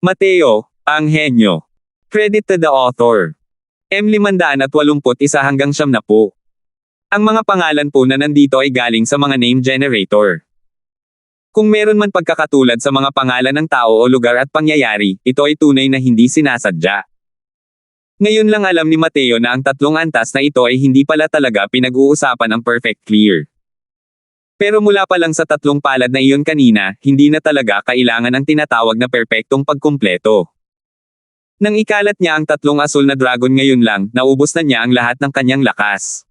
Mateo, ang henyo. Credit to the author. M581 hanggang 70. Ang mga pangalan po na nandito ay galing sa mga name generator. Kung meron man pagkakatulad sa mga pangalan ng tao o lugar at pangyayari, ito ay tunay na hindi sinasadya. Ngayon lang alam ni Mateo na ang tatlong antas na ito ay hindi pala talaga pinag-uusapan ang perfect clear. Pero mula pa lang sa tatlong palad na iyon kanina, hindi na talaga kailangan ang tinatawag na perpektong pagkumpleto. Nang ikalat niya ang tatlong asul na dragon ngayon lang, naubos na niya ang lahat ng kanyang lakas.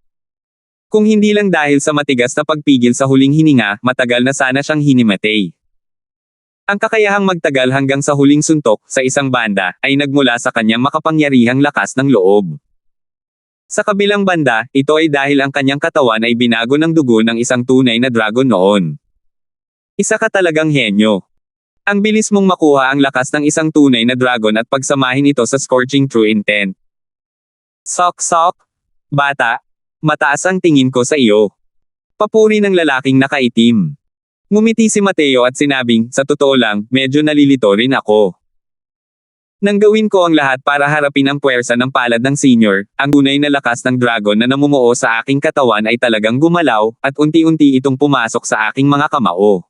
Kung hindi lang dahil sa matigas na pagpigil sa huling hininga, matagal na sana siyang hinimatay. Ang kakayahang magtagal hanggang sa huling suntok, sa isang banda, ay nagmula sa kanyang makapangyarihang lakas ng loob. Sa kabilang banda, ito ay dahil ang kanyang katawan ay binago ng dugo ng isang tunay na dragon noon. Isa ka talagang henyo. Ang bilis mong makuha ang lakas ng isang tunay na dragon at pagsamahin ito sa scorching true intent. Sok, bata. Mataas ang tingin ko sa iyo. Papuri ng lalaking nakaitim. Ngumiti si Mateo at sinabing, sa totoo lang, medyo nalilito rin ako. Nang gawin ko ang lahat para harapin ang puwersa ng palad ng senior, ang tunay na lakas ng dragon na namumuo sa aking katawan ay talagang gumalaw, at unti-unti itong pumasok sa aking mga kamao.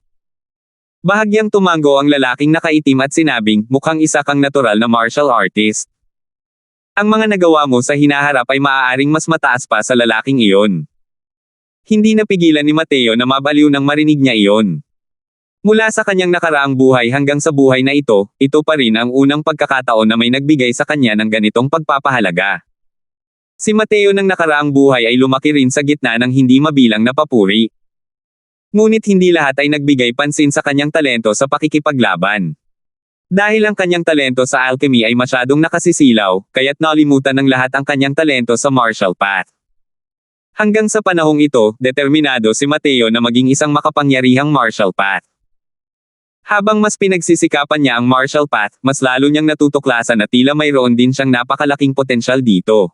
Bahagyang tumango ang lalaking nakaitim at sinabing, mukhang isa kang natural na martial artist. Ang mga nagawa mo sa hinaharap ay maaaring mas mataas pa sa lalaking iyon. Hindi napigilan ni Mateo na mabaliw nang marinig niya iyon. Mula sa kanyang nakaraang buhay hanggang sa buhay na ito pa rin ang unang pagkakataon na may nagbigay sa kanya ng ganitong pagpapahalaga. Si Mateo ng nakaraang buhay ay lumaki rin sa gitna ng hindi mabilang na papuri. Ngunit hindi lahat ay nagbigay pansin sa kanyang talento sa pakikipaglaban. Dahil ang kanyang talento sa alchemy ay masyadong nakasisilaw, kaya't nalimutan ng lahat ang kanyang talento sa martial path. Hanggang sa panahong ito, determinado si Mateo na maging isang makapangyarihang martial path. Habang mas pinagsisikapan niya ang martial path, mas lalo niyang natutuklasan na tila mayroon din siyang napakalaking potensyal dito.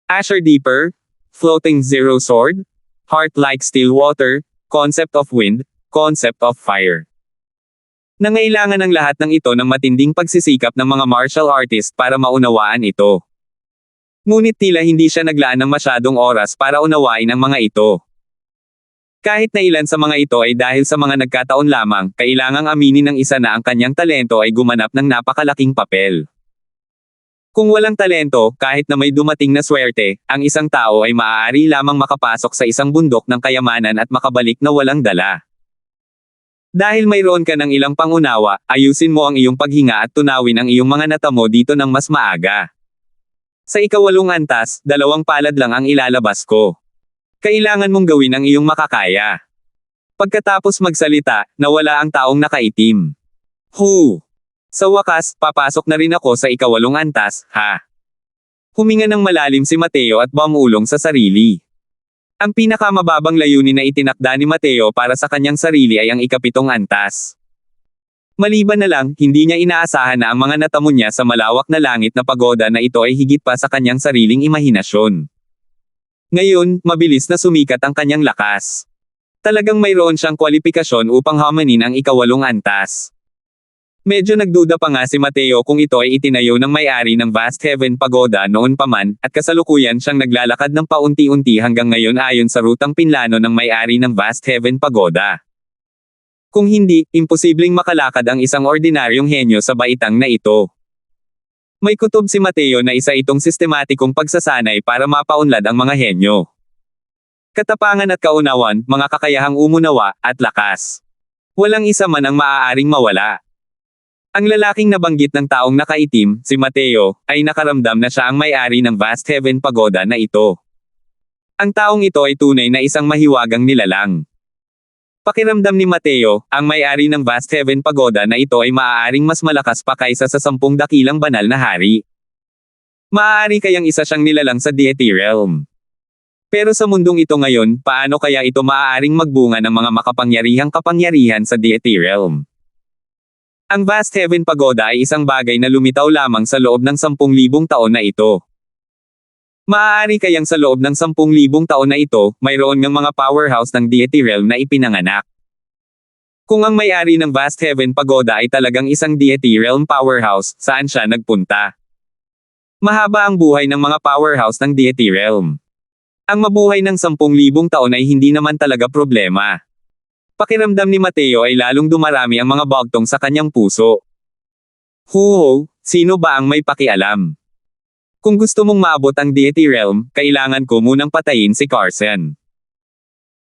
Asher Deeper, Floating Zero Sword, Heart Like Still Water, Concept of Wind, Concept of Fire. Nangailangan ng lahat ng ito ng matinding pagsisikap ng mga martial artist para maunawaan ito. Ngunit tila hindi siya naglaan ng masyadong oras para unawain ang mga ito. Kahit na ilan sa mga ito ay dahil sa mga nagkataon lamang, kailangang aminin ng isa na ang kanyang talento ay gumanap ng napakalaking papel. Kung walang talento, kahit na may dumating na swerte, ang isang tao ay maaari lamang makapasok sa isang bundok ng kayamanan at makabalik na walang dala. Dahil mayroon ka ng ilang pangunawa, ayusin mo ang iyong paghinga at tunawin ang iyong mga natamo dito ng mas maaga. Sa ika-8 antas, 2 palad lang ang ilalabas ko. Kailangan mong gawin ang iyong makakaya. Pagkatapos magsalita, nawala ang taong nakaitim. Sa wakas, papasok na rin ako sa ika-8 antas, ha? Huminga ng malalim si Mateo at bumulong sa sarili. Ang pinakamababang layunin na itinakda ni Mateo para sa kanyang sarili ay ang ika-7 antas. Maliban na lang, hindi niya inaasahan na ang mga natamo niya sa malawak na langit na pagoda na ito ay higit pa sa kanyang sariling imahinasyon. Ngayon, mabilis na sumikat ang kanyang lakas. Talagang mayroon siyang kwalipikasyon upang hamanin ang ika-8 antas. Medyo nagduda pa nga si Mateo kung ito ay itinayo ng may-ari ng Vast Heaven Pagoda noon pa man, at kasalukuyan siyang naglalakad ng paunti-unti hanggang ngayon ayon sa rutang pinlano ng may-ari ng Vast Heaven Pagoda. Kung hindi, imposibleng makalakad ang isang ordinaryong henyo sa baitang na ito. May kutob si Mateo na isa itong sistematikong pagsasanay para mapaunlad ang mga henyo. Katapangan at kaunawan, mga kakayahang umunawa, at lakas. Walang isa man ang maaaring mawala. Ang lalaking nabanggit ng taong nakaitim, si Mateo, ay nakaramdam na siya ang may-ari ng Vast Heaven Pagoda na ito. Ang taong ito ay tunay na isang mahiwagang nilalang. Pakiramdam ni Mateo, ang may-ari ng Vast Heaven Pagoda na ito ay maaaring mas malakas pa kaysa sa 10 dakilang banal na hari. Maaari kayang isa siyang nilalang sa deity realm. Pero sa mundong ito ngayon, paano kaya ito maaaring magbunga ng mga makapangyarihang kapangyarihan sa deity realm? Ang Vast Heaven Pagoda ay isang bagay na lumitaw lamang sa loob ng 10,000 taon na ito. Maaari kayang sa loob ng 10,000 taon na ito, mayroon ngang mga powerhouse ng deity realm na ipinanganak. Kung ang may-ari ng Vast Heaven Pagoda ay talagang isang deity realm powerhouse, saan siya nagpunta? Mahaba ang buhay ng mga powerhouse ng deity realm. Ang mabuhay ng 10,000 taon ay hindi naman talaga problema. Pakiramdam ni Mateo ay lalong dumarami ang mga bagtong sa kanyang puso. Huho, sino ba ang may pakialam? Kung gusto mong maabot ang deity realm, kailangan ko munang patayin si Carson.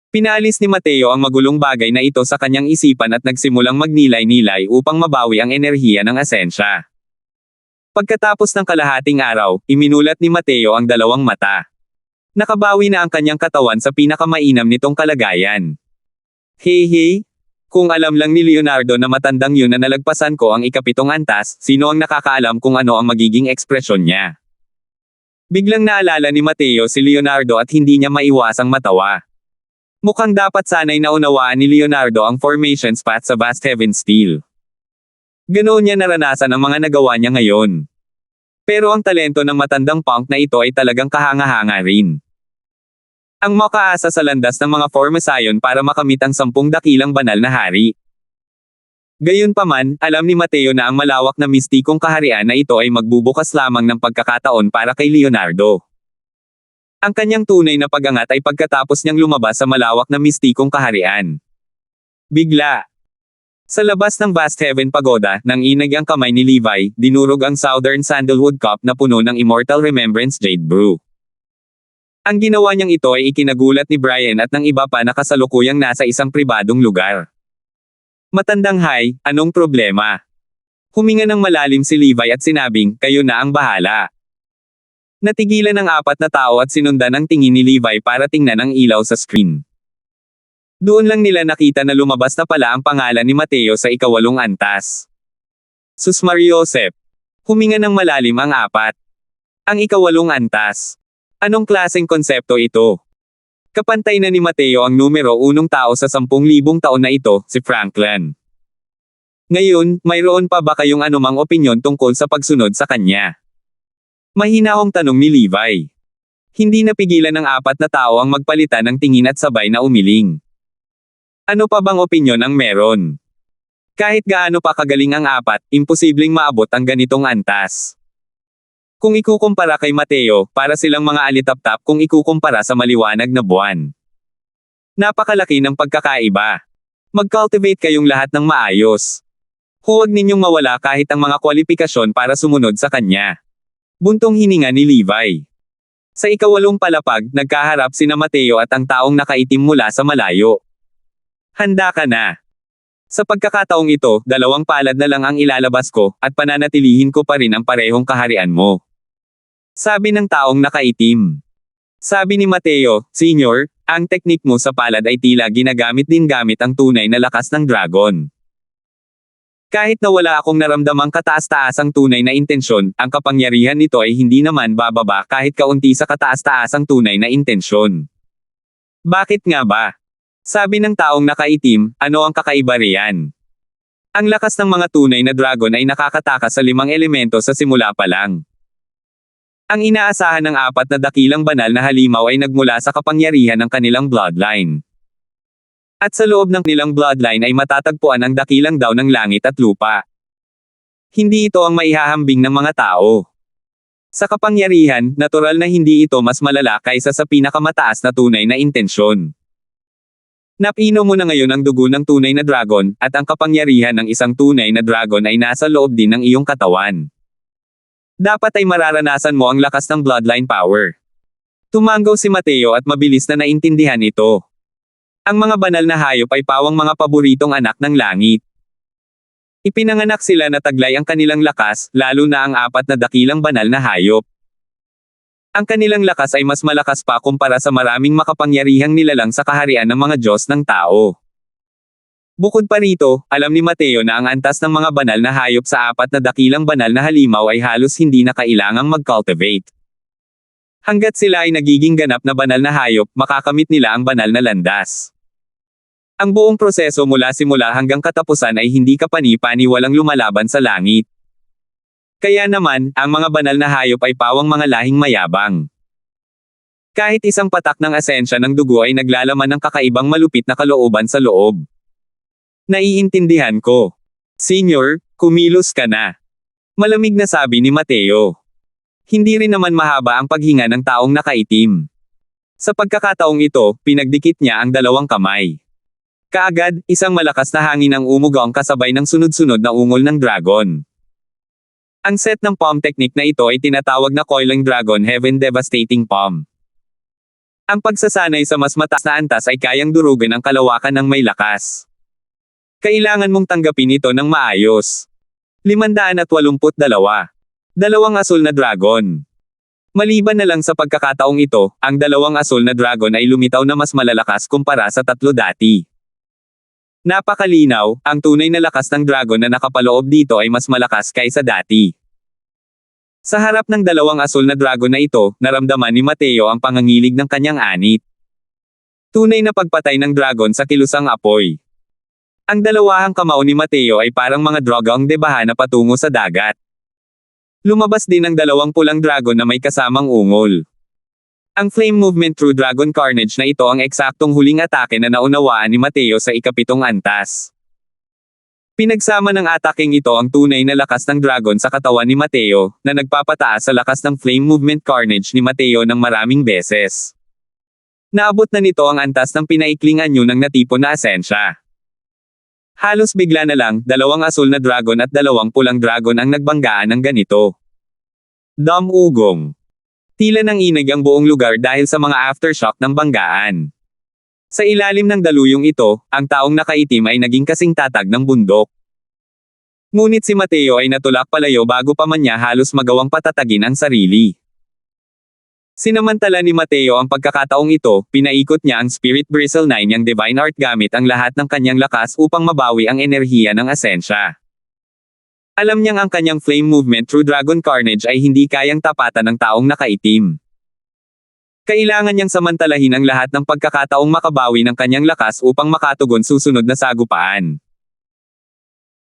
Pinalis ni Mateo ang magulong bagay na ito sa kanyang isipan at nagsimulang magnilay-nilay upang mabawi ang enerhiya ng asensya. Pagkatapos ng kalahating araw, iminulat ni Mateo ang dalawang mata. Nakabawi na ang kanyang katawan sa pinakamainam nitong kalagayan. Hey, kung alam lang ni Leonardo na matandang yun na nalagpasan ko ang ikapitong antas, sino ang nakakaalam kung ano ang magiging ekspresyon niya? Biglang naalala ni Mateo si Leonardo at hindi niya maiwasang matawa. Mukhang dapat sana'y naunawaan ni Leonardo ang formation path sa Vast Heaven Steel. Ganoon niya naranasan ang mga nagawa niya ngayon. Pero ang talento ng matandang punk na ito ay talagang kahanga-hanga rin. Ang makaasa sa landas ng mga Formosayon para makamit ang 10 dakilang banal na hari. Gayunpaman, alam ni Mateo na ang malawak na mistikong kaharian na ito ay magbubukas lamang ng pagkakataon para kay Leonardo. Ang kanyang tunay na pag-angat ay pagkatapos niyang lumabas sa malawak na mistikong kaharian. Bigla. Sa labas ng Vast Heaven Pagoda, nang inag ang kamay ni Levi, dinurog ang Southern Sandalwood Cup na puno ng Immortal Remembrance Jade Brew. Ang ginawa niyang ito ay ikinagulat ni Brian at ng iba pa na kasalukuyang nasa isang pribadong lugar. Matandang hay, anong problema? Huminga ng malalim si Levi at sinabing, kayo na ang bahala. Natigilan ang 4 na tao at sinundan ang tingin ni Levi para tingnan ang ilaw sa screen. Doon lang nila nakita na lumabas na pala ang pangalan ni Mateo sa ika-8 antas. Sus Mariosep. Huminga ng malalim ang 4. Ang ika-8 antas. Anong klaseng konsepto ito? Kapantay na ni Mateo ang numero 1 tao sa 10,000 taon na ito, si Franklin. Ngayon, mayroon pa ba kayong anumang opinyon tungkol sa pagsunod sa kanya? Mahinahong tanong ni Levi. Hindi napigilan ng 4 na tao ang magpalitan ng tingin at sabay na umiling. Ano pa bang opinyon ang meron? Kahit gaano pa kagaling ang 4, imposibleng maabot ang ganitong antas. Kung ikukumpara kay Mateo, para silang mga alitaptap kung ikukumpara sa maliwanag na buwan. Napakalaki ng pagkakaiba. Mag-cultivate kayong lahat ng maayos. Huwag ninyong mawala kahit ang mga kwalifikasyon para sumunod sa kanya. Buntong hininga ni Levi. Sa ika-8 palapag, nagkaharap sina Mateo at ang taong nakaitim mula sa malayo. Handa ka na. Sa pagkakataong ito, 2 palad na lang ang ilalabas ko, at pananatilihin ko pa rin ang parehong kaharian mo. Sabi ng taong nakaitim. Sabi ni Mateo, Senior, ang teknik mo sa palad ay tila ginagamit din gamit ang tunay na lakas ng dragon. Kahit na wala akong naramdamang kataas-taasang tunay na intensyon, ang kapangyarihan nito ay hindi naman bababa kahit kaunti sa kataas-taasang tunay na intensyon. Bakit nga ba? Sabi ng taong nakaitim, ano ang kakaiba riyan? Ang lakas ng mga tunay na dragon ay nakakatakas sa 5 elemento sa simula pa lang. Ang inaasahan ng 4 na dakilang banal na halimaw ay nagmula sa kapangyarihan ng kanilang bloodline. At sa loob ng nilang bloodline ay matatagpuan ang dakilang daw ng langit at lupa. Hindi ito ang maihahambing ng mga tao. Sa kapangyarihan, natural na hindi ito mas malala kaysa sa pinakamataas na tunay na intensyon. Napino mo na ngayon ang dugo ng tunay na dragon, at ang kapangyarihan ng isang tunay na dragon ay nasa loob din ng iyong katawan. Dapat ay mararanasan mo ang lakas ng bloodline power. Tumanggaw si Mateo at mabilis na naintindihan ito. Ang mga banal na hayop ay pawang mga paboritong anak ng langit. Ipinanganak sila na taglay ang kanilang lakas, lalo na ang 4 na dakilang banal na hayop. Ang kanilang lakas ay mas malakas pa kumpara sa maraming makapangyarihang nilalang sa kaharian ng mga Diyos ng tao. Bukod pa rito, alam ni Mateo na ang antas ng mga banal na hayop sa 4 na dakilang banal na halimaw ay halos hindi na kailangang mag-cultivate. Hanggat sila ay nagiging ganap na banal na hayop, makakamit nila ang banal na landas. Ang buong proseso mula simula hanggang katapusan ay hindi kapani-pani walang lumalaban sa langit. Kaya naman, ang mga banal na hayop ay pawang mga lahing mayabang. Kahit isang patak ng asensya ng dugo ay naglalaman ng kakaibang malupit na kalooban sa loob. Naiintindihan ko. Senior, kumilos ka na. Malamig na sabi ni Mateo. Hindi rin naman mahaba ang paghinga ng taong nakaitim. Sa pagkakataong ito, pinagdikit niya ang dalawang kamay. Kaagad, isang malakas na hangin ang umugaw kasabay ng sunod-sunod na ungol ng dragon. Ang set ng palm technique na ito ay tinatawag na Coiling Dragon Heaven Devastating Palm. Ang pagsasanay sa mas mataas na antas ay kayang durugan ang kalawakan ng may lakas. Kailangan mong tanggapin ito ng maayos. 582. Dalawang asul na dragon. Maliban na lang sa pagkakataong ito, ang dalawang asul na dragon ay lumitaw na mas malalakas kumpara sa tatlo dati. Napakalinaw, ang tunay na lakas ng dragon na nakapaloob dito ay mas malakas kaysa dati. Sa harap ng dalawang asul na dragon na ito, naramdaman ni Mateo ang pangangilig ng kanyang anit. Tunay na pagpatay ng dragon sa kilusang apoy. Ang dalawahang kamao ni Mateo ay parang mga dragang debaha na patungo sa dagat. Lumabas din ang dalawang pulang dragon na may kasamang ungol. Ang flame movement through dragon carnage na ito ang eksaktong huling atake na naunawaan ni Mateo sa ikapitong antas. Pinagsama ng ataking ito ang tunay na lakas ng dragon sa katawan ni Mateo, na nagpapataas sa lakas ng flame movement carnage ni Mateo ng maraming beses. Naabot na nito ang antas ng pinaikling anyo ng natipon na asensya. Halos bigla na lang, dalawang asul na dragon at dalawang pulang dragon ang nagbanggaan ng ganito. Ugong. Tila nang inag ang buong lugar dahil sa mga aftershock ng banggaan. Sa ilalim ng daluyong ito, ang taong nakaitim ay naging kasing tatag ng bundok. Ngunit si Mateo ay natulak palayo bago pa man niya halos magawang patatagin ang sarili. Sinamantala ni Mateo ang pagkakataong ito, pinaikot niya ang Spirit Bristle 9 niyang Divine Art gamit ang lahat ng kanyang lakas upang mabawi ang enerhiya ng asensya. Alam niyang ang kanyang flame movement through Dragon Carnage ay hindi kayang tapatan ng taong nakaitim. Kailangan niyang samantalahin ang lahat ng pagkakataong makabawi ng kanyang lakas upang makatugon susunod na sagupaan.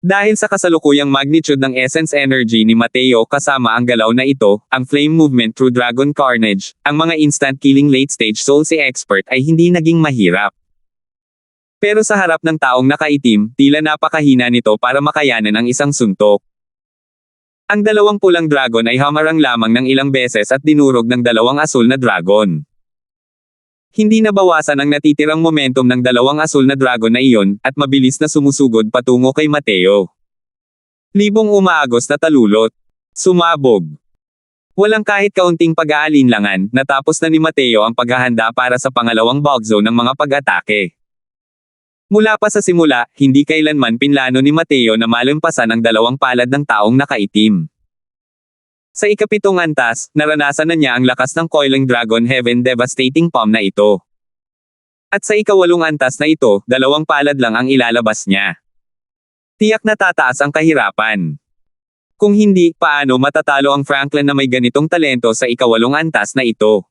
Dahil sa kasalukuyang magnitude ng essence energy ni Mateo kasama ang galaw na ito, ang flame movement through Dragon Carnage, ang mga instant killing late stage Soul Sea expert ay hindi naging mahirap. Pero sa harap ng taong nakaitim, tila napakahina nito para makayanan ang isang suntok. Ang dalawang pulang dragon ay hamarang lamang ng ilang beses at dinurog ng dalawang asul na dragon. Hindi nabawasan ang natitirang momentum ng dalawang asul na dragon na iyon, at mabilis na sumusugod patungo kay Mateo. Libong umaagos na talulot. Sumabog. Walang kahit kaunting pag-aalinlangan, natapos na ni Mateo ang paghahanda para sa pangalawang bug zone ng mga pag-atake. Mula pa sa simula, hindi kailanman pinlano ni Mateo na malampasan ang dalawang palad ng taong nakaitim. Sa ikapitong antas, naranasan na niya ang lakas ng Coiling Dragon Heaven Devastating Palm na ito. At sa ikawalong antas na ito, dalawang palad lang ang ilalabas niya. Tiyak na tataas ang kahirapan. Kung hindi, paano matatalo ang Franklin na may ganitong talento sa ikawalong antas na ito?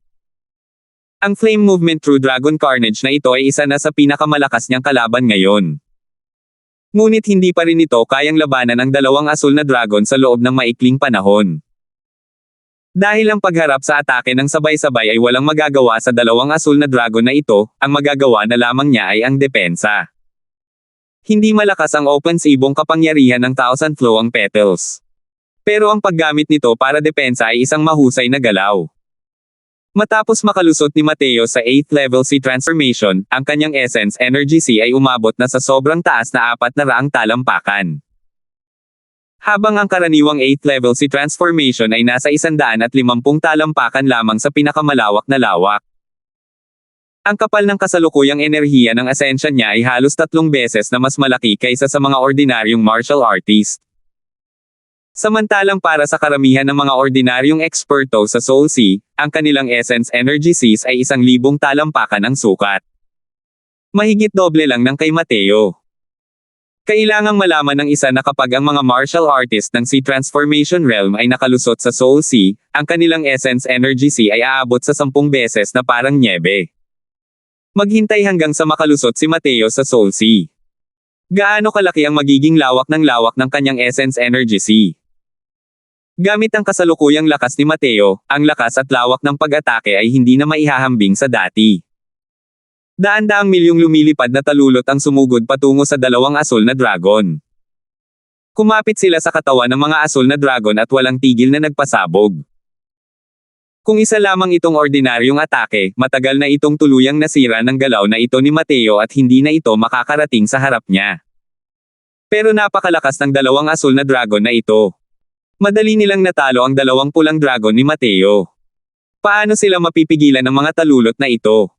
Ang flame movement through Dragon Carnage na ito ay isa na sa pinakamalakas niyang kalaban ngayon. Ngunit hindi pa rin ito kayang labanan ang dalawang asul na dragon sa loob ng maikling panahon. Dahil ang pagharap sa atake ng sabay-sabay ay walang magagawa sa dalawang asul na dragon na ito, ang magagawa na lamang niya ay ang depensa. Hindi malakas ang offensibong kapangyarihan ng Thousand Flowing Petals. Pero ang paggamit nito para depensa ay isang mahusay na galaw. Matapos makalusot ni Mateo sa 8th level C transformation, ang kanyang essence energy C ay umabot na sa sobrang taas na 400 talampakan. Habang ang karaniwang 8th level C transformation ay nasa 150 talampakan lamang sa pinakamalawak na lawak. Ang kapal ng kasalukuyang enerhiya ng ascension niya ay halos 3 beses na mas malaki kaysa sa mga ordinaryong martial artist. Samantalang para sa karamihan ng mga ordinaryong eksperto sa Soul Sea, ang kanilang essence energy Cs ay 1,000 talampakan ang sukat. Mahigit doble lang ng kay Mateo. Kailangang malaman ng isa na kapag ang mga martial artist ng Sea Transformation Realm ay nakalusot sa Soul Sea, ang kanilang essence energy C ay aabot sa 10 beses na parang nyebe. Maghintay hanggang sa makalusot si Mateo sa Soul Sea. Gaano kalaki ang magiging lawak ng kanyang essence energy C? Gamit ang kasalukuyang lakas ni Mateo, ang lakas at lawak ng pag-atake ay hindi na maihahambing sa dati. Daan-daang milyong lumilipad na talulot ang sumugod patungo sa dalawang asul na dragon. Kumapit sila sa katawan ng mga asul na dragon at walang tigil na nagpasabog. Kung isa lamang itong ordinaryong atake, matagal na itong tuluyang nasira ng galaw na ito ni Mateo at hindi na ito makakarating sa harap niya. Pero napakalakas ng dalawang asul na dragon na ito. Madali nilang natalo ang dalawang pulang dragon ni Mateo. Paano sila mapipigilan ng mga talulot na ito?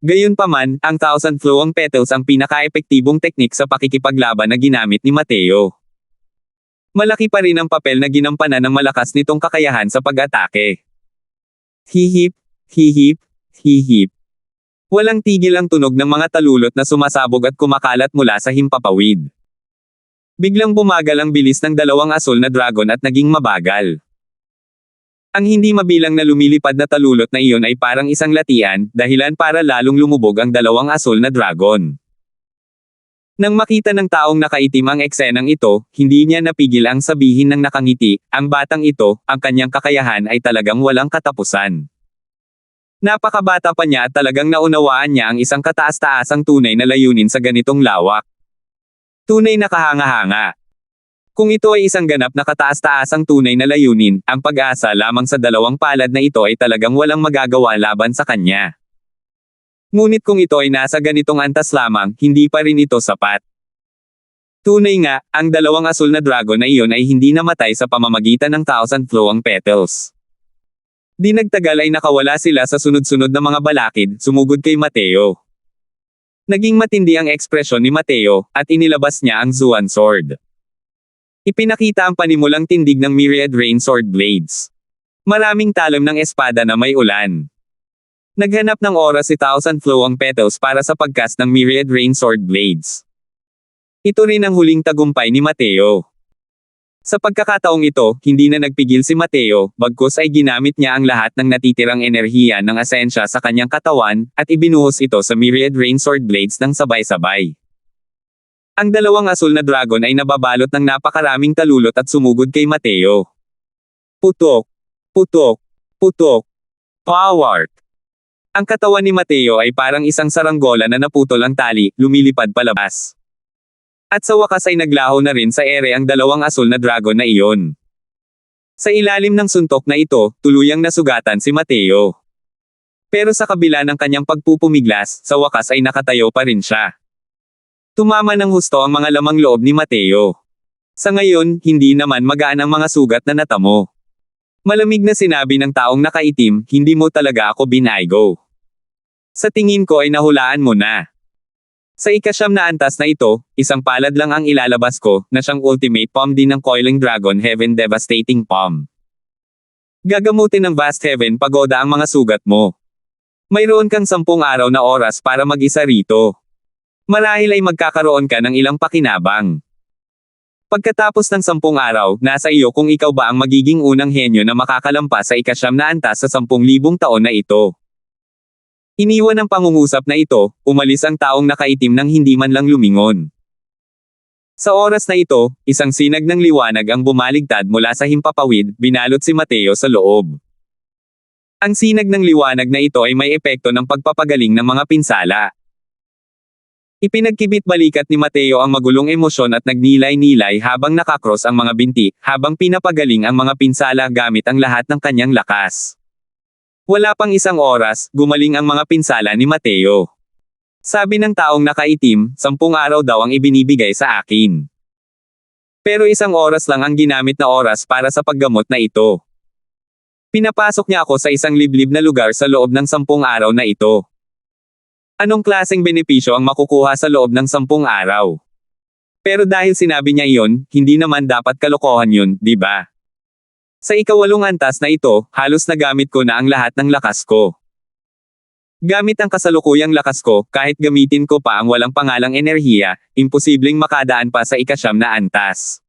Gayunpaman, ang Thousand Flowing Petals ang pinaka-epektibong teknik sa pakikipaglaban na ginamit ni Mateo. Malaki pa rin ang papel na ginampanan ng malakas nitong kakayahan sa pag-atake. Hihip, hihip, hihip. Walang tigil ang tunog ng mga talulot na sumasabog at kumakalat mula sa himpapawid. Biglang bumagal ang bilis ng dalawang asul na dragon at naging mabagal. Ang hindi mabilang na lumilipad na talulot na iyon ay parang isang latian, dahilan para lalong lumubog ang dalawang asul na dragon. Nang makita ng taong nakaitim ang eksenang ito, hindi niya napigil ang sabihin ng nakangiti, ang batang ito, ang kanyang kakayahan ay talagang walang katapusan. Napakabata pa niya at talagang naunawaan niya ang isang kataas-taasang tunay na layunin sa ganitong lawak. Tunay na kahanga-hanga. Kung ito ay isang ganap na kataas-taasang tunay na layunin, ang pag-asa lamang sa dalawang palad na ito ay talagang walang magagawa laban sa kanya. Ngunit kung ito ay nasa ganitong antas lamang, hindi pa rin ito sapat. Tunay nga, ang dalawang asul na dragon na iyon ay hindi namatay sa pamamagitan ng Thousand Flowing Petals. Di nagtagal ay nakawala sila sa sunod-sunod na mga balakid, sumugod kay Mateo. Naging matindi ang ekspresyon ni Mateo, at inilabas niya ang Zuan Sword. Ipinakita ang panimulang tindig ng Myriad Rain Sword Blades. Maraming talam ng espada na may ulan. Naghanap ng oras si Thousand Flowing Petals para sa pagcast ng Myriad Rain Sword Blades. Ito rin ang huling tagumpay ni Mateo. Sa pagkakataong ito, hindi na nagpigil si Mateo, bagkus ay ginamit niya ang lahat ng natitirang enerhiya ng asensya sa kanyang katawan, at ibinuhos ito sa Myriad Rain Sword Blades ng sabay-sabay. Ang dalawang asul na dragon ay nababalot ng napakaraming talulot at sumugod kay Mateo. Putok! Putok! Putok! Power! Ang katawan ni Mateo ay parang isang saranggola na naputol ang tali, lumilipad palabas. At sa wakas ay naglaho na rin sa ere ang dalawang asul na dragon na iyon. Sa ilalim ng suntok na ito, tuluyang nasugatan si Mateo. Pero sa kabila ng kanyang pagpupumiglas, sa wakas ay nakatayo pa rin siya. Tumama ng husto ang mga lamang loob ni Mateo. Sa ngayon, hindi naman magaan ang mga sugat na natamo. Malamig na sinabi ng taong nakaitim, hindi mo talaga ako binaygo. Sa tingin ko ay nahulaan mo na. Sa ikasyam na antas na ito, isang palad lang ang ilalabas ko, na siyang ultimate palm din ng Coiling Dragon Heaven Devastating Palm. Gagamutin ng Vast Heaven Pagoda ang mga sugat mo. Mayroon kang 10 araw na oras para mag-isa rito. Marahil ay magkakaroon ka ng ilang pakinabang. Pagkatapos ng 10 araw, nasa iyo kung ikaw ba ang magiging unang henyo na makakalampas sa ikasyam na antas sa 10,000 taon na ito. Iniwan ng pangungusap na ito, umalis ang taong nakaitim nang hindi man lang lumingon. Sa oras na ito, isang sinag ng liwanag ang bumaligtad mula sa himpapawid, binalot si Mateo sa loob. Ang sinag ng liwanag na ito ay may epekto ng pagpapagaling ng mga pinsala. Ipinagkibit-balikat ni Mateo ang magulong emosyon at nagnilay-nilay habang nakakross ang mga binti, habang pinapagaling ang mga pinsala gamit ang lahat ng kanyang lakas. Wala pang isang oras, gumaling ang mga pinsala ni Mateo. Sabi ng taong nakaitim, 10 araw daw ang ibinibigay sa akin. Pero 1 oras lang ang ginamit na oras para sa paggamot na ito. Pinapasok niya ako sa isang liblib na lugar sa loob ng 10 araw na ito. Anong klaseng benepisyo ang makukuha sa loob ng 10 araw? Pero dahil sinabi niya iyon, hindi naman dapat kalokohan yun, di ba? Sa ika-8 antas na ito, halos nagamit ko na ang lahat ng lakas ko. Gamit ang kasalukuyang lakas ko, kahit gamitin ko pa ang walang pangalang enerhiya, imposibleng makadaan pa sa ika-9 na antas.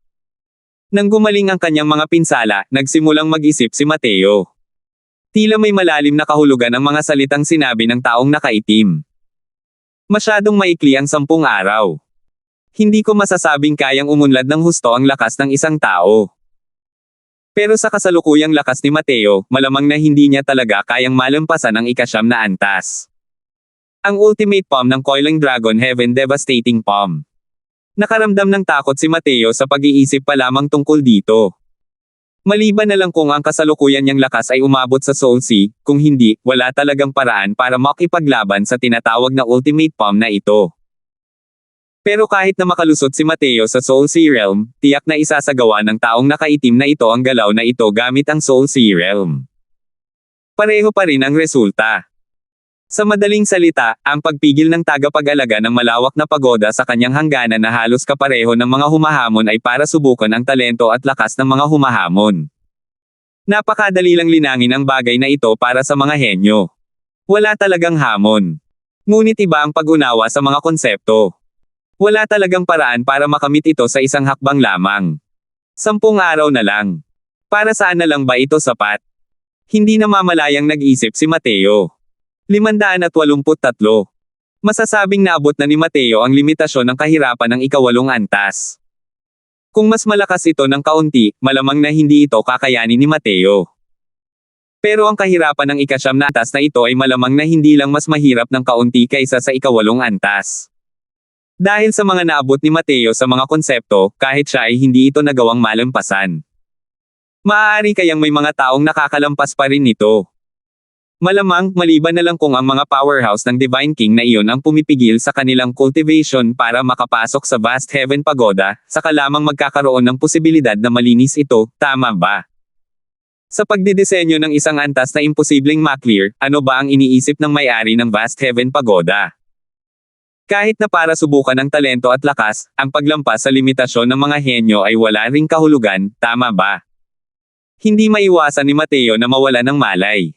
Nang gumaling ang kanyang mga pinsala, nagsimulang mag-isip si Mateo. Tila may malalim na kahulugan ang mga salitang sinabi ng taong nakaitim. Masyadong maikli ang 10 araw. Hindi ko masasabing kayang umunlad ng husto ang lakas ng isang tao. Pero sa kasalukuyang lakas ni Mateo, malamang na hindi niya talaga kayang malampasan ang ika-9 na antas. Ang ultimate palm ng Coiling Dragon Heaven Devastating Palm. Nakaramdam ng takot si Mateo sa pag-iisip pa lamang tungkol dito. Maliban na lang kung ang kasalukuyan niyang lakas ay umabot sa Soul Sea, kung hindi, wala talagang paraan para makipaglaban sa tinatawag na ultimate palm na ito. Pero kahit na makalusot si Mateo sa Soul Sea Realm, tiyak na isasagawa ng taong nakaitim na ito ang galaw na ito gamit ang Soul Sea Realm. Pareho pa rin ang resulta. Sa madaling salita, ang pagpigil ng tagapag-alaga ng malawak na pagoda sa kanyang hangganan na halos kapareho ng mga humahamon ay para subukan ang talento at lakas ng mga humahamon. Napakadali lang linangin ang bagay na ito para sa mga henyo. Wala talagang hamon. Ngunit iba ang pag-unawa sa mga konsepto. Wala talagang paraan para makamit ito sa isang hakbang lamang. 10 araw na lang. Para saan na lang ba ito sapat? Hindi namamalayang nag-isip si Mateo. 583. Masasabing naabot na ni Mateo ang limitasyon ng kahirapan ng ika-8 antas. Kung mas malakas ito ng kaunti, malamang na hindi ito kakayanin ni Mateo. Pero ang kahirapan ng ika-9 na antas na ito ay malamang na hindi lang mas mahirap ng kaunti kaysa sa ika-8 antas. Dahil sa mga naabot ni Mateo sa mga konsepto, kahit siya ay hindi ito nagawang malampasan. Maaari kayang may mga taong nakakalampas pa rin nito. Malamang, maliban na lang kung ang mga powerhouse ng Divine King na iyon ang pumipigil sa kanilang cultivation para makapasok sa Vast Heaven Pagoda, saka lamang magkakaroon ng posibilidad na malinis ito, tama ba? Sa pagdidisenyo ng isang antas na imposibleng maklear, ano ba ang iniisip ng may-ari ng Vast Heaven Pagoda? Kahit na para subukan ang talento at lakas, ang paglampas sa limitasyon ng mga henyo ay wala ring kahulugan, tama ba? Hindi maiwasan ni Mateo na mawala ng malay.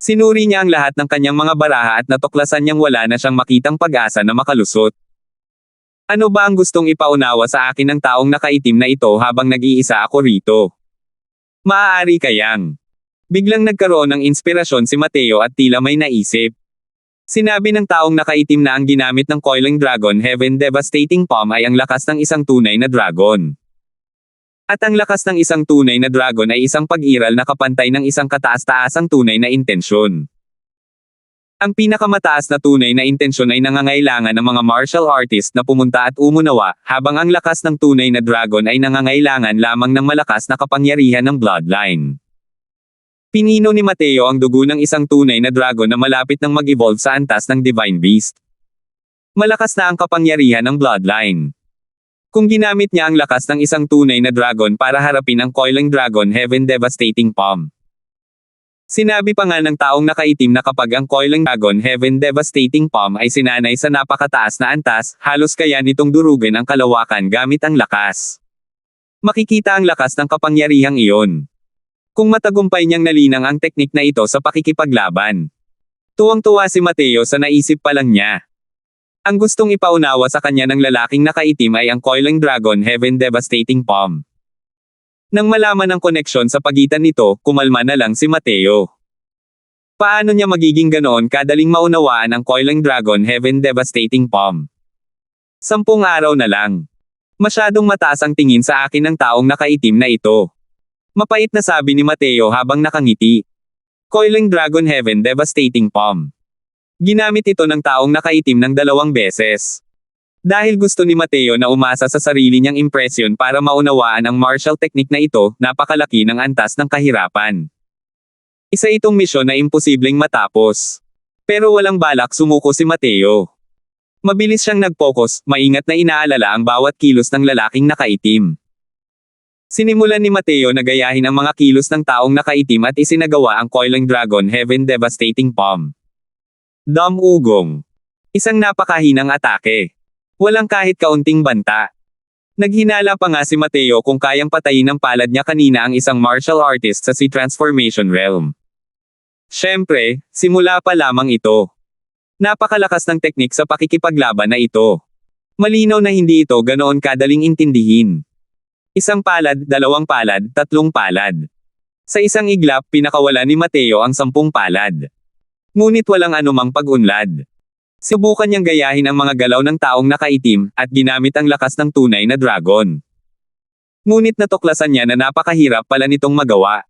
Sinuri niya ang lahat ng kanyang mga baraha at natuklasan niyang wala na siyang makitang pag-asa na makalusot. Ano ba ang gustong ipaunawa sa akin ng taong nakaitim na ito habang nag-iisa ako rito? Maaari kayang. Biglang nagkaroon ng inspirasyon si Mateo at tila may naisip. Sinabi ng taong nakaitim na ang ginamit ng Coiling Dragon Heaven Devastating Palm ay ang lakas ng isang tunay na dragon. At ang lakas ng isang tunay na dragon ay isang pag-iral na kapantay ng isang kataas-taasang tunay na intensyon. Ang pinakamataas na tunay na intensyon ay nangangailangan ng mga martial artist na pumunta at umunawa, habang ang lakas ng tunay na dragon ay nangangailangan lamang ng malakas na kapangyarihan ng bloodline. Pinino ni Mateo ang dugo ng isang tunay na dragon na malapit nang mag-evolve sa antas ng Divine Beast. Malakas na ang kapangyarihan ng bloodline. Kung ginamit niya ang lakas ng isang tunay na dragon para harapin ang Coiling Dragon Heaven Devastating Palm. Sinabi pa nga ng taong nakaitim na kapag ang Coiling Dragon Heaven Devastating Palm ay sinanay sa napakataas na antas, halos kaya nitong durugin ang kalawakan gamit ang lakas. Makikita ang lakas ng kapangyarihang iyon. Kung matagumpay niyang nalinang ang teknik na ito sa pakikipaglaban. Tuwang-tuwa si Mateo sa naisip pa lang niya. Ang gustong ipaunawa sa kanya ng lalaking nakaitim ay ang Coiling Dragon Heaven Devastating Palm. Nang malaman ang koneksyon sa pagitan nito, kumalma na lang si Mateo. Paano niya magiging ganoon kadaling maunawaan ang Coiling Dragon Heaven Devastating Palm? 10 araw na lang. Masyadong mataas ang tingin sa akin ng taong nakaitim na ito. Mapait na sabi ni Mateo habang nakangiti. Coiling Dragon Heaven Devastating Palm. Ginamit ito ng taong nakaitim ng 2 beses. Dahil gusto ni Mateo na umasa sa sarili niyang impresyon para maunawaan ang martial technique na ito, napakalaki ng antas ng kahirapan. Isa itong misyon na imposibleng matapos. Pero walang balak sumuko si Mateo. Mabilis siyang nag-focus, maingat na inaalala ang bawat kilos ng lalaking nakaitim. Sinimulan ni Mateo na gayahin ang mga kilos ng taong nakaitim at isinagawa ang Coiling Dragon Heaven Devastating Palm. Ugong. Isang napakahinang atake. Walang kahit kaunting banta. Naghinala pa nga si Mateo kung kayang patayin ng palad niya kanina ang isang martial artist sa Sea Transformation Realm. Siyempre, simula pa lamang ito. Napakalakas ng teknik sa pakikipaglaban na ito. Malinaw na hindi ito ganoon kadaling intindihin. Isang palad, 2 palad, 3 palad. Sa isang iglap, pinakawala ni Mateo ang 10 palad. Ngunit walang anumang pag-unlad. Subukan niyang gayahin ang mga galaw ng taong nakaitim, at ginamit ang lakas ng tunay na dragon. Ngunit natuklasan niya na napakahirap pala nitong magawa.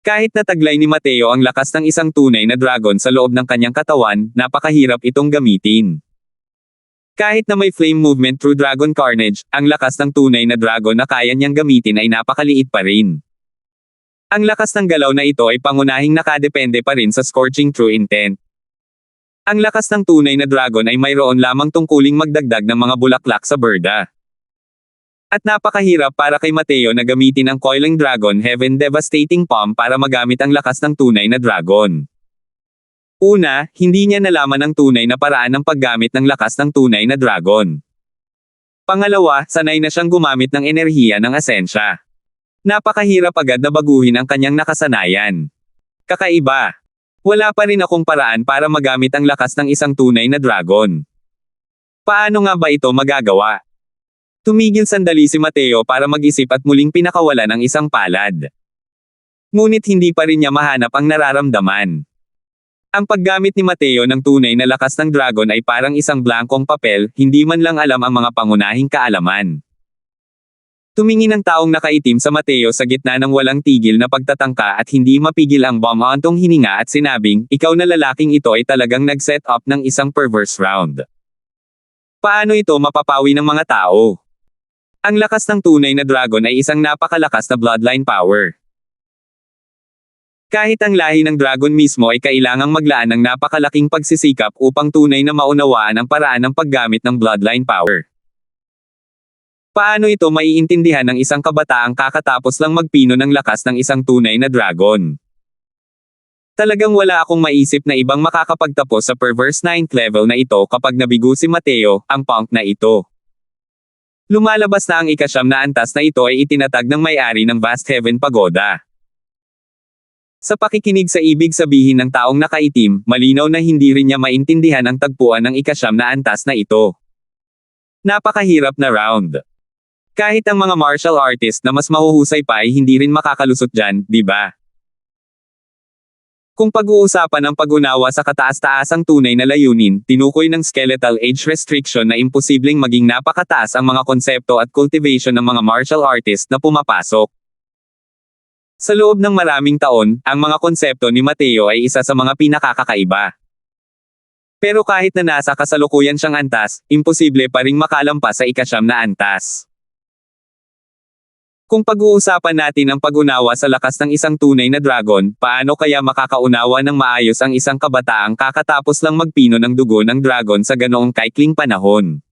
Kahit nataglay ni Mateo ang lakas ng isang tunay na dragon sa loob ng kanyang katawan, napakahirap itong gamitin. Kahit na may flame movement through Dragon Carnage, ang lakas ng tunay na dragon na kaya niyang gamitin ay napakaliit pa rin. Ang lakas ng galaw na ito ay pangunahing nakadepende pa rin sa Scorching True Intent. Ang lakas ng tunay na dragon ay mayroon lamang tungkuling magdagdag ng mga bulaklak sa berda. At napakahirap para kay Mateo na gamitin ang Coiling Dragon Heaven Devastating Palm para magamit ang lakas ng tunay na dragon. Una, hindi niya nalaman ang tunay na paraan ng paggamit ng lakas ng tunay na dragon. Pangalawa, sanay na siyang gumamit ng enerhiya ng asensya. Napakahirap agad na baguhin ang kanyang nakasanayan. Kakaiba. Wala pa rin akong paraan para magamit ang lakas ng isang tunay na dragon. Paano nga ba ito magagawa? Tumigil sandali si Mateo para mag-isip at muling pinakawalan ang isang palad. Ngunit hindi pa rin niya mahanap ang nararamdaman. Ang paggamit ni Mateo ng tunay na lakas ng dragon ay parang isang blankong papel, hindi man lang alam ang mga pangunahing kaalaman. Tumingin ang taong nakaitim sa Mateo sa gitna ng walang tigil na pagtatangka at hindi mapigil ang bumantong hininga at sinabing, "Ikaw na lalaking ito ay talagang nag-set up ng isang perverse round. Paano ito mapapawi ng mga tao?" Ang lakas ng tunay na dragon ay isang napakalakas na bloodline power. Kahit ang lahi ng dragon mismo ay kailangang maglaan ng napakalaking pagsisikap upang tunay na maunawaan ang paraan ng paggamit ng bloodline power. Paano ito maiintindihan ng isang kabataang kakatapos lang magpino ng lakas ng isang tunay na dragon? Talagang wala akong maisip na ibang makakapagtapos sa perverse 9th level na ito kapag nabigo si Mateo, ang punk na ito. Lumalabas na ang ika-9 na antas na ito ay itinatag ng may-ari ng Vast Heaven Pagoda. Sa pakikinig sa ibig sabihin ng taong nakaitim, malinaw na hindi rin niya maintindihan ang tagpuan ng ika-9 na antas na ito. Napakahirap na round. Kahit ang mga martial artist na mas mahuhusay pa ay hindi rin makakalusot dyan, di ba? Kung pag-uusapan ang pag-unawa sa kataas-taasang tunay na layunin, tinukoy ng skeletal age restriction na imposibleng maging napakataas ang mga konsepto at cultivation ng mga martial artist na pumapasok. Sa loob ng maraming taon, ang mga konsepto ni Mateo ay isa sa mga pinakakakaiba. Pero kahit na nasa kasalukuyan siyang antas, imposible pa ring makalampas sa ika-9 na antas. Kung pag-uusapan natin ang pag-unawa sa lakas ng isang tunay na dragon, paano kaya makakaunawa ng maayos ang isang kabataang kakatapos lang magpino ng dugo ng dragon sa ganoong kaikling panahon?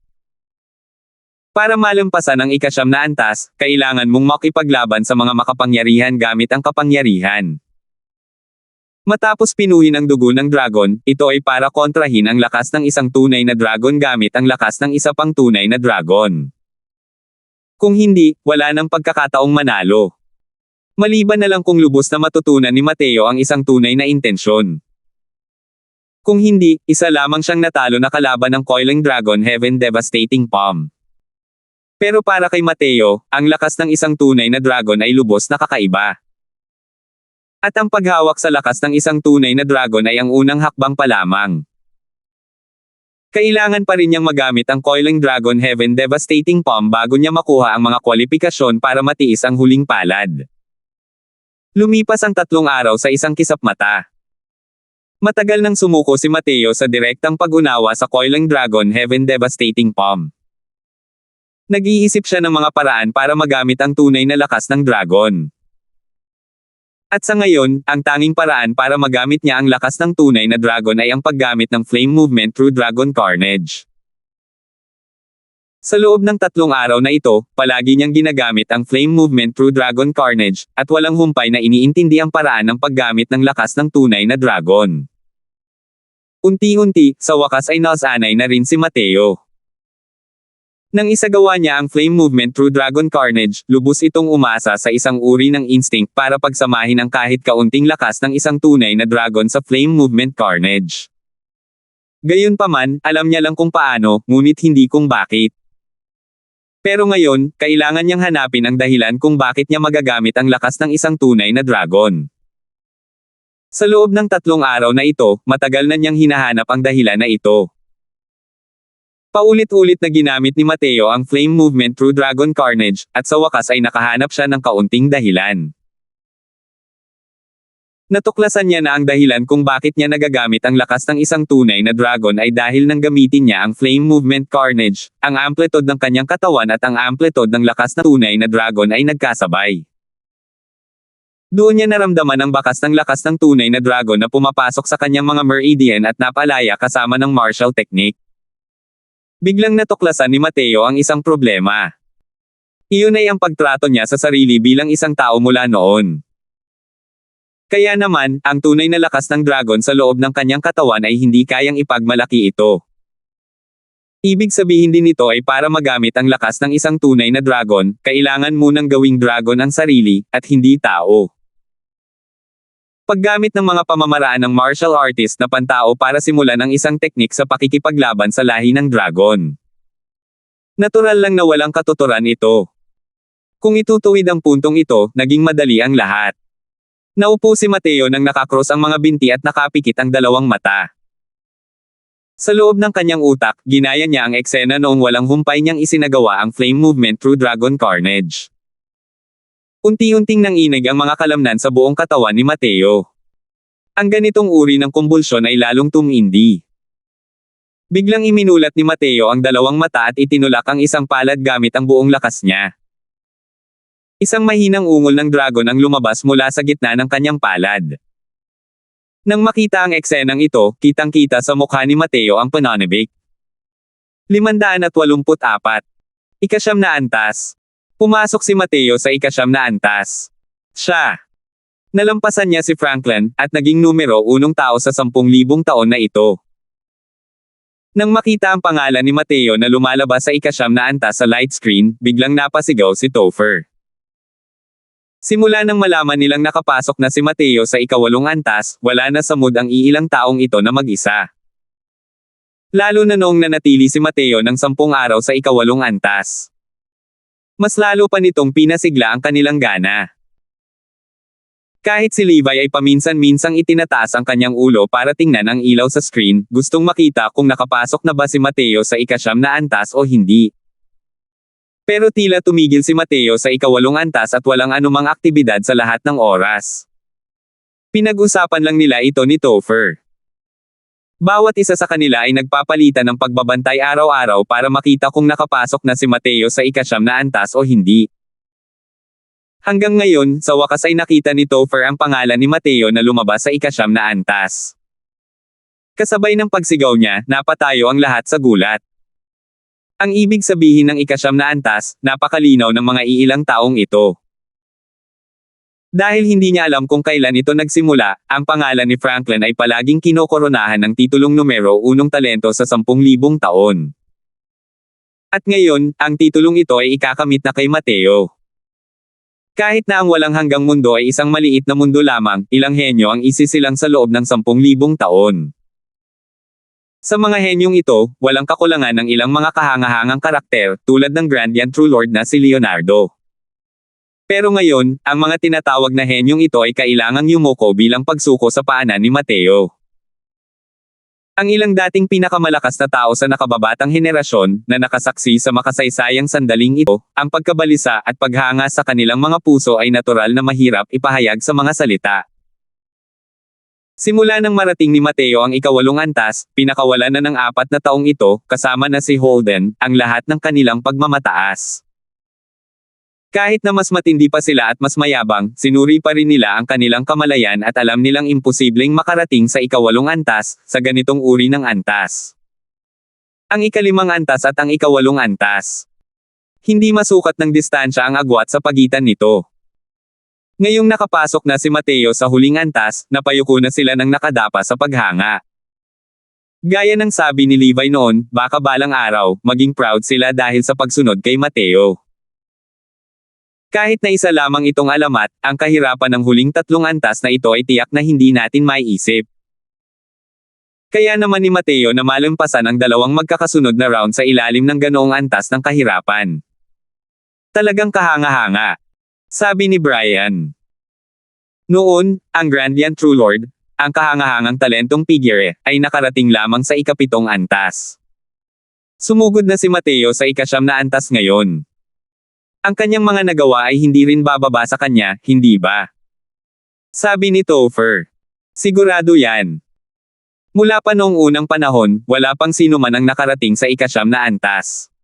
Para malampasan ang ika-9 na antas, kailangan mong makipaglaban sa mga makapangyarihan gamit ang kapangyarihan. Matapos pinuhin ang dugo ng dragon, ito ay para kontrahin ang lakas ng isang tunay na dragon gamit ang lakas ng isa pang tunay na dragon. Kung hindi, wala nang pagkakataong manalo. Maliban na lang kung lubos na matutunan ni Mateo ang isang tunay na intensyon. Kung hindi, isa lamang siyang natalo na kalaban ng Coiling Dragon Heaven Devastating Palm. Pero para kay Mateo, ang lakas ng isang tunay na dragon ay lubos na kakaiba. At ang paghawak sa lakas ng isang tunay na dragon ay ang unang hakbang pa lamang. Kailangan pa rin niyang magamit ang Coiling Dragon Heaven Devastating Palm bago niya makuha ang mga kwalipikasyon para matiis ang huling palad. Lumipas ang 3 araw sa isang kisap mata. Matagal nang sumuko si Mateo sa direktang pag-unawa sa Coiling Dragon Heaven Devastating Palm. Nag-iisip siya ng mga paraan para magamit ang tunay na lakas ng dragon. At sa ngayon, ang tanging paraan para magamit niya ang lakas ng tunay na dragon ay ang paggamit ng flame movement through Dragon Carnage. Sa loob ng 3 araw na ito, palagi niyang ginagamit ang flame movement through Dragon Carnage, at walang humpay na iniintindi ang paraan ng paggamit ng lakas ng tunay na dragon. Unti-unti, sa wakas ay nasanay na rin si Mateo. Nang isagawa niya ang flame movement through Dragon Carnage, lubos itong umasa sa isang uri ng instinct para pagsamahin ang kahit kaunting lakas ng isang tunay na dragon sa flame movement carnage. Gayunpaman, alam niya lang kung paano, ngunit hindi kung bakit. Pero ngayon, kailangan niyang hanapin ang dahilan kung bakit niya magagamit ang lakas ng isang tunay na dragon. Sa loob ng 3 araw na ito, matagal na niyang hinahanap ang dahilan na ito. Paulit-ulit na ginamit ni Mateo ang flame movement through Dragon Carnage, at sa wakas ay nakahanap siya ng kaunting dahilan. Natuklasan niya na ang dahilan kung bakit niya nagagamit ang lakas ng isang tunay na dragon ay dahil nang gamitin niya ang Flame Movement Carnage, ang amplitude ng kanyang katawan at ang amplitude ng lakas na tunay na dragon ay nagkasabay. Doon niya naramdaman ang bakas ng lakas ng tunay na dragon na pumapasok sa kanyang mga meridian at napalaya kasama ng martial technique. Biglang natuklasan ni Mateo ang isang problema. Iyon ay ang pagtrato niya sa sarili bilang isang tao mula noon. Kaya naman, ang tunay na lakas ng dragon sa loob ng kanyang katawan ay hindi kayang ipagmalaki ito. Ibig sabihin din nito ay para magamit ang lakas ng isang tunay na dragon, kailangan munang gawing dragon ang sarili, at hindi tao. Paggamit ng mga pamamaraan ng martial artist na pantao para simulan ang isang teknik sa pakikipaglaban sa lahi ng dragon. Natural lang na walang katuturan ito. Kung itutuwid ang puntong ito, naging madali ang lahat. Naupo si Mateo nang nakakross ang mga binti at nakapikit ang dalawang mata. Sa loob ng kanyang utak, ginaya niya ang eksena noong walang humpay niyang isinagawa ang flame movement through dragon carnage. Unti-unting nanginig ang mga kalamnan sa buong katawan ni Mateo. Ang ganitong uri ng kumbulsyon ay lalong tumindi. Biglang iminulat ni Mateo ang dalawang mata at itinulak ang isang palad gamit ang buong lakas niya. Isang mahinang ungol ng dragon ang lumabas mula sa gitna ng kanyang palad. Nang makita ang eksenang ito, kitang-kita sa mukha ni Mateo ang pananabik. 584. Ikasyam na antas. Pumasok si Mateo sa ikasyam na antas. Siya. Nalampasan niya si Franklin, at naging numero 1 tao sa 10,000 taon na ito. Nang makita ang pangalan ni Mateo na lumalabas sa ikasyam na antas sa light screen, biglang napasigaw si Topher. Simula nang malaman nilang nakapasok na si Mateo sa ika-8 antas, wala na sa mood ang iilang taong ito na mag-isa. Lalo na noong nanatili si Mateo ng 10 araw sa ika-8 antas. Mas lalo pa nitong pinasigla ang kanilang gana. Kahit si Levi ay paminsan-minsang itinataas ang kanyang ulo para tingnan ang ilaw sa screen, gustong makita kung nakapasok na ba si Mateo sa ika-9 na antas o hindi. Pero tila tumigil si Mateo sa ika-8 antas at walang anumang aktibidad sa lahat ng oras. Pinag-usapan lang nila ito ni Topher. Bawat isa sa kanila ay nagpapalitan ng pagbabantay araw-araw para makita kung nakapasok na si Mateo sa ika-9 na antas o hindi. Hanggang ngayon, sa wakas ay nakita ni Topher ang pangalan ni Mateo na lumabas sa ika-9 na antas. Kasabay ng pagsigaw niya, napatayo ang lahat sa gulat. Ang ibig sabihin ng ika-9 na antas, napakalinaw ng mga iilang taong ito. Dahil hindi niya alam kung kailan ito nagsimula, ang pangalan ni Franklin ay palaging kinokoronahan ng titulong numero 1 talento sa 10,000 taon. At ngayon, ang titulong ito ay ikakamit na kay Mateo. Kahit na ang walang hanggang mundo ay isang maliit na mundo lamang, ilang henyo ang isisilang sa loob ng 10,000 taon. Sa mga henyong ito, walang kakulangan ng ilang mga kahangahangang karakter, tulad ng Grandian True Lord na si Leonardo. Pero ngayon, ang mga tinatawag na henyong ito ay kailangang yumuko bilang pagsuko sa paanan ni Mateo. Ang ilang dating pinakamalakas na tao sa nakababatang henerasyon, na nakasaksi sa makasaysayang sandaling ito, ang pagkabalisa at paghanga sa kanilang mga puso ay natural na mahirap ipahayag sa mga salita. Simula nang marating ni Mateo ang ika-8 antas, pinakawalan na ng 4 na taong ito, kasama na si Holden, ang lahat ng kanilang pagmamataas. Kahit na mas matindi pa sila at mas mayabang, sinuri pa rin nila ang kanilang kamalayan at alam nilang imposibleng makarating sa ika-8 antas, sa ganitong uri ng antas. Ang ika-5 antas at ang ika-8 antas. Hindi masukat ng distansya ang agwat sa pagitan nito. Ngayong nakapasok na si Mateo sa huling antas, napayuko na sila ng nakadapa sa paghanga. Gaya ng sabi ni Levi noon, baka balang araw, maging proud sila dahil sa pagsunod kay Mateo. Kahit na isa lamang itong alamat, ang kahirapan ng huling 3 antas na ito ay tiyak na hindi natin maiisip. Kaya naman ni Mateo na malampasan ang 2 magkakasunod na round sa ilalim ng ganoong antas ng kahirapan. Talagang kahanga-hanga. Sabi ni Brian. Noon, ang Grandian True Lord, ang kahangahangang talentong Pigire, ay nakarating lamang sa ika-7 antas. Sumugod na si Mateo sa ika-9 na antas ngayon. Ang kanyang mga nagawa ay hindi rin bababa sa kanya, hindi ba? Sabi ni Topher. Sigurado yan. Mula pa noong unang panahon, wala pang sino man ang nakarating sa ika-9 na antas.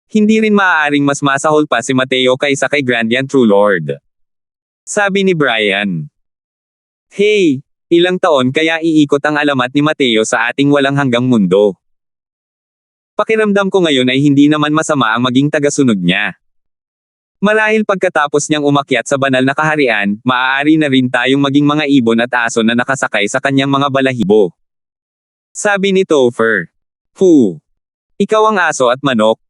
Hindi rin maaaring mas masahol pa si Mateo kaysa kay Grandian True Lord. Sabi ni Brian. Hey, ilang taon kaya iikot ang alamat ni Mateo sa ating walang hanggang mundo. Pakiramdam ko ngayon ay hindi naman masama ang maging tagasunod niya. Marahil pagkatapos niyang umakyat sa banal na kaharian, maaari na rin tayong maging mga ibon at aso na nakasakay sa kanyang mga balahibo. Sabi ni Topher. Fu. Ikaw ang aso at manok.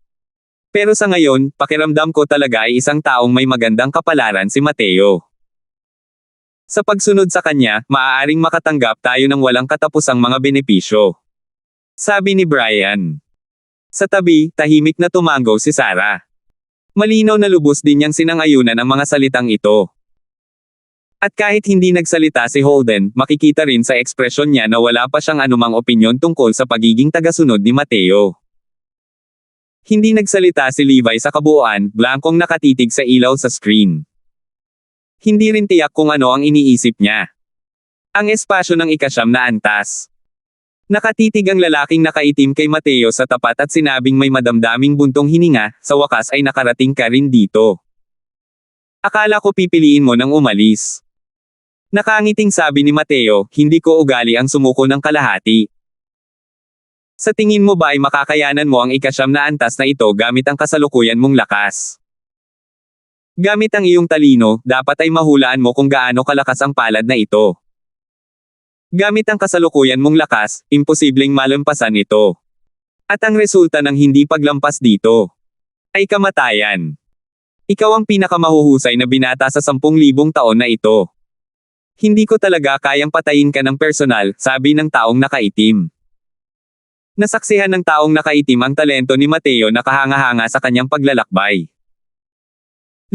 Pero sa ngayon, pakiramdam ko talaga ay isang taong may magandang kapalaran si Mateo. Sa pagsunod sa kanya, maaaring makatanggap tayo ng walang katapusang mga benepisyo. Sabi ni Brian. Sa tabi, tahimik na tumanggaw si Sarah. Malinaw na lubos din niyang sinangayunan ang mga salitang ito. At kahit hindi nagsalita si Holden, makikita rin sa ekspresyon niya na wala pa siyang anumang opinyon tungkol sa pagiging tagasunod ni Mateo. Hindi nagsalita si Levi sa kabuuan, blankong nakatitig sa ilaw sa screen. Hindi rin tiyak kung ano ang iniisip niya. Ang espasyo ng ika-9 na antas. Nakatitig ang lalaking nakaitim kay Mateo sa tapat at sinabing may madamdaming buntong hininga, sa wakas ay nakarating ka rin dito. Akala ko pipiliin mo nang umalis. Nakangiting sabi ni Mateo, hindi ko ugali ang sumuko ng kalahati. Sa tingin mo ba ay makakayanan mo ang ika-9 na antas na ito gamit ang kasalukuyan mong lakas? Gamit ang iyong talino, dapat ay mahulaan mo kung gaano kalakas ang palad na ito. Gamit ang kasalukuyan mong lakas, imposibleng malampasan ito. At ang resulta ng hindi paglampas dito ay kamatayan. Ikaw ang pinakamahuhusay na binata sa 10,000 taon na ito. Hindi ko talaga kayang patayin ka ng personal, sabi ng taong nakaitim. Nasaksihan ng taong nakaitim ang talento ni Mateo na kahanga-hanga sa kanyang paglalakbay.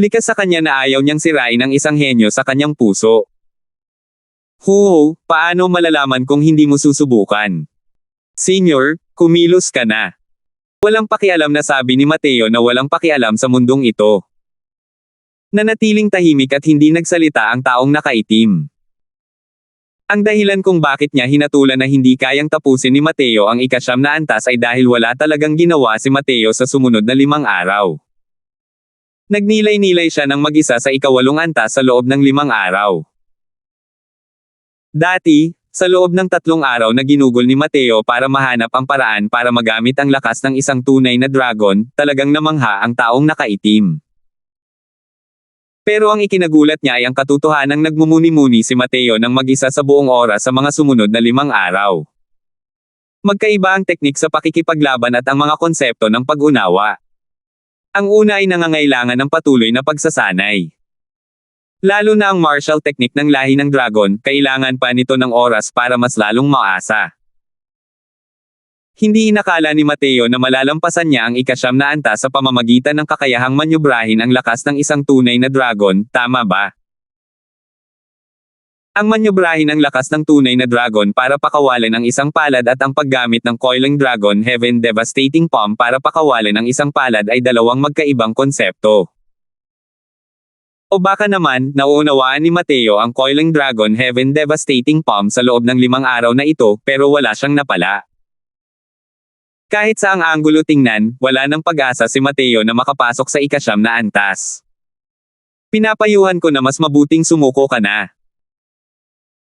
Likas sa kanya na ayaw niyang sirain ang isang henyo sa kanyang puso. Paano malalaman kung hindi mo susubukan? Senior, kumilos ka na. Walang pakialam na sabi ni Mateo na walang pakialam sa mundong ito. Nanatiling tahimik at hindi nagsalita ang taong nakaitim. Ang dahilan kung bakit niya hinatulan na hindi kayang tapusin ni Mateo ang ika-9 na antas ay dahil wala talagang ginawa si Mateo sa sumunod na 5 araw. Nagnilay-nilay siya ng mag-isa sa ika-8 antas sa loob ng 5 araw. Dati, sa loob ng 3 araw na ginugol ni Mateo para mahanap ang paraan para magamit ang lakas ng isang tunay na dragon, talagang namangha ang taong nakaitim. Pero ang ikinagulat niya ay ang katotohanang nagmumuni-muni si Mateo ng mag-isa sa buong oras sa mga sumunod na 5 araw. Magkaiba ang teknik sa pakikipaglaban at ang mga konsepto ng pag-unawa. Ang una ay nangangailangan ng patuloy na pagsasanay. Lalo na ang martial technique ng lahi ng dragon, kailangan pa nito ng oras para mas lalong maasa. Hindi inakala ni Mateo na malalampasan niya ang ika-9 na antas sa pamamagitan ng kakayahang manyobrahin ang lakas ng isang tunay na dragon, tama ba? Ang manyobrahin ang lakas ng tunay na dragon para pakawalan ang isang palad at ang paggamit ng Coiling Dragon Heaven Devastating Palm para pakawalan ang isang palad ay dalawang magkaibang konsepto. O baka naman, nauunawaan ni Mateo ang Coiling Dragon Heaven Devastating Palm sa loob ng 5 araw na ito, pero wala siyang napala. Kahit sa ang anggulo tingnan, wala ng pag-asa si Mateo na makapasok sa ika-9 na antas. Pinapayuhan ko na mas mabuting sumuko ka na.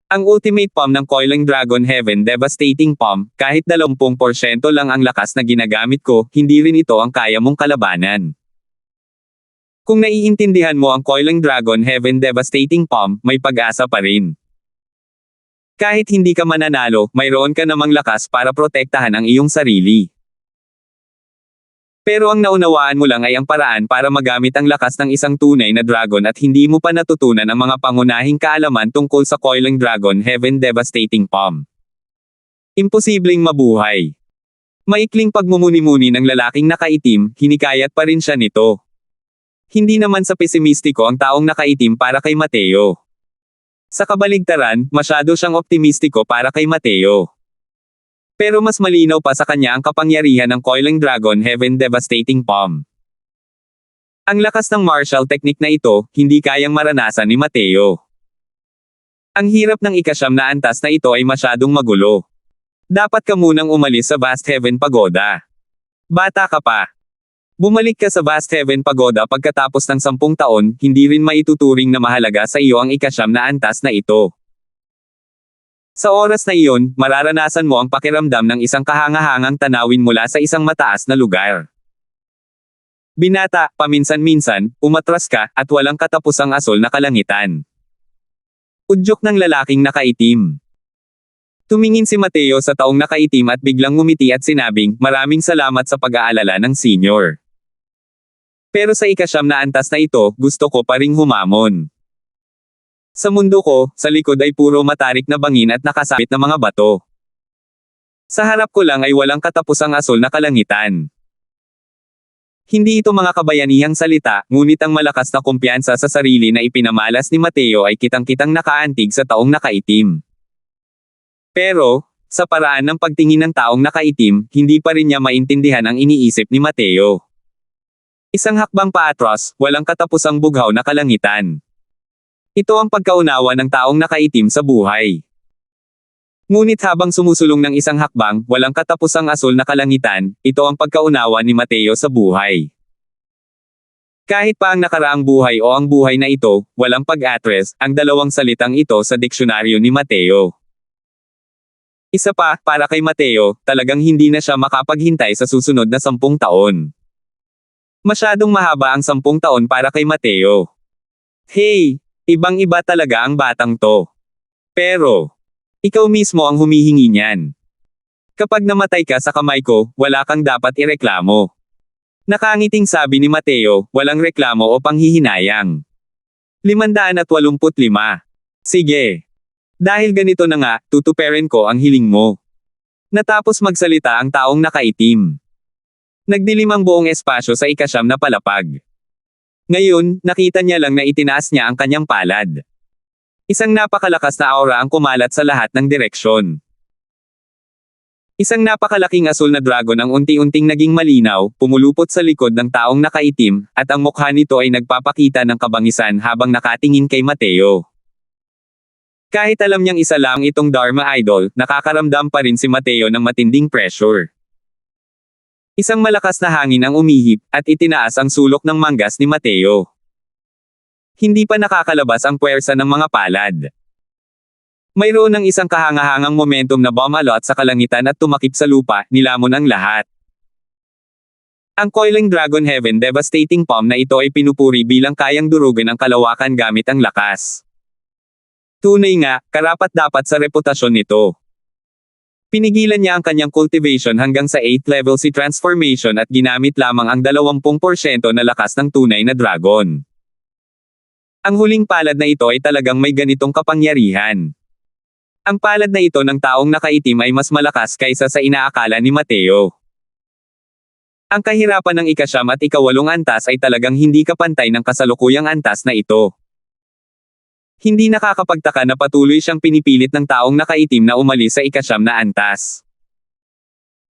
Ang ultimate palm ng Coiling Dragon Heaven Devastating Palm, kahit 20% lang ang lakas na ginagamit ko, hindi rin ito ang kaya mong kalabanan. Kung naiintindihan mo ang Coiling Dragon Heaven Devastating Palm, may pag-asa pa rin. Kahit hindi ka mananalo, mayroon ka namang lakas para protektahan ang iyong sarili. Pero ang naunawaan mo lang ay ang paraan para magamit ang lakas ng isang tunay na dragon at hindi mo pa natutunan ang mga pangunahing kaalaman tungkol sa Coiling Dragon Heaven Devastating Palm. Imposibleng mabuhay. Maikling pagmumuni-muni ng lalaking nakaitim, hinikayat pa rin siya nito. Hindi naman sa pesimistiko ang taong nakaitim para kay Mateo. Sa kabaligtaran, masyado siyang optimistiko para kay Mateo. Pero mas malinaw pa sa kanya ang kapangyarihan ng Coiling Dragon Heaven Devastating Palm. Ang lakas ng martial technique na ito, hindi kayang maranasan ni Mateo. Ang hirap ng ika-9 na antas na ito ay masyadong magulo. Dapat ka munang umalis sa Vast Heaven Pagoda. Bata ka pa. Bumalik ka sa Vast Heaven Pagoda pagkatapos ng 10 taon, hindi rin maituturing na mahalaga sa iyo ang ika-9 na antas na ito. Sa oras na iyon, mararanasan mo ang pakiramdam ng isang kahangahangang tanawin mula sa isang mataas na lugar. Binata, paminsan-minsan, umatras ka, at walang katapusang asol na kalangitan. Udyok ng lalaking nakaitim. Tumingin si Mateo sa taong nakaitim at biglang ngumiti at sinabing, "Maraming salamat sa pag-aalala ng senior. Pero sa ika-9 na antas na ito, gusto ko pa ring humamon. Sa mundo ko, sa likod ay puro matarik na bangin at nakasabit na mga bato. Sa harap ko lang ay walang katapusang asol na kalangitan." Hindi ito mga kabayanihang salita, ngunit ang malakas na kumpiyansa sa sarili na ipinamalas ni Mateo ay kitang-kitang nakaantig sa taong nakaitim. Pero, sa paraan ng pagtingin ng taong nakaitim, hindi pa rin niya maintindihan ang iniisip ni Mateo. Isang hakbang paatras, walang katapusang bughaw na kalangitan. Ito ang pagkaunawa ng taong nakaitim sa buhay. Ngunit habang sumusulong ng isang hakbang, walang katapusang asol na kalangitan, ito ang pagkaunawa ni Mateo sa buhay. Kahit pa ang nakaraang buhay o ang buhay na ito, walang pag-atres, ang dalawang salitang ito sa diksyonaryo ni Mateo. Isa pa, para kay Mateo, talagang hindi na siya makapaghintay sa susunod na 10 taon. Masyadong mahaba ang 10 taon para kay Mateo. Hey, ibang-iba talaga ang batang to. Pero, ikaw mismo ang humihingi niyan. Kapag namatay ka sa kamay ko, wala kang dapat ireklamo. Nakangiting sabi ni Mateo, walang reklamo o panghihinayang. 585. Sige. Dahil ganito na nga, tutuperin ko ang hiling mo. Natapos magsalita ang taong nakaitim. Nagdilim ang buong espasyo sa ika-9 na palapag. Ngayon, nakita niya lang na itinaas niya ang kanyang palad. Isang napakalakas na aura ang kumalat sa lahat ng direksyon. Isang napakalaking asul na dragon ang unti-unting naging malinaw, pumulupot sa likod ng taong nakaitim, at ang mukha nito ay nagpapakita ng kabangisan habang nakatingin kay Mateo. Kahit alam niyang isa lang itong Dharma Idol, nakakaramdam pa rin si Mateo ng matinding pressure. Isang malakas na hangin ang umihip, at itinaas ang sulok ng manggas ni Mateo. Hindi pa nakakalabas ang puwersa ng mga palad. Mayroon ng isang kahangahangang momentum na bumalot sa kalangitan at tumakip sa lupa, nilamon ang lahat. Ang coiling Dragon Heaven devastating palm na ito ay pinupuri bilang kayang durugan ang kalawakan gamit ang lakas. Tunay nga, karapat-dapat sa reputasyon nito. Pinigilan niya ang kanyang cultivation hanggang sa 8th level si transformation at ginamit lamang ang 20% na lakas ng tunay na dragon. Ang huling palad na ito ay talagang may ganitong kapangyarihan. Ang palad na ito ng taong nakaitim ay mas malakas kaysa sa inaakala ni Mateo. Ang kahirapan ng ika-9 at ika-8 antas ay talagang hindi kapantay ng kasalukuyang antas na ito. Hindi nakakapagtaka na patuloy siyang pinipilit ng taong nakaitim na umalis sa ika-9 na antas.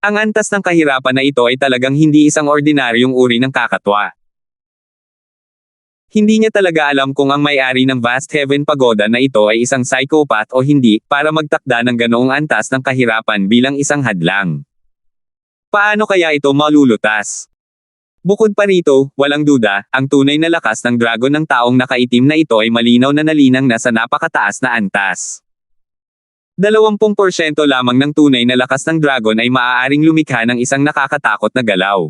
Ang antas ng kahirapan na ito ay talagang hindi isang ordinaryong uri ng kakatwa. Hindi niya talaga alam kung ang may-ari ng Vast Heaven Pagoda na ito ay isang psychopath o hindi, para magtakda ng ganoong antas ng kahirapan bilang isang hadlang. Paano kaya ito malulutas? Bukod pa rito, walang duda, ang tunay na lakas ng dragon ng taong nakaitim na ito ay malinaw na nalinang nasa napakataas na antas. 20% lamang ng tunay na lakas ng dragon ay maaaring lumikha ng isang nakakatakot na galaw.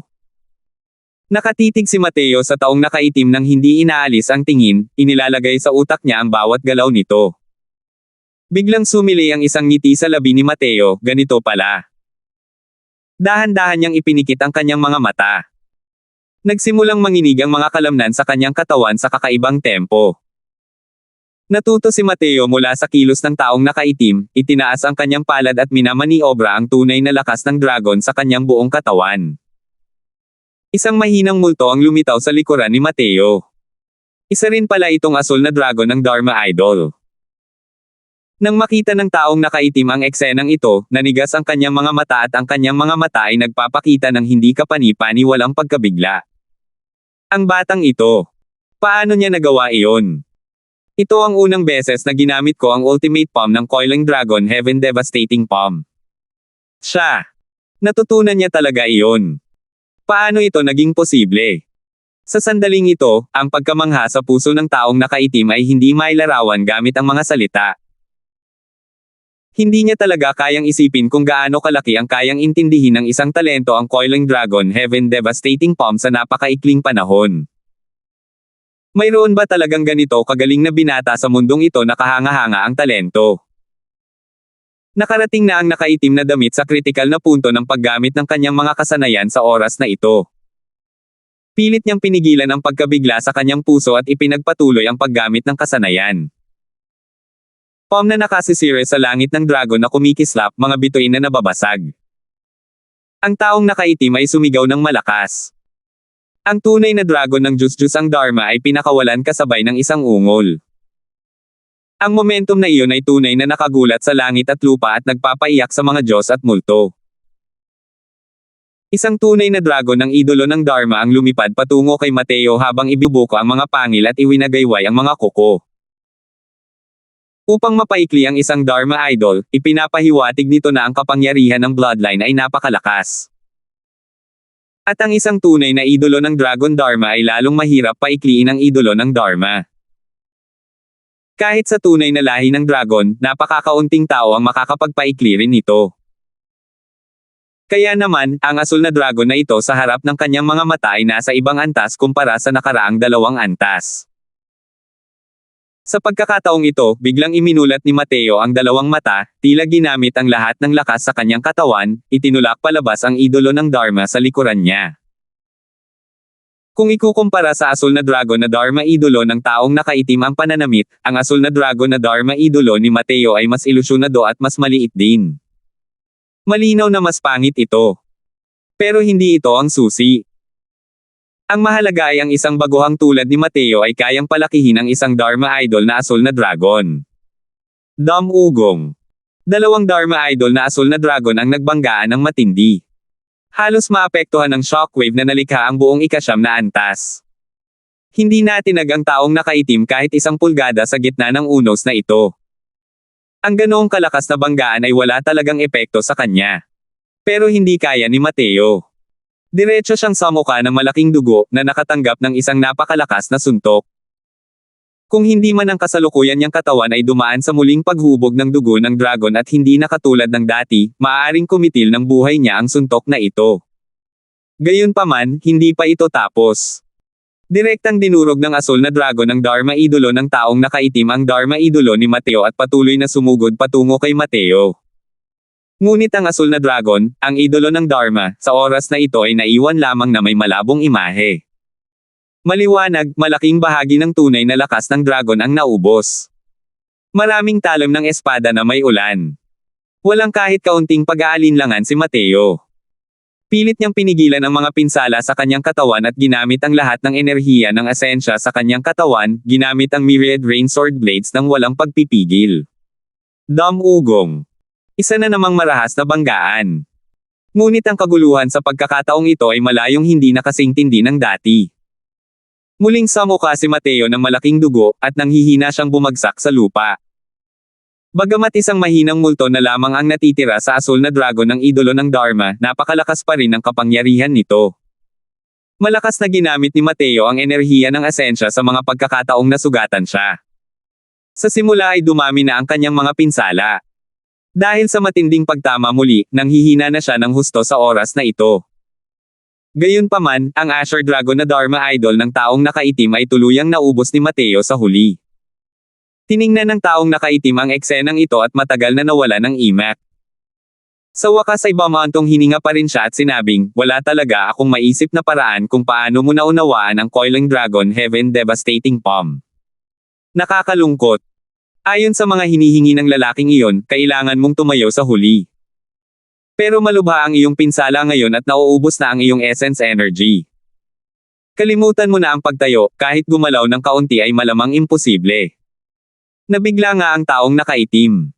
Nakatitig si Mateo sa taong nakaitim nang hindi inaalis ang tingin, inilalagay sa utak niya ang bawat galaw nito. Biglang sumili ang isang ngiti sa labi ni Mateo, ganito pala. Dahan-dahan niyang ipinikit ang kanyang mga mata. Nagsimulang manginig ang mga kalamnan sa kanyang katawan sa kakaibang tempo. Natuto si Mateo mula sa kilos ng taong nakaitim, itinaas ang kanyang palad at minamaniobra ang tunay na lakas ng dragon sa kanyang buong katawan. Isang mahinang multo ang lumitaw sa likuran ni Mateo. Isa rin pala itong asul na dragon ng Dharma Idol. Nang makita ng taong nakaitim ang eksenang ito, nanigas ang kanyang mga mata at ang kanyang mga mata ay nagpapakita ng hindi kapani-pani walang pagkabigla. Ang batang ito. Paano niya nagawa iyon? Ito ang unang beses na ginamit ko ang ultimate palm ng Coiling Dragon Heaven Devastating Palm. Siya. Natutunan niya talaga iyon. Paano ito naging posible? Sa sandaling ito, ang pagkamangha sa puso ng taong nakaitim ay hindi mailarawan gamit ang mga salita. Hindi niya talaga kayang isipin kung gaano kalaki ang kayang intindihin ng isang talento ang Coiling Dragon Heaven Devastating Palm sa napakaikling panahon. Mayroon ba talagang ganito kagaling na binata sa mundong ito na kahanga-hanga ang talento? Nakarating na ang nakaitim na damit sa kritikal na punto ng paggamit ng kanyang mga kasanayan sa oras na ito. Pilit niyang pinigilan ang pagkabigla sa kanyang puso at ipinagpatuloy ang paggamit ng kasanayan. Palm na nakasisire sa langit ng dragon na kumikislap, mga bituin na nababasag. Ang taong nakaitim ay sumigaw ng malakas. Ang tunay na dragon ng Jus ang Dharma ay pinakawalan kasabay ng isang ungol. Ang momentum na iyon ay tunay na nakagulat sa langit at lupa at nagpapaiyak sa mga Diyos at multo. Isang tunay na dragon ng idolo ng Dharma ang lumipad patungo kay Mateo habang ibibuko ang mga pangil at iwinagayway ang mga kuko. Upang mapaikli ang isang Dharma idol, ipinapahiwatig nito na ang kapangyarihan ng bloodline ay napakalakas. At ang isang tunay na idolo ng Dragon Dharma ay lalong mahirap paikliin ang idolo ng Dharma. Kahit sa tunay na lahi ng dragon, napakakaunting tao ang makakapagpaikli rin nito. Kaya naman, ang asul na dragon na ito sa harap ng kanyang mga mata ay nasa ibang antas kumpara sa nakaraang dalawang antas. Sa pagkakataong ito, biglang iminulat ni Mateo ang dalawang mata, tila ginamit ang lahat ng lakas sa kanyang katawan, itinulak palabas ang idolo ng Dharma sa likuran niya. Kung ikukumpara sa asul na dragon na Dharma idolo ng taong nakaitim ang pananamit, ang asul na dragon na Dharma idolo ni Mateo ay mas ilusyonado at mas maliit din. Malinaw na mas pangit ito. Pero hindi ito ang susi. Ang mahalaga ay ang isang baguhang tulad ni Mateo ay kayang palakihin ang isang Dharma idol na asul na dragon. Ugong. Dalawang Dharma idol na asul na dragon ang nagbanggaan ng matindi. Halos maapektuhan ng shockwave na nalikha ang buong ikasyam na antas. Hindi natinag ang taong nakaitim kahit 1 pulgada sa gitna ng unos na ito. Ang ganoong kalakas na banggaan ay wala talagang epekto sa kanya. Pero hindi kaya ni Mateo. Diretso siyang samuka ng malaking dugo na nakatanggap ng isang napakalakas na suntok. Kung hindi man ang kasalukuyan niyang katawan ay dumaan sa muling paghubog ng dugo ng dragon at hindi na katulad ng dati, maaaring kumitil ng buhay niya ang suntok na ito. Gayunpaman, hindi pa ito tapos. Direktang dinurog ng asul na dragon ng Dharma idolo ng taong nakaitim ang Dharma idolo ni Mateo at patuloy na sumugod patungo kay Mateo. Ngunit ang asul na dragon, ang idolo ng Dharma, sa oras na ito ay naiwan lamang na may malabong imahe. Maliwanag, malaking bahagi ng tunay na lakas ng dragon ang naubos. Maraming talam ng espada na may ulan. Walang kahit kaunting pag-aalinlangan si Mateo. Pilit niyang pinigilan ang mga pinsala sa kanyang katawan at ginamit ang lahat ng enerhiya ng asensya sa kanyang katawan, ginamit ang myriad rain sword blades ng walang pagpipigil. Ugong. Isa na namang marahas na banggaan. Ngunit ang kaguluhan sa pagkakataong ito ay malayong hindi nakasingtindi ng dati. Muling samuka si Mateo ng malaking dugo, at nanghihina siyang bumagsak sa lupa. Bagamat isang mahinang multo na lamang ang natitira sa asul na dragon ng idolo ng Dharma, napakalakas pa rin ang kapangyarihan nito. Malakas na ginamit ni Mateo ang enerhiya ng asensya sa mga pagkakataong nasugatan siya. Sa simula ay dumami na ang kanyang mga pinsala. Dahil sa matinding pagtama muli, nanghihina na siya ng husto sa oras na ito. Gayunpaman, ang Asher Dragon na Dharma idol ng taong nakaitim ay tuluyang naubos ni Mateo sa huli. Tiningnan ng taong nakaitim ang eksenang ito at matagal na nawala ng imak. Sa wakas ay bumantong hininga pa rin siya at sinabing, wala talaga akong maisip na paraan kung paano mo naunawaan ang Coiling Dragon Heaven Devastating Palm. Nakakalungkot. Ayon sa mga hinihingi ng lalaking iyon, kailangan mong tumayo sa huli. Pero malubha ang iyong pinsala ngayon at nauubos na ang iyong essence energy. Kalimutan mo na ang pagtayo, kahit gumalaw ng kaunti ay malamang imposible. Nabigla nga ang taong nakaitim.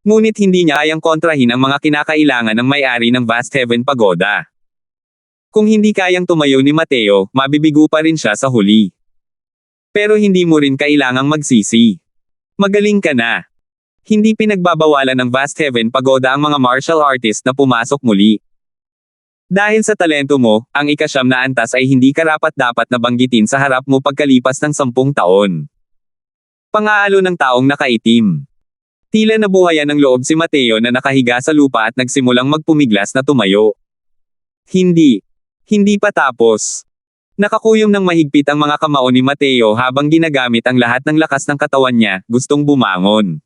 Ngunit hindi niya kayang kontrahin ang mga kinakailangan ng may-ari ng Vast Heaven Pagoda. Kung hindi kayang tumayo ni Mateo, mabibigo pa rin siya sa huli. Pero hindi mo rin kailangang magsisi. Magaling ka na. Hindi pinagbabawalan ng Vast Heaven Pagoda ang mga martial artist na pumasok muli. Dahil sa talento mo, ang ika-9 na antas ay hindi karapat-dapat na banggitin sa harap mo pagkalipas ng 10 taon. Pang-aalo ng taong nakaitim. Tila nabuhayan ng loob si Mateo na nakahiga sa lupa at nagsimulang magpumiglas na tumayo. Hindi. Hindi pa tapos. Nakakuyom ng mahigpit ang mga kamao ni Mateo habang ginagamit ang lahat ng lakas ng katawan niya, gustong bumangon.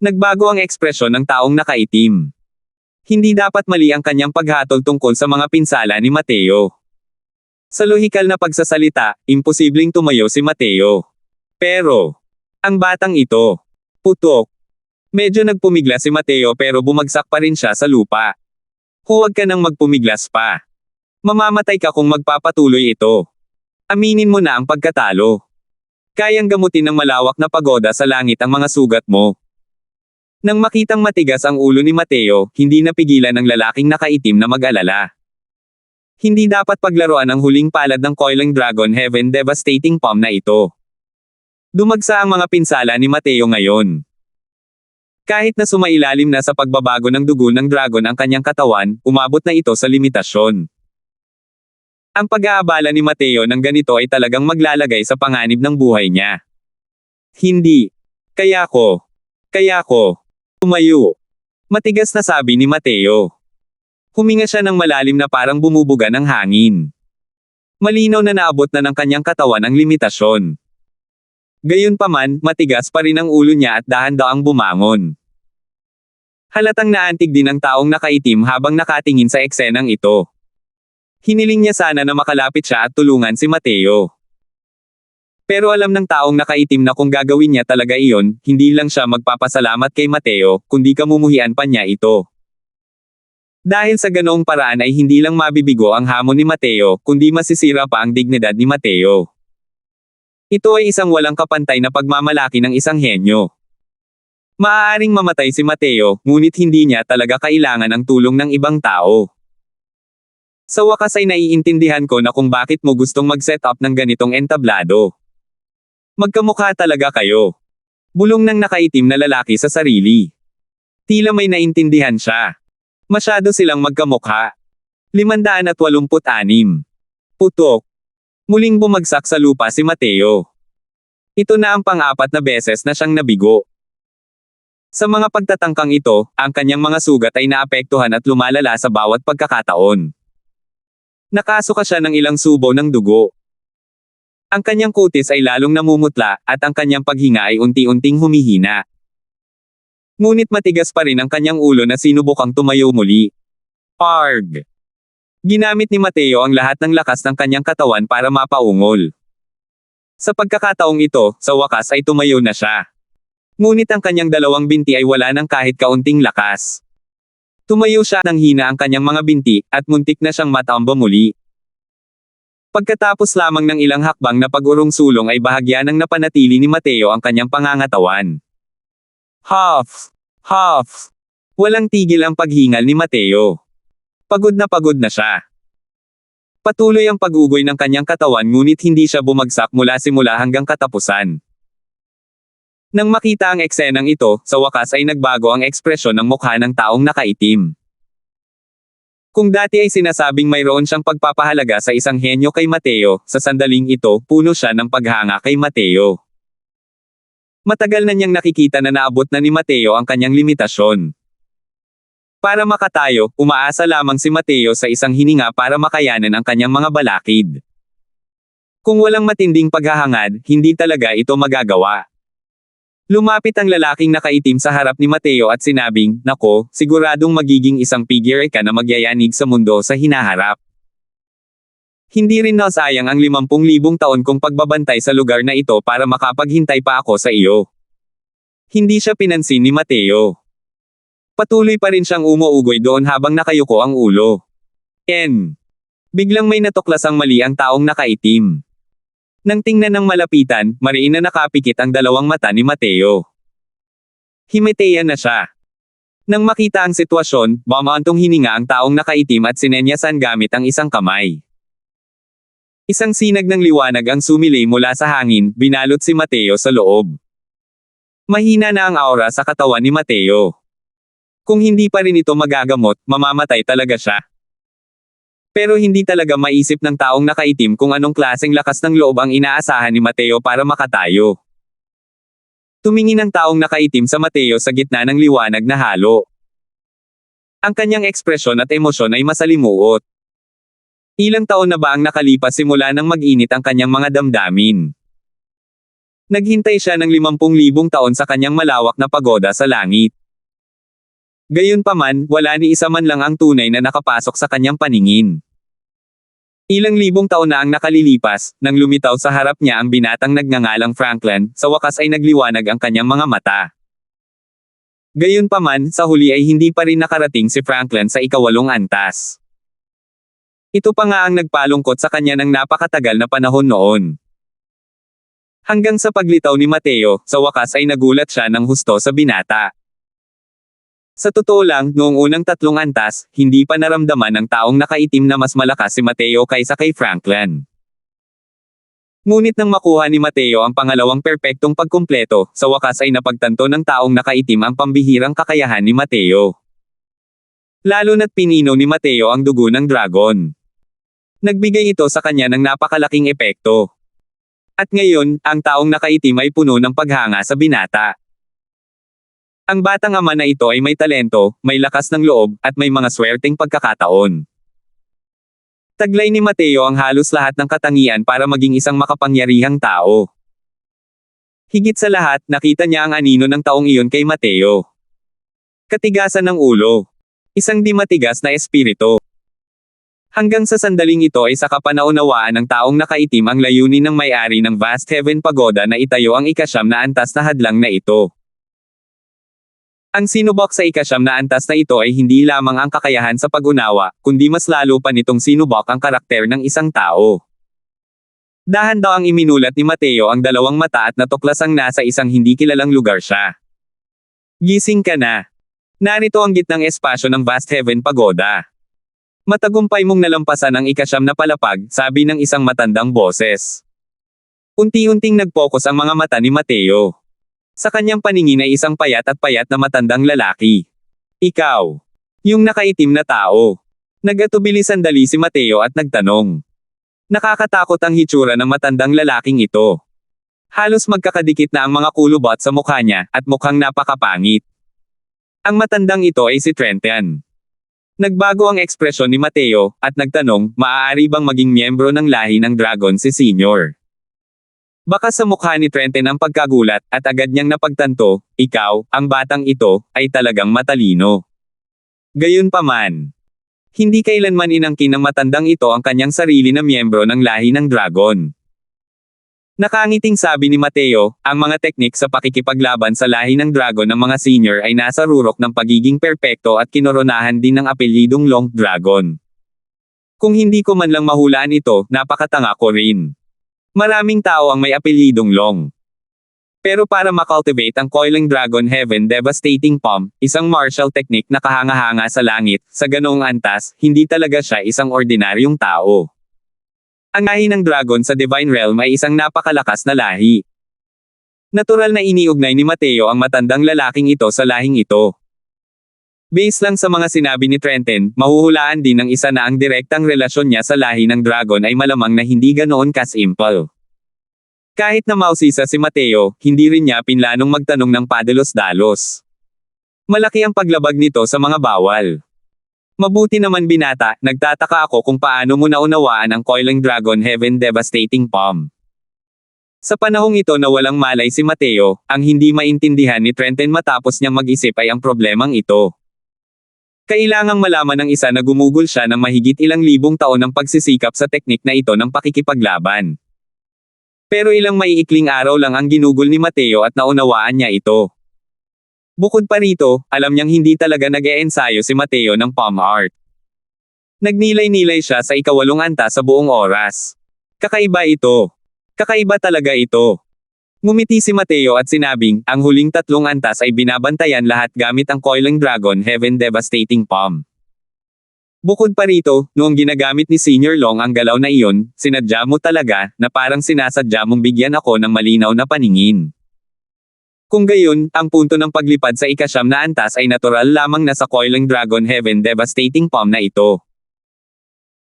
Nagbago ang ekspresyon ng taong nakaitim. Hindi dapat mali ang kanyang paghatol tungkol sa mga pinsala ni Mateo. Sa lohikal na pagsasalita, imposibleng tumayo si Mateo. Pero, ang batang ito, putok. Medyo nagpumiglas si Mateo pero bumagsak pa rin siya sa lupa. Huwag ka nang magpumiglas pa. Mamamatay ka kung magpapatuloy ito. Aminin mo na ang pagkatalo. Kayang gamutin ng malawak na pagoda sa langit ang mga sugat mo. Nang makitang matigas ang ulo ni Mateo, hindi napigilan ng lalaking nakaitim na mag-alala. Hindi dapat paglaruan ang huling palad ng Coiling Dragon Heaven Devastating Palm na ito. Dumagsa ang mga pinsala ni Mateo ngayon. Kahit na sumailalim na sa pagbabago ng dugo ng dragon ang kanyang katawan, umabot na ito sa limitasyon. Ang pag-aabala ni Mateo ng ganito ay talagang maglalagay sa panganib ng buhay niya. Hindi. Kaya ko. Tumayo. Matigas na sabi ni Mateo. Huminga siya ng malalim na parang bumubuga ng hangin. Malinaw na naabot na ng kanyang katawan ang limitasyon. Gayunpaman, matigas pa rin ang ulo niya at dahan-daang bumangon. Halatang naantig din ang taong nakaitim habang nakatingin sa eksenang ito. Hiniling niya sana na makalapit siya at tulungan si Mateo. Pero alam ng taong nakaitim na kung gagawin niya talaga iyon, hindi lang siya magpapasalamat kay Mateo, kundi kamumuhian pa niya ito. Dahil sa ganoong paraan ay hindi lang mabibigo ang hamon ni Mateo, kundi masisira pa ang dignidad ni Mateo. Ito ay isang walang kapantay na pagmamalaki ng isang henyo. Maaaring mamatay si Mateo, ngunit hindi niya talaga kailangan ang tulong ng ibang tao. Sa wakas ay naiintindihan ko na kung bakit mo gustong mag-set up ng ganitong entablado. Magkamukha talaga kayo. Bulong ng nakaitim na lalaki sa sarili. Tila may naintindihan siya. Masyado silang magkamukha. 586. Putok. Muling bumagsak sa lupa si Mateo. Ito na ang pang-4 na beses na siyang nabigo. Sa mga pagtatangkang ito, ang kanyang mga sugat ay naapektuhan at lumalala sa bawat pagkakataon. Nakasuka siya ng ilang subo ng dugo. Ang kanyang kutis ay lalong namumutla, at ang kanyang paghinga ay unti-unting humihina. Ngunit matigas pa rin ang kanyang ulo na sinubukang tumayo muli. Arg! Ginamit ni Mateo ang lahat ng lakas ng kanyang katawan para mapaungol. Sa pagkakataong ito, sa wakas ay tumayo na siya. Ngunit ang kanyang dalawang binti ay wala ng kahit kaunting lakas. Tumayo siya nang hina ang kanyang mga binti, at muntik na siyang matamba muli. Pagkatapos lamang ng ilang hakbang na pag-urong-sulong ay bahagya nang napanatili ni Mateo ang kanyang pangangatawan. Huff! Huff! Walang tigil ang paghingal ni Mateo. Pagod na siya. Patuloy ang pag-ugoy ng kanyang katawan ngunit hindi siya bumagsak mula simula hanggang katapusan. Nang makita ang eksenang ito, sa wakas ay nagbago ang ekspresyon ng mukha ng taong nakaitim. Kung dati ay sinasabing mayroon siyang pagpapahalaga sa isang henyo kay Mateo, sa sandaling ito, puno siya ng paghanga kay Mateo. Matagal na niyang nakikita na naabot na ni Mateo ang kanyang limitasyon. Para makatayo, umaasa lamang si Mateo sa isang hininga para makayanan ang kanyang mga balakid. Kung walang matinding paghahangad, hindi talaga ito magagawa. Lumapit ang lalaking nakaitim sa harap ni Mateo at sinabing, "Nako, siguradong magiging isang figure ka na magyayanig sa mundo sa hinaharap." Hindi rin nasayang ang 50,000 taon kong pagbabantay sa lugar na ito para makapaghintay pa ako sa iyo. Hindi siya pinansin ni Mateo. Patuloy pa rin siyang umuugoy doon habang nakayuko ang ulo. Biglang may natuklasang mali ang taong nakaitim. Nang tingnan ng malapitan, mariin na nakapikit ang dalawang mata ni Mateo. Himeteyan na siya. Nang makita ang sitwasyon, bumantong hininga ang taong nakaitim at sinenyasan gamit ang isang kamay. Isang sinag ng liwanag ang sumilay mula sa hangin, binalot si Mateo sa loob. Mahina na ang aura sa katawan ni Mateo. Kung hindi pa rin ito magagamot, mamamatay talaga siya. Pero hindi talaga maisip ng taong nakaitim kung anong klaseng lakas ng loob ang inaasahan ni Mateo para makatayo. Tumingin ang taong nakaitim sa Mateo sa gitna ng liwanag na halo. Ang kanyang ekspresyon at emosyon ay masalimuot. Ilang taon na ba ang nakalipas simula nang mag-init ang kanyang mga damdamin? Naghintay siya ng 50,000 taon sa kanyang malawak na pagoda sa langit. Gayunpaman, wala ni isa man lang ang tunay na nakapasok sa kanyang paningin. Ilang libong taon na ang nakalilipas, nang lumitaw sa harap niya ang binatang nagngangalang Franklin, sa wakas ay nagliwanag ang kanyang mga mata. Gayunpaman, sa huli ay hindi pa rin nakarating si Franklin sa ika-8 antas. Ito pa nga ang nagpalungkot sa kanya ng napakatagal na panahon noon. Hanggang sa paglitaw ni Mateo, sa wakas ay nagulat siya ng husto sa binata. Sa totoo lang, noong unang 3 antas, hindi pa naramdaman ng taong nakaitim na mas malakas si Mateo kaysa kay Franklin. Ngunit nang makuha ni Mateo ang pangalawang perpektong pagkumpleto, sa wakas ay napagtanto ng taong nakaitim ang pambihirang kakayahan ni Mateo. Lalo na't pinino ni Mateo ang dugo ng dragon. Nagbigay ito sa kanya ng napakalaking epekto. At ngayon, ang taong nakaitim ay puno ng paghanga sa binata. Ang batang ama na ito ay may talento, may lakas ng loob, at may mga swerteng pagkakataon. Taglay ni Mateo ang halos lahat ng katangian para maging isang makapangyarihang tao. Higit sa lahat, nakita niya ang anino ng taong iyon kay Mateo. Katigasan ng ulo. Isang di matigas na espiritu. Hanggang sa sandaling ito ay saka panaunawaan ng taong nakaitim ang layunin ng may-ari ng Vast Heaven Pagoda na itayo ang ika-9 na antas na hadlang na ito. Ang sinubok sa ika-9 na antas na ito ay hindi lamang ang kakayahan sa pag-unawa, kundi mas lalo pa nitong sinubok ang karakter ng isang tao. Dahan daw ang iminulat ni Mateo ang 2 mata at natuklas ang nasa isang hindi kilalang lugar siya. Gising ka na. Narito ang gitnang espasyo ng Vast Heaven Pagoda. Matagumpay mong nalampasan ang ika-9 na palapag, sabi ng isang matandang boses. Unti-unting nag-focus ang mga mata ni Mateo. Sa kanyang paningin ay isang payat na matandang lalaki. Ikaw. Yung nakaitim na tao. Nag-atubili sandali si Mateo at nagtanong. Nakakatakot ang hitsura ng matandang lalaking ito. Halos magkakadikit na ang mga kulubot sa mukha niya, at mukhang napakapangit. Ang matandang ito ay si Trenton. Nagbago ang ekspresyon ni Mateo, at nagtanong, maaari bang maging miyembro ng lahi ng dragon si Senior? Baka sa mukha ni Trenton ang pagkagulat, at agad niyang napagtanto, ikaw, ang batang ito, ay talagang matalino. Gayunpaman, hindi kailanman inangkin ng matandang ito ang kanyang sarili na miyembro ng lahi ng dragon. Nakangiting sabi ni Mateo, ang mga teknik sa pakikipaglaban sa lahi ng dragon ng mga senior ay nasa rurok ng pagiging perpekto at kinoronahan din ng apelyidong Long Dragon. Kung hindi ko man lang mahulaan ito, napakatanga ko rin. Maraming tao ang may apelyidong Long. Pero para makultivate ang Coiling Dragon Heaven Devastating Palm, isang martial technique na kahanga-hanga sa langit, sa ganoong antas, hindi talaga siya isang ordinaryong tao. Ang lahi ng dragon sa Divine Realm ay isang napakalakas na lahi. Natural na iniugnay ni Mateo ang matandang lalaking ito sa lahing ito. Base lang sa mga sinabi ni Trenton, mahuhulaan din ng isa na ang direktang relasyon niya sa lahi ng dragon ay malamang na hindi ganoon ka-simple. Kahit na mausisa si Mateo, hindi rin niya pinlanong magtanong ng padalos-dalos. Malaki ang paglabag nito sa mga bawal. Mabuti naman binata, nagtataka ako kung paano mo naunawaan ang Coiling Dragon Heaven Devastating Palm. Sa panahong ito na walang malay si Mateo, ang hindi maintindihan ni Trenton matapos niyang mag-isip ay ang problemang ito. Kailangang malaman ng isa na gumugol siya ng mahigit ilang libong taon ng pagsisikap sa teknik na ito ng pakikipaglaban. Pero ilang maiikling araw lang ang ginugol ni Mateo at naunawaan niya ito. Bukod pa rito, alam niyang hindi talaga nag-e-ensayo si Mateo ng palm art. Nagnilay-nilay siya sa ika-8 antas sa buong oras. Kakaiba ito. Kakaiba talaga ito. Ngumiti si Mateo at sinabing, ang huling 3 antas ay binabantayan lahat gamit ang Coiling Dragon Heaven Devastating Palm. Bukod pa rito, noong ginagamit ni Senior Long ang galaw na iyon, sinadya mo talaga, na parang sinasadya mong bigyan ako ng malinaw na paningin. Kung gayon, ang punto ng paglipad sa ikasyam na antas ay natural lamang na sa Coiling Dragon Heaven Devastating Palm na ito.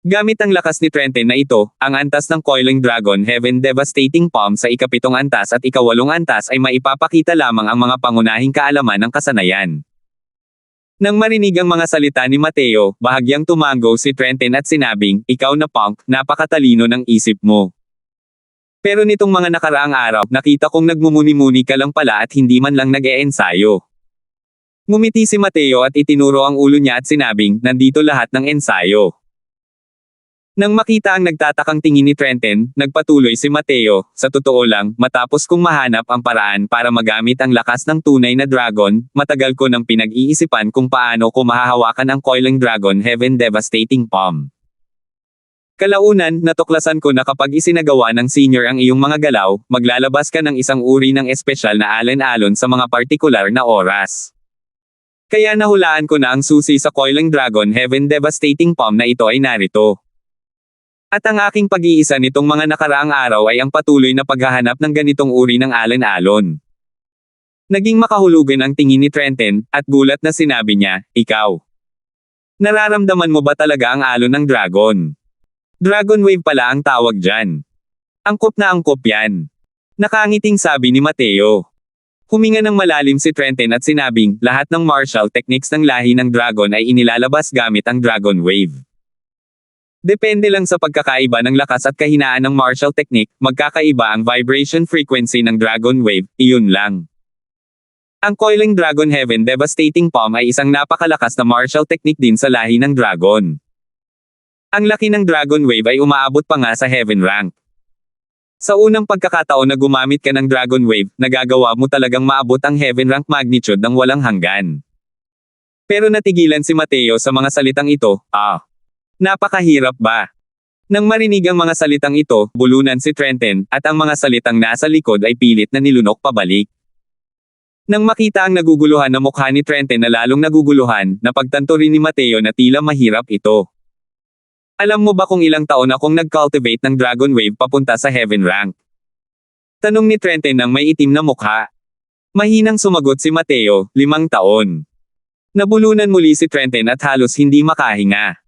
Gamit ang lakas ni Trenten na ito, ang antas ng Coiling Dragon Heaven Devastating Palm sa ikapitong antas at ikawalong antas ay maipapakita lamang ang mga pangunahing kaalaman ng kasanayan. Nang marinig ang mga salita ni Mateo, bahagyang tumango si Trenten at sinabing, "Ikaw na punk, napakatalino ng isip mo. Pero nitong mga nakaraang araw, nakita kong nagmumuni-muni ka lang pala at hindi man lang nag-e-ensayo." Ngumiti si Mateo at itinuro ang ulo niya at sinabing, "Nandito lahat ng ensayo." Nang makita ang nagtatakang tingin ni Trenten, nagpatuloy si Mateo, "Sa totoo lang, matapos kong mahanap ang paraan para magamit ang lakas ng tunay na dragon, matagal ko nang pinag-iisipan kung paano ko mahahawakan ang Coiling Dragon Heaven Devastating Palm. Kalaunan, natuklasan ko na kapag isinagawa ng senior ang iyong mga galaw, maglalabas ka ng isang uri ng espesyal na alon-alon sa mga partikular na oras. Kaya nahulaan ko na ang susi sa Coiling Dragon Heaven Devastating Palm na ito ay narito. At ang aking pag-iisa nitong mga nakaraang araw ay ang patuloy na paghahanap ng ganitong uri ng alon-alon." Naging makahulugan ang tingin ni Trenten, at gulat na sinabi niya, "Ikaw. Nararamdaman mo ba talaga ang alon ng dragon? Dragon wave pala ang tawag dyan. Angkop na angkop yan." Nakangiting sabi ni Mateo. Huminga ng malalim si Trenten at sinabing, "Lahat ng martial techniques ng lahi ng dragon ay inilalabas gamit ang dragon wave. Depende lang sa pagkakaiba ng lakas at kahinaan ng martial technique, magkakaiba ang vibration frequency ng dragon wave, iyon lang. Ang Coiling Dragon Heaven Devastating Palm ay isang napakalakas na martial technique din sa lahi ng dragon. Ang laki ng dragon wave ay umaabot pa nga sa heaven rank. Sa unang pagkakataon na gumamit ka ng dragon wave, nagagawa mo talagang maabot ang heaven rank magnitude ng walang hanggan." Pero natigilan si Mateo sa mga salitang ito, napakahirap ba? Nang marinig ang mga salitang ito, bulunan si Trenten, at ang mga salitang nasa likod ay pilit na nilunok pabalik. Nang makita ang naguguluhan na mukha ni Trenten na lalong naguguluhan, napagtanto rin ni Mateo na tila mahirap ito. "Alam mo ba kung ilang taon akong nag-cultivate ng dragon wave papunta sa heaven rank?" Tanong ni Trenten nang may itim na mukha. Mahinang sumagot si Mateo, 5 taon. Nabulunan muli si Trenten at halos hindi makahinga.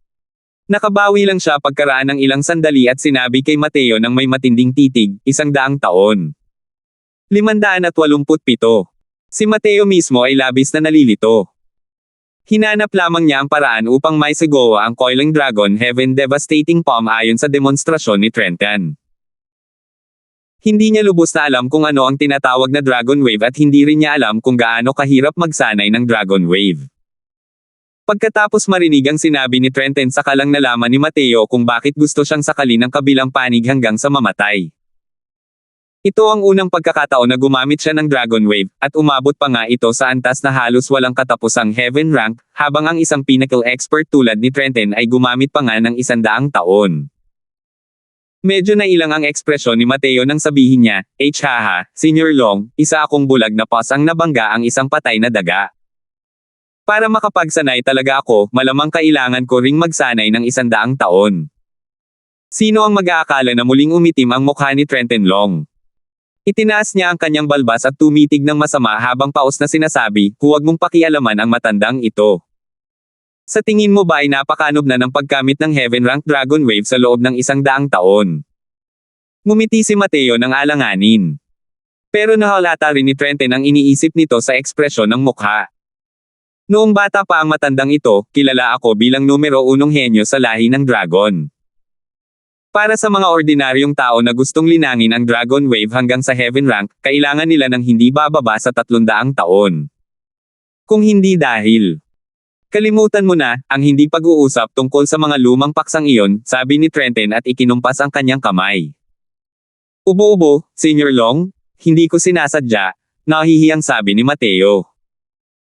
Nakabawi lang siya pagkaraan ng ilang sandali at sinabi kay Mateo nang may matinding titig, 100 taon. 587. Si Mateo mismo ay labis na nalilito. Hinanap lamang niya ang paraan upang maisagawa ang Coiling Dragon Heaven Devastating Palm ayon sa demonstrasyon ni Trenten. Hindi niya lubos na alam kung ano ang tinatawag na Dragon Wave at hindi rin niya alam kung gaano kahirap magsanay ng Dragon Wave. Pagkatapos marinig ang sinabi ni Trenten saka lang nalaman ni Mateo kung bakit gusto siyang sakalin ng kabilang panig hanggang sa mamatay. Ito ang unang pagkakataon na gumamit siya ng Dragon Wave, at umabot pa nga ito sa antas na halos walang katapusang heaven rank, habang ang isang pinnacle expert tulad ni Trenten ay gumamit pa nga ng 100 taon. Medyo nailang ang ekspresyon ni Mateo nang sabihin niya, haha, Senior Long, isa akong bulag na pas ang nabangga ang isang patay na daga. Para makapagsanay talaga ako, malamang kailangan ko ring magsanay ng 100 taon. Sino ang mag-aakala na muling umitim ang mukha ni Trenten Long? Itinaas niya ang kanyang balbas at tumitig ng masama habang paos na sinasabi, "Huwag mong pakialaman ang matandang ito. Sa tingin mo ba ay napakanob na ng pagkamit ng Heaven Rank Dragon Wave sa loob ng 100 taon?" Ngumiti si Mateo ng alanganin. Pero nahalata rin ni Trenten ang iniisip nito sa ekspresyon ng mukha. Noong bata pa ang matandang ito, kilala ako bilang numero 1 henyo sa lahi ng dragon. Para sa mga ordinaryong tao na gustong linangin ang Dragon Wave hanggang sa Heaven Rank, kailangan nila ng hindi bababa sa 300 taon. Kung hindi dahil kalimutan mo na, ang hindi pag-uusap tungkol sa mga lumang paksang iyon, sabi ni Trenten at ikinumpas ang kanyang kamay. "Ubo-ubo, Senior Long? Hindi ko sinasadya," nahihiyang sabi ni Mateo.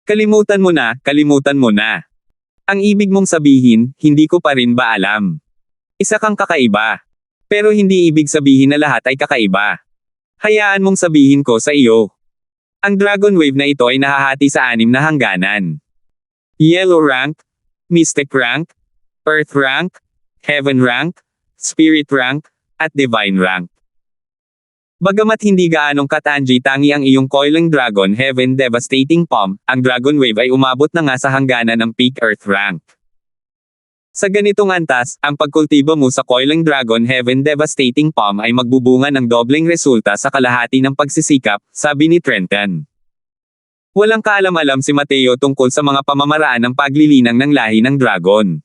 Kalimutan mo na, kalimutan mo na. Ang ibig mong sabihin, hindi ko pa rin ba alam? Isa kang kakaiba. Pero hindi ibig sabihin na lahat ay kakaiba. Hayaan mong sabihin ko sa iyo. Ang Dragon Wave na ito ay nahahati sa 6 na hangganan. Yellow Rank, Mystic Rank, Earth rank, Heaven rank, Spirit rank, at Divine rank. Bagamat hindi gaanong katangi-tangi ang iyong Coiling Dragon Heaven Devastating Palm, ang Dragon Wave ay umabot na nga sa hangganan ng Peak Earth rank. Sa ganitong antas, ang pagkultibo mo sa Coiling Dragon Heaven Devastating Palm ay magbubunga ng dobleng resulta sa kalahati ng pagsisikap, sabi ni Trenton. Walang kaalam-alam si Mateo tungkol sa mga pamamaraan ng paglilinang ng lahi ng dragon.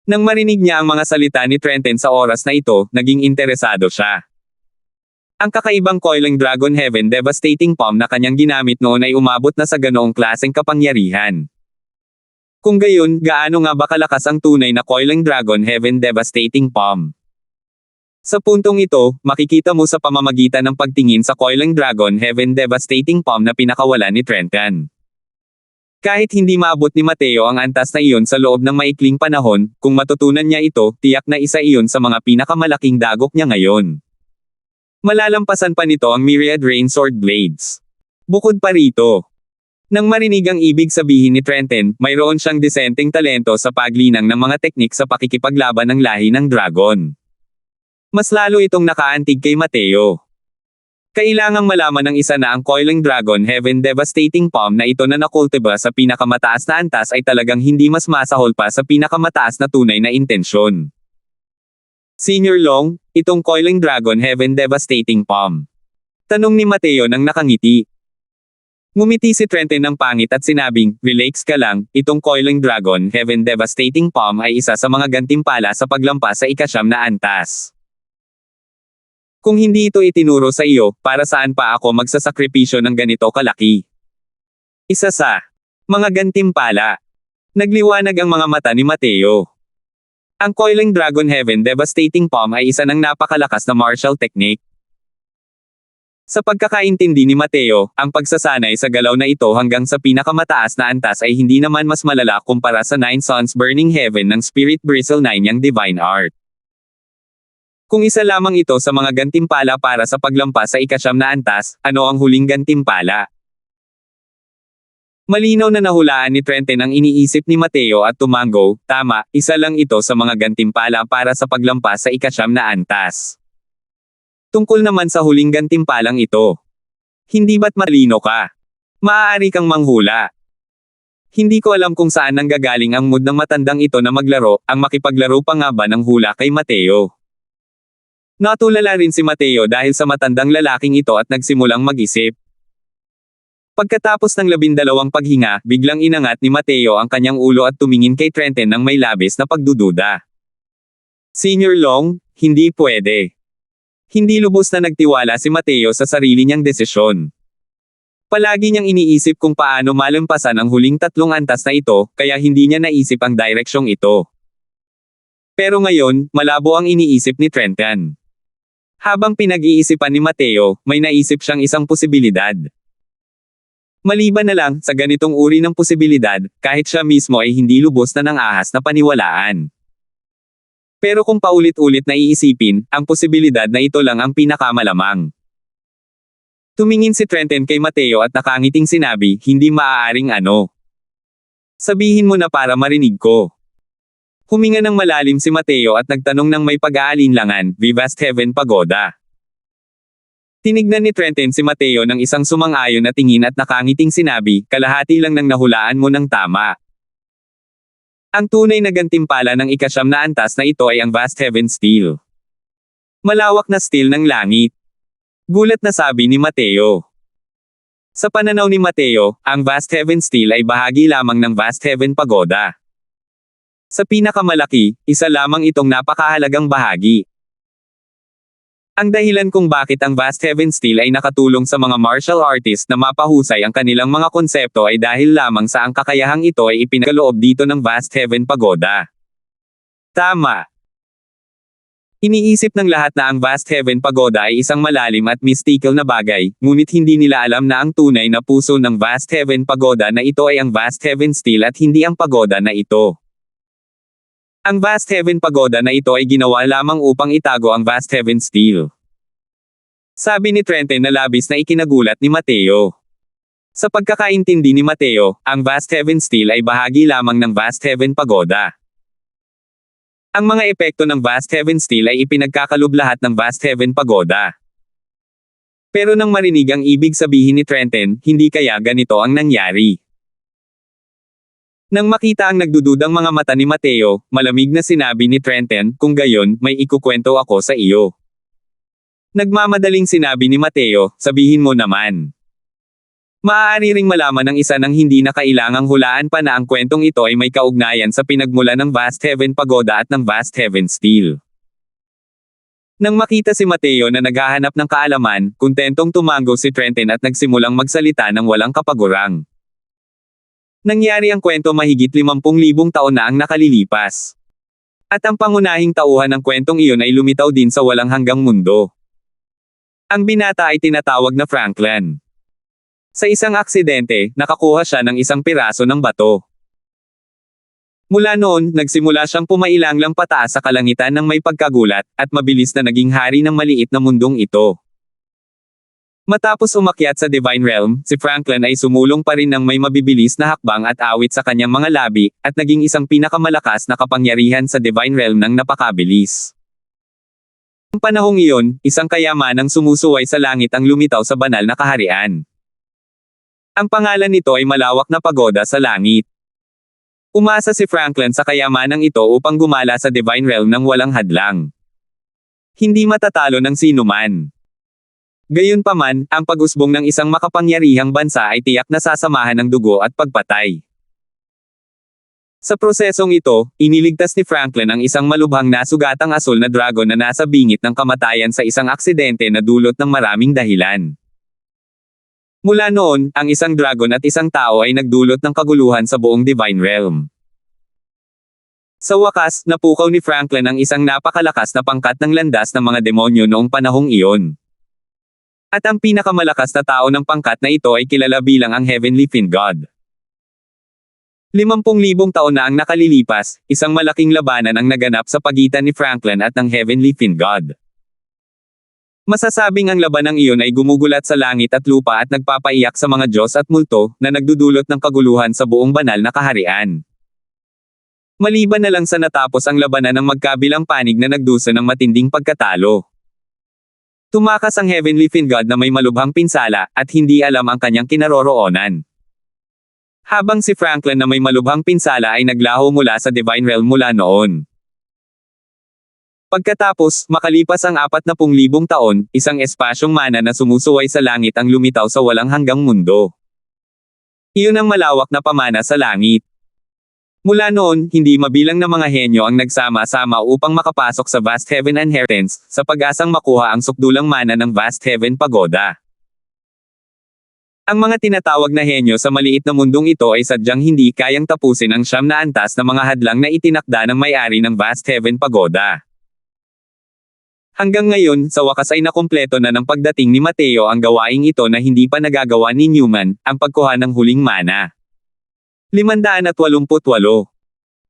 Nang marinig niya ang mga salita ni Trenton sa oras na ito, naging interesado siya. Ang kakaibang Coiling Dragon Heaven Devastating Palm na kanyang ginamit noon ay umabot na sa ganoong klaseng kapangyarihan. Kung gayon, gaano nga ba kalakas ang tunay na Coiling Dragon Heaven Devastating Palm? Sa puntong ito, makikita mo sa pamamagitan ng pagtingin sa Coiling Dragon Heaven Devastating Palm na pinakawalan ni Trenton. Kahit hindi maabot ni Mateo ang antas na iyon sa loob ng maikling panahon, kung matutunan niya ito, tiyak na isa iyon sa mga pinakamalaking dagok niya ngayon. Malalampasan pa nito ang Myriad Rain Sword Blades. Bukod pa rito, nang marinig ang ibig sabihin ni Trenton, mayroon siyang disenteng talento sa paglinang ng mga teknik sa pakikipaglaban ng lahi ng dragon. Mas lalo itong nakaantig kay Mateo. Kailangang malaman ng isa na ang Coiling Dragon Heaven Devastating Palm na ito na nakultiba sa pinakamataas na antas ay talagang hindi mas masahol pa sa pinakamataas na tunay na intensyon. Senior Long, itong Coiling Dragon Heaven Devastating Palm. Tanong ni Mateo nang nakangiti. Ngumiti si Trenton ng pangit at sinabing, relax ka lang, itong Coiling Dragon Heaven Devastating Palm ay isa sa mga gantimpala sa paglampas sa ika-9 na antas. Kung hindi ito itinuro sa iyo, para saan pa ako magsasakripisyo ng ganito kalaki? Isa sa mga gantimpala. Nagliwanag ang mga mata ni Mateo. Ang Coiling Dragon Heaven Devastating Palm ay isa ng napakalakas na martial technique. Sa pagkakaintindi ni Mateo, ang pagsasanay sa galaw na ito hanggang sa pinakamataas na antas ay hindi naman mas malala kumpara sa 9 Suns Burning Heaven ng Spirit Bristle 9 niyang Divine Art. Kung isa lamang ito sa mga gantimpala para sa paglampas sa ika-9 na antas, ano ang huling gantimpala? Malinaw na nahulaan ni Trenton ang iniisip ni Mateo at tumango, tama, isa lang ito sa mga gantimpala para sa paglampas sa ika-9 na antas. Tungkol naman sa huling gantimpalang ito. Hindi ba't malino ka? Maaari kang manghula. Hindi ko alam kung saan nanggagaling ang mood ng matandang ito na maglaro, ang makipaglaro pa nga ba ng hula kay Mateo. Natulala rin si Mateo dahil sa matandang lalaking ito at nagsimulang mag-isip. Pagkatapos ng 12 paghinga, biglang inangat ni Mateo ang kanyang ulo at tumingin kay Trenton ng may labis na pagdududa. Senior Long, hindi pwede. Hindi lubos na nagtiwala si Mateo sa sarili niyang desisyon. Palagi niyang iniisip kung paano malampasan ang huling 3 antas na ito, kaya hindi niya naisip ang direksyong ito. Pero ngayon, malabo ang iniisip ni Trenton. Habang pinag-iisipan ni Mateo, may naisip siyang isang posibilidad. Maliban na lang, sa ganitong uri ng posibilidad, kahit siya mismo ay hindi lubos na ng ahas na paniwalaan. Pero kung paulit-ulit na iisipin, ang posibilidad na ito lang ang pinakamalamang. Tumingin si Trenton kay Mateo at nakangiting sinabi, hindi maaaring ano. Sabihin mo na para marinig ko. Huminga ng malalim si Mateo at nagtanong ng may pag-aalinlangan, Vivast Heaven Pagoda. Tinignan ni Trenton si Mateo ng isang sumang-ayon na tingin at nakangiting sinabi, kalahati lang nang nahulaan mo ng tama. Ang tunay na gantimpala ng ika-9 na antas na ito ay ang Vast Heaven Steel. Malawak na steel ng langit. Gulat na sabi ni Mateo. Sa pananaw ni Mateo, ang Vast Heaven Steel ay bahagi lamang ng Vast Heaven Pagoda. Sa pinakamalaki, isa lamang itong napakahalagang bahagi. Ang dahilan kung bakit ang Vast Heaven Steel ay nakatulong sa mga martial artists na mapahusay ang kanilang mga konsepto ay dahil lamang sa ang kakayahang ito ay ipinagkaloob dito ng Vast Heaven Pagoda. Tama. Iniisip ng lahat na ang Vast Heaven Pagoda ay isang malalim at mystical na bagay, ngunit hindi nila alam na ang tunay na puso ng Vast Heaven Pagoda na ito ay ang Vast Heaven Steel at hindi ang pagoda na ito. Ang Vast Heaven Pagoda na ito ay ginawa lamang upang itago ang Vast Heaven Steel. Sabi ni Trenton na labis na ikinagulat ni Mateo. Sa pagkakaintindi ni Mateo, ang Vast Heaven Steel ay bahagi lamang ng Vast Heaven Pagoda. Ang mga epekto ng Vast Heaven Steel ay ipinagkakalob lahat ng Vast Heaven Pagoda. Pero nang marinig ang ibig sabihin ni Trenton, hindi kaya ganito ang nangyari. Nang makita ang nagdududang mga mata ni Mateo, malamig na sinabi ni Trenton, kung gayon, may ikukwento ako sa iyo. Nagmamadaling sinabi ni Mateo, sabihin mo naman. Maaari ring malaman ng isa ng hindi na kailangang hulaan pa na ang kwentong ito ay may kaugnayan sa pinagmula ng Vast Heaven Pagoda at ng Vast Heaven Steel. Nang makita si Mateo na naghahanap ng kaalaman, kuntentong tumango si Trenton at nagsimulang magsalita ng walang kapagurang. Nangyari ang kwento mahigit 50,000 taon na ang nakalilipas. At ang pangunahing tauhan ng kwentong iyon ay lumitaw din sa walang hanggang mundo. Ang binata ay tinatawag na Franklin. Sa isang aksidente, nakakuha siya ng isang piraso ng bato. Mula noon, nagsimula siyang pumailanglang pataas sa kalangitan ng may pagkagulat, at mabilis na naging hari ng maliit na mundong ito. Matapos umakyat sa Divine Realm, si Franklin ay sumulong pa rin ng may mabibilis na hakbang at awit sa kanyang mga labi, at naging isang pinakamalakas na kapangyarihan sa Divine Realm ng napakabilis. Ang panahong iyon, isang kayamanang sumusuway sa langit ang lumitaw sa banal na kaharian. Ang pangalan nito ay Malawak na Pagoda sa Langit. Umasa si Franklin sa kayamanang ito upang gumala sa Divine Realm ng walang hadlang. Hindi matatalo ng sinuman. Gayunpaman, ang pag-usbong ng isang makapangyarihang bansa ay tiyak na sasamahan ng dugo at pagpatay. Sa prosesong ito, iniligtas ni Franklin ang isang malubhang nasugatang asul na dragon na nasa bingit ng kamatayan sa isang aksidente na dulot ng maraming dahilan. Mula noon, ang isang dragon at isang tao ay nagdulot ng kaguluhan sa buong Divine Realm. Sa wakas, napukaw ni Franklin ang isang napakalakas na pangkat ng landas ng mga demonyo noong panahong iyon. At ang pinakamalakas na tao ng pangkat na ito ay kilala bilang ang Heavenly Fiend God. 50,000 taon na ang nakalilipas, isang malaking labanan ang naganap sa pagitan ni Franklin at ng Heavenly Fiend God. Masasabing ang labanang iyon ay gumugulat sa langit at lupa at nagpapaiyak sa mga Diyos at multo, na nagdudulot ng kaguluhan sa buong banal na kaharian. Maliban na lang sa natapos ang labanan ng magkabilang panig na nagdusa ng matinding pagkatalo. Tumakas ang Heavenly Fiend God na may malubhang pinsala, at hindi alam ang kanyang kinaroroonan. Habang si Franklin na may malubhang pinsala ay naglaho mula sa Divine Realm mula noon. Pagkatapos, makalipas ang 40,000 taon, isang espasyong mana na sumusuway sa langit ang lumitaw sa walang hanggang mundo. Iyon ang malawak na pamana sa langit. Mula noon, hindi mabilang na mga henyo ang nagsama-sama upang makapasok sa Vast Heaven Inheritance, sa pag-asang makuha ang sukdulang mana ng Vast Heaven Pagoda. Ang mga tinatawag na henyo sa maliit na mundong ito ay sadyang hindi kayang tapusin ang 9 na antas na mga hadlang na itinakda ng may-ari ng Vast Heaven Pagoda. Hanggang ngayon, sa wakas ay nakumpleto na ng pagdating ni Mateo ang gawaing ito na hindi pa nagagawa ni Newman, ang pagkuha ng huling mana. 588.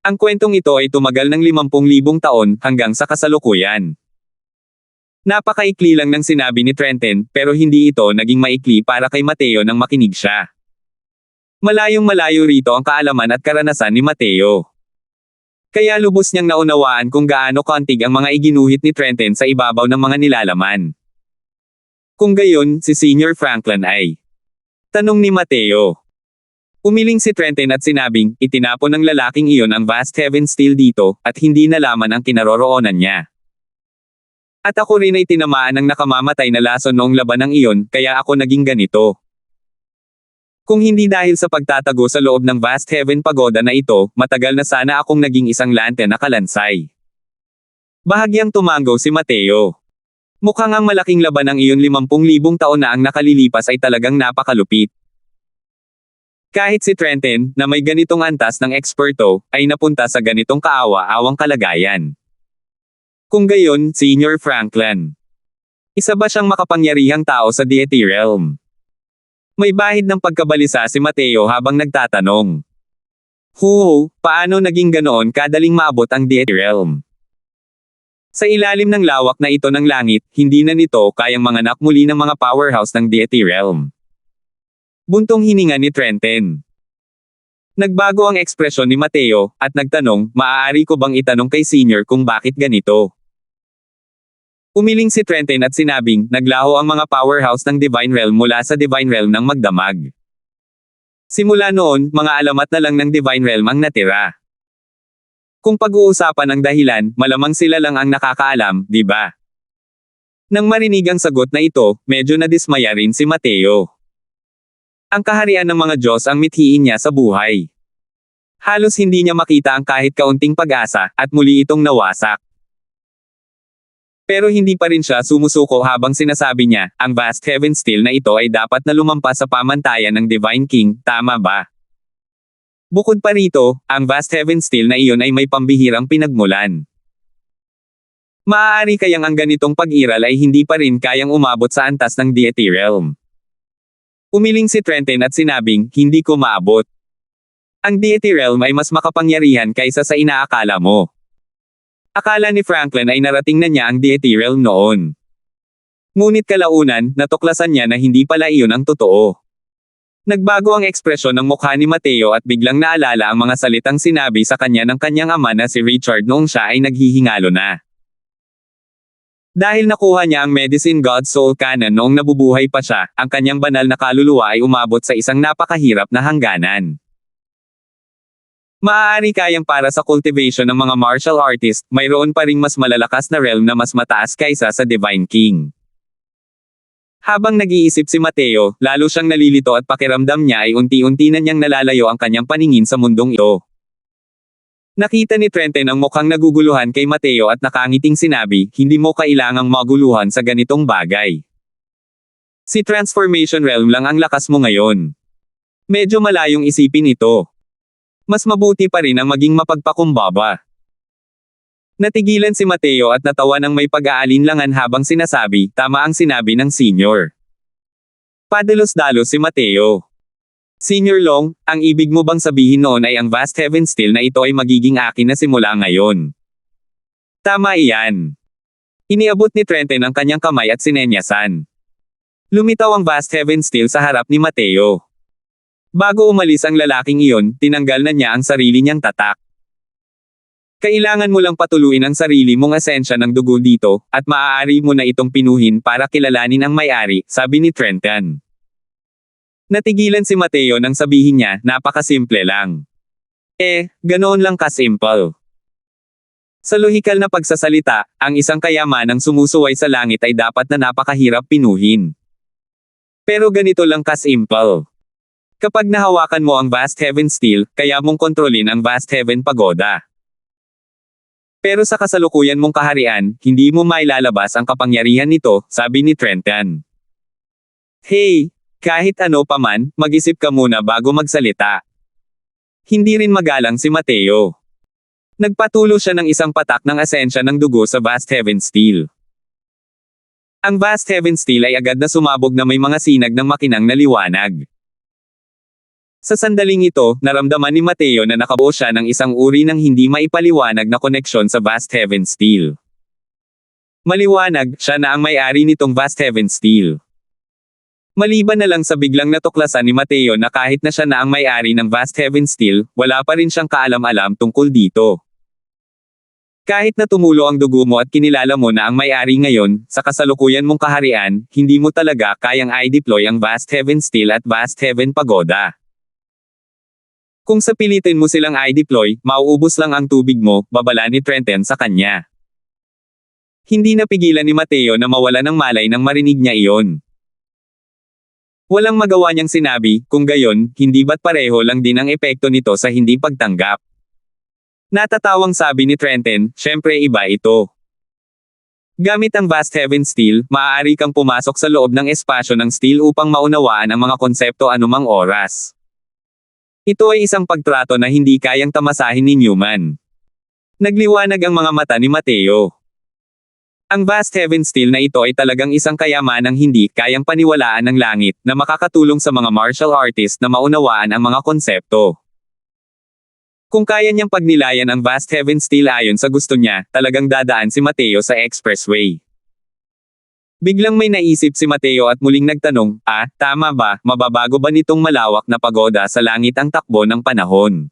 Ang kwentong ito ay tumagal ng 50,000 taon, hanggang sa kasalukuyan. Napakaikli lang ng sinabi ni Trenton, pero hindi ito naging maikli para kay Mateo nang makinig siya. Malayong malayo rito ang kaalaman at karanasan ni Mateo. Kaya lubos niyang naunawaan kung gaano kantig ang mga iginuhit ni Trenton sa ibabaw ng mga nilalaman. Kung gayon, si Senior Franklin ay tanong ni Mateo. Umiling si Trenton at sinabing, itinapon ng lalaking iyon ang Vast Heaven Steel dito, at hindi nalaman ang kinaroroonan niya. At ako rin ay tinamaan ng nakamamatay na lason noong labanang iyon, kaya ako naging ganito. Kung hindi dahil sa pagtatago sa loob ng Vast Heaven Pagoda na ito, matagal na sana akong naging isang lante na kalansay. Bahagyang tumango si Mateo. Mukhang ang malaking labanang iyon 50,000 taon na ang nakalilipas ay talagang napakalupit. Kahit si Trenton, na may ganitong antas ng eksperto, ay napunta sa ganitong kaawa-awang kalagayan. Kung gayon, Senior Franklin. Isa ba siyang makapangyarihang tao sa Deity Realm? May bahid ng pagkabalisa si Mateo habang nagtatanong. Paano naging ganoon kadaling maabot ang Deity Realm? Sa ilalim ng lawak na ito ng langit, hindi na nito kayang manganak muli ng mga powerhouse ng Deity Realm. Buntong hininga ni Trenton. Nagbago ang ekspresyon ni Mateo, at nagtanong, maaari ko bang itanong kay senior kung bakit ganito? Umiling si Trenton at sinabing, naglaho ang mga powerhouse ng Divine Realm mula sa Divine Realm ng magdamag. Simula noon, mga alamat na lang ng Divine Realm ang natira. Kung pag-uusapan ang dahilan, malamang sila lang ang nakakaalam, di ba? Nang marinig ang sagot na ito, medyo nadismaya rin si Mateo. Ang kaharian ng mga Diyos ang mithiin niya sa buhay. Halos hindi niya makita ang kahit kaunting pag-asa, at muli itong nawasak. Pero hindi pa rin siya sumusuko habang sinasabi niya, ang vast heaven steel na ito ay dapat na lumampas sa pamantayan ng Divine King, tama ba? Bukod pa rito, ang vast heaven steel na iyon ay may pambihirang pinagmulan. Maaari kayang ang ganitong pag-iral ay hindi pa rin kayang umabot sa antas ng deity realm. Umiling si Trenton at sinabing, hindi ko maabot. Ang deity realm ay mas makapangyarihan kaysa sa inaakala mo. Akala ni Franklin ay narating na niya ang deity realm noon. Ngunit kalaunan, natuklasan niya na hindi pala iyon ang totoo. Nagbago ang ekspresyon ng mukha ni Mateo at biglang naalala ang mga salitang sinabi sa kanya ng kanyang ama na si Richard noong siya ay naghihingalo na. Dahil nakuha niya ang Medicine God Soul Cannon noong nabubuhay pa siya, ang kanyang banal na kaluluwa ay umabot sa isang napakahirap na hangganan. Maaari kayang para sa cultivation ng mga martial artist, mayroon pa ring mas malalakas na realm na mas mataas kaysa sa Divine King. Habang nag-iisip si Mateo, lalo siyang nalilito at pakiramdam niya ay unti-unti na niyang nalalayo ang kanyang paningin sa mundong ito. Nakita ni Trenton ang mukhang naguguluhan kay Mateo at nakangiting sinabi, hindi mo kailangang maguluhan sa ganitong bagay. Si Transformation Realm lang ang lakas mo ngayon. Medyo malayong isipin ito. Mas mabuti pa rin ang maging mapagpakumbaba. Natigilan si Mateo at natawa ng may pag-aalinlangan habang sinasabi, tama ang sinabi ng senior. Padalos-dalos si Mateo. Senior Long, ang ibig mo bang sabihin noon ay ang vast heaven steel na ito ay magiging akin na simula ngayon? Tama iyan. Iniabot ni Trenton ang kanyang kamay at sinenyasan. Lumitaw ang vast heaven steel sa harap ni Mateo. Bago umalis ang lalaking iyon, tinanggal na niya ang sarili niyang tatak. Kailangan mo lang patuluin ang sarili mong asensya ng dugo dito, at maaari mo na itong pinuhin para kilalanin ang may-ari, sabi ni Trenton. Natigilan si Mateo nang sabihin niya, napakasimple lang. Ganoon lang kasimple. Sa lohikal na pagsasalita, ang isang kayamanang sumusuway sa langit ay dapat na napakahirap pinuhin. Pero ganito lang kasimple. Kapag nahawakan mo ang vast heaven steel, kaya mong kontrolin ang vast heaven pagoda. Pero sa kasalukuyan mong kaharian, hindi mo mailalabas ang kapangyarihan nito, sabi ni Trenton. Hey! Kahit ano pa man, mag-isip ka muna bago magsalita. Hindi rin magalang si Mateo. Nagpatulo siya ng isang patak ng asensya ng dugo sa vast heaven steel. Ang vast heaven steel ay agad na sumabog na may mga sinag ng makinang na liwanag. Sa sandaling ito, naramdaman ni Mateo na nakabuo siya ng isang uri ng hindi maipaliwanag na koneksyon sa vast heaven steel. Maliwanag, siya na ang may-ari nitong vast heaven steel. Maliban na lang sa biglang natuklasan ni Mateo na kahit na siya na ang may-ari ng vast heaven steel, wala pa rin siyang kaalam-alam tungkol dito. Kahit na tumulo ang dugo mo at kinilala mo na ang may-ari ngayon, sa kasalukuyan mong kaharian, hindi mo talaga kayang i-deploy ang vast heaven steel at vast heaven pagoda. Kung sa pilitin mo silang i-deploy, mauubos lang ang tubig mo, babala ni Trenton sa kanya. Hindi napigilan ni Mateo na mawala ng malay nang marinig niya iyon. Walang magawa niyang sinabi, kung gayon, hindi ba't pareho lang din ang epekto nito sa hindi pagtanggap? Natatawang sabi ni Trenton, syempre iba ito. Gamit ang vast heaven steel, maaari kang pumasok sa loob ng espasyo ng steel upang maunawaan ang mga konsepto anumang oras. Ito ay isang pagtrato na hindi kayang tamasahin ni Newman. Nagliwanag ang mga mata ni Mateo. Ang vast heaven steel na ito ay talagang isang kayamanang hindi kayang paniwalaan ng langit, na makakatulong sa mga martial artist na maunawaan ang mga konsepto. Kung kaya niyang pagnilayan ang vast heaven steel ayon sa gusto niya, talagang dadaan si Mateo sa expressway. Biglang may naisip si Mateo at muling nagtanong, tama ba, mababago ba nitong malawak na pagoda sa langit ang takbo ng panahon?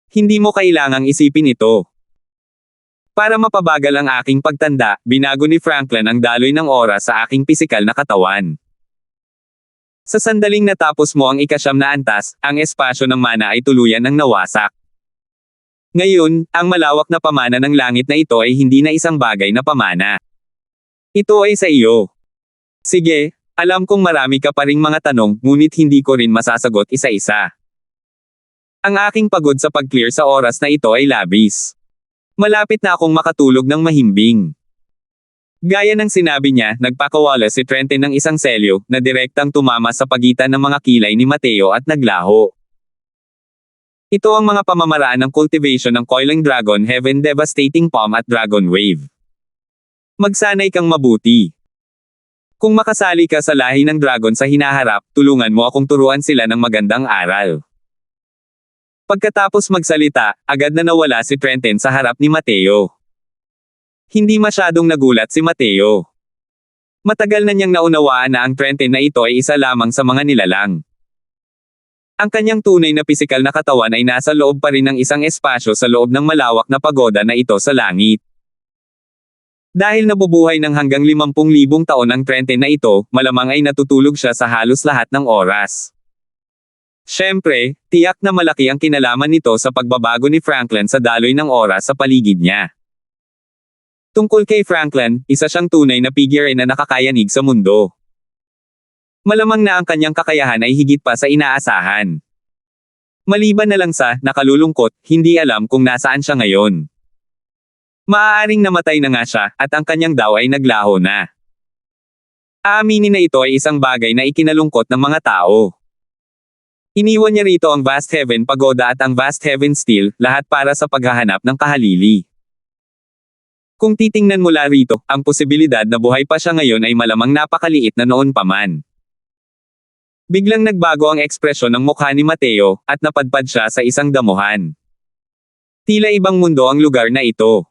Hindi mo kailangang isipin ito. Para mapabagal ang aking pagtanda, binago ni Franklin ang daloy ng oras sa aking pisikal na katawan. Sa sandaling natapos mo ang ikasyam na antas, ang espasyo ng mana ay tuluyan ng nawasak. Ngayon, ang malawak na pamana ng langit na ito ay hindi na isang bagay na pamana. Ito ay sa iyo. Sige, alam kong marami ka pa ring mga tanong, ngunit hindi ko rin masasagot isa-isa. Ang aking pagod sa pag-clear sa oras na ito ay labis. Malapit na akong makatulog ng mahimbing. Gaya ng sinabi niya, nagpakawala si Trenton ng isang selyo, na direktang tumama sa pagitan ng mga kilay ni Mateo at naglaho. Ito ang mga pamamaraan ng cultivation ng Coiling Dragon Heaven Devastating Palm at Dragon Wave. Magsanay kang mabuti. Kung makasali ka sa lahi ng dragon sa hinaharap, tulungan mo akong turuan sila ng magandang aral. Pagkatapos magsalita, agad na nawala si Trenton sa harap ni Mateo. Hindi masyadong nagulat si Mateo. Matagal na niyang naunawaan na ang Trenton na ito ay isa lamang sa mga nilalang. Ang kanyang tunay na pisikal na katawan ay nasa loob pa rin ng isang espasyo sa loob ng malawak na pagoda na ito sa langit. Dahil nabubuhay ng hanggang 50,000 taon ang Trenton na ito, malamang ay natutulog siya sa halos lahat ng oras. Siyempre, tiyak na malaki ang kinalaman nito sa pagbabago ni Franklin sa daloy ng oras sa paligid niya. Tungkol kay Franklin, isa siyang tunay na figure na nakakayanig sa mundo. Malamang na ang kanyang kakayahan ay higit pa sa inaasahan. Maliban na lang sa nakalulungkot, hindi alam kung nasaan siya ngayon. Maaaring namatay na nga siya, at ang kanyang daw ay naglaho na. Aaminin na ito ay isang bagay na ikinalungkot ng mga tao. Iniwan niya rito ang Vast Heaven Pagoda at ang Vast Heaven Steel, lahat para sa paghahanap ng kahalili. Kung titingnan mula rito, ang posibilidad na buhay pa siya ngayon ay malamang napakaliit na noon pa man. Biglang nagbago ang ekspresyon ng mukha ni Mateo, at napadpad siya sa isang damuhan. Tila ibang mundo ang lugar na ito.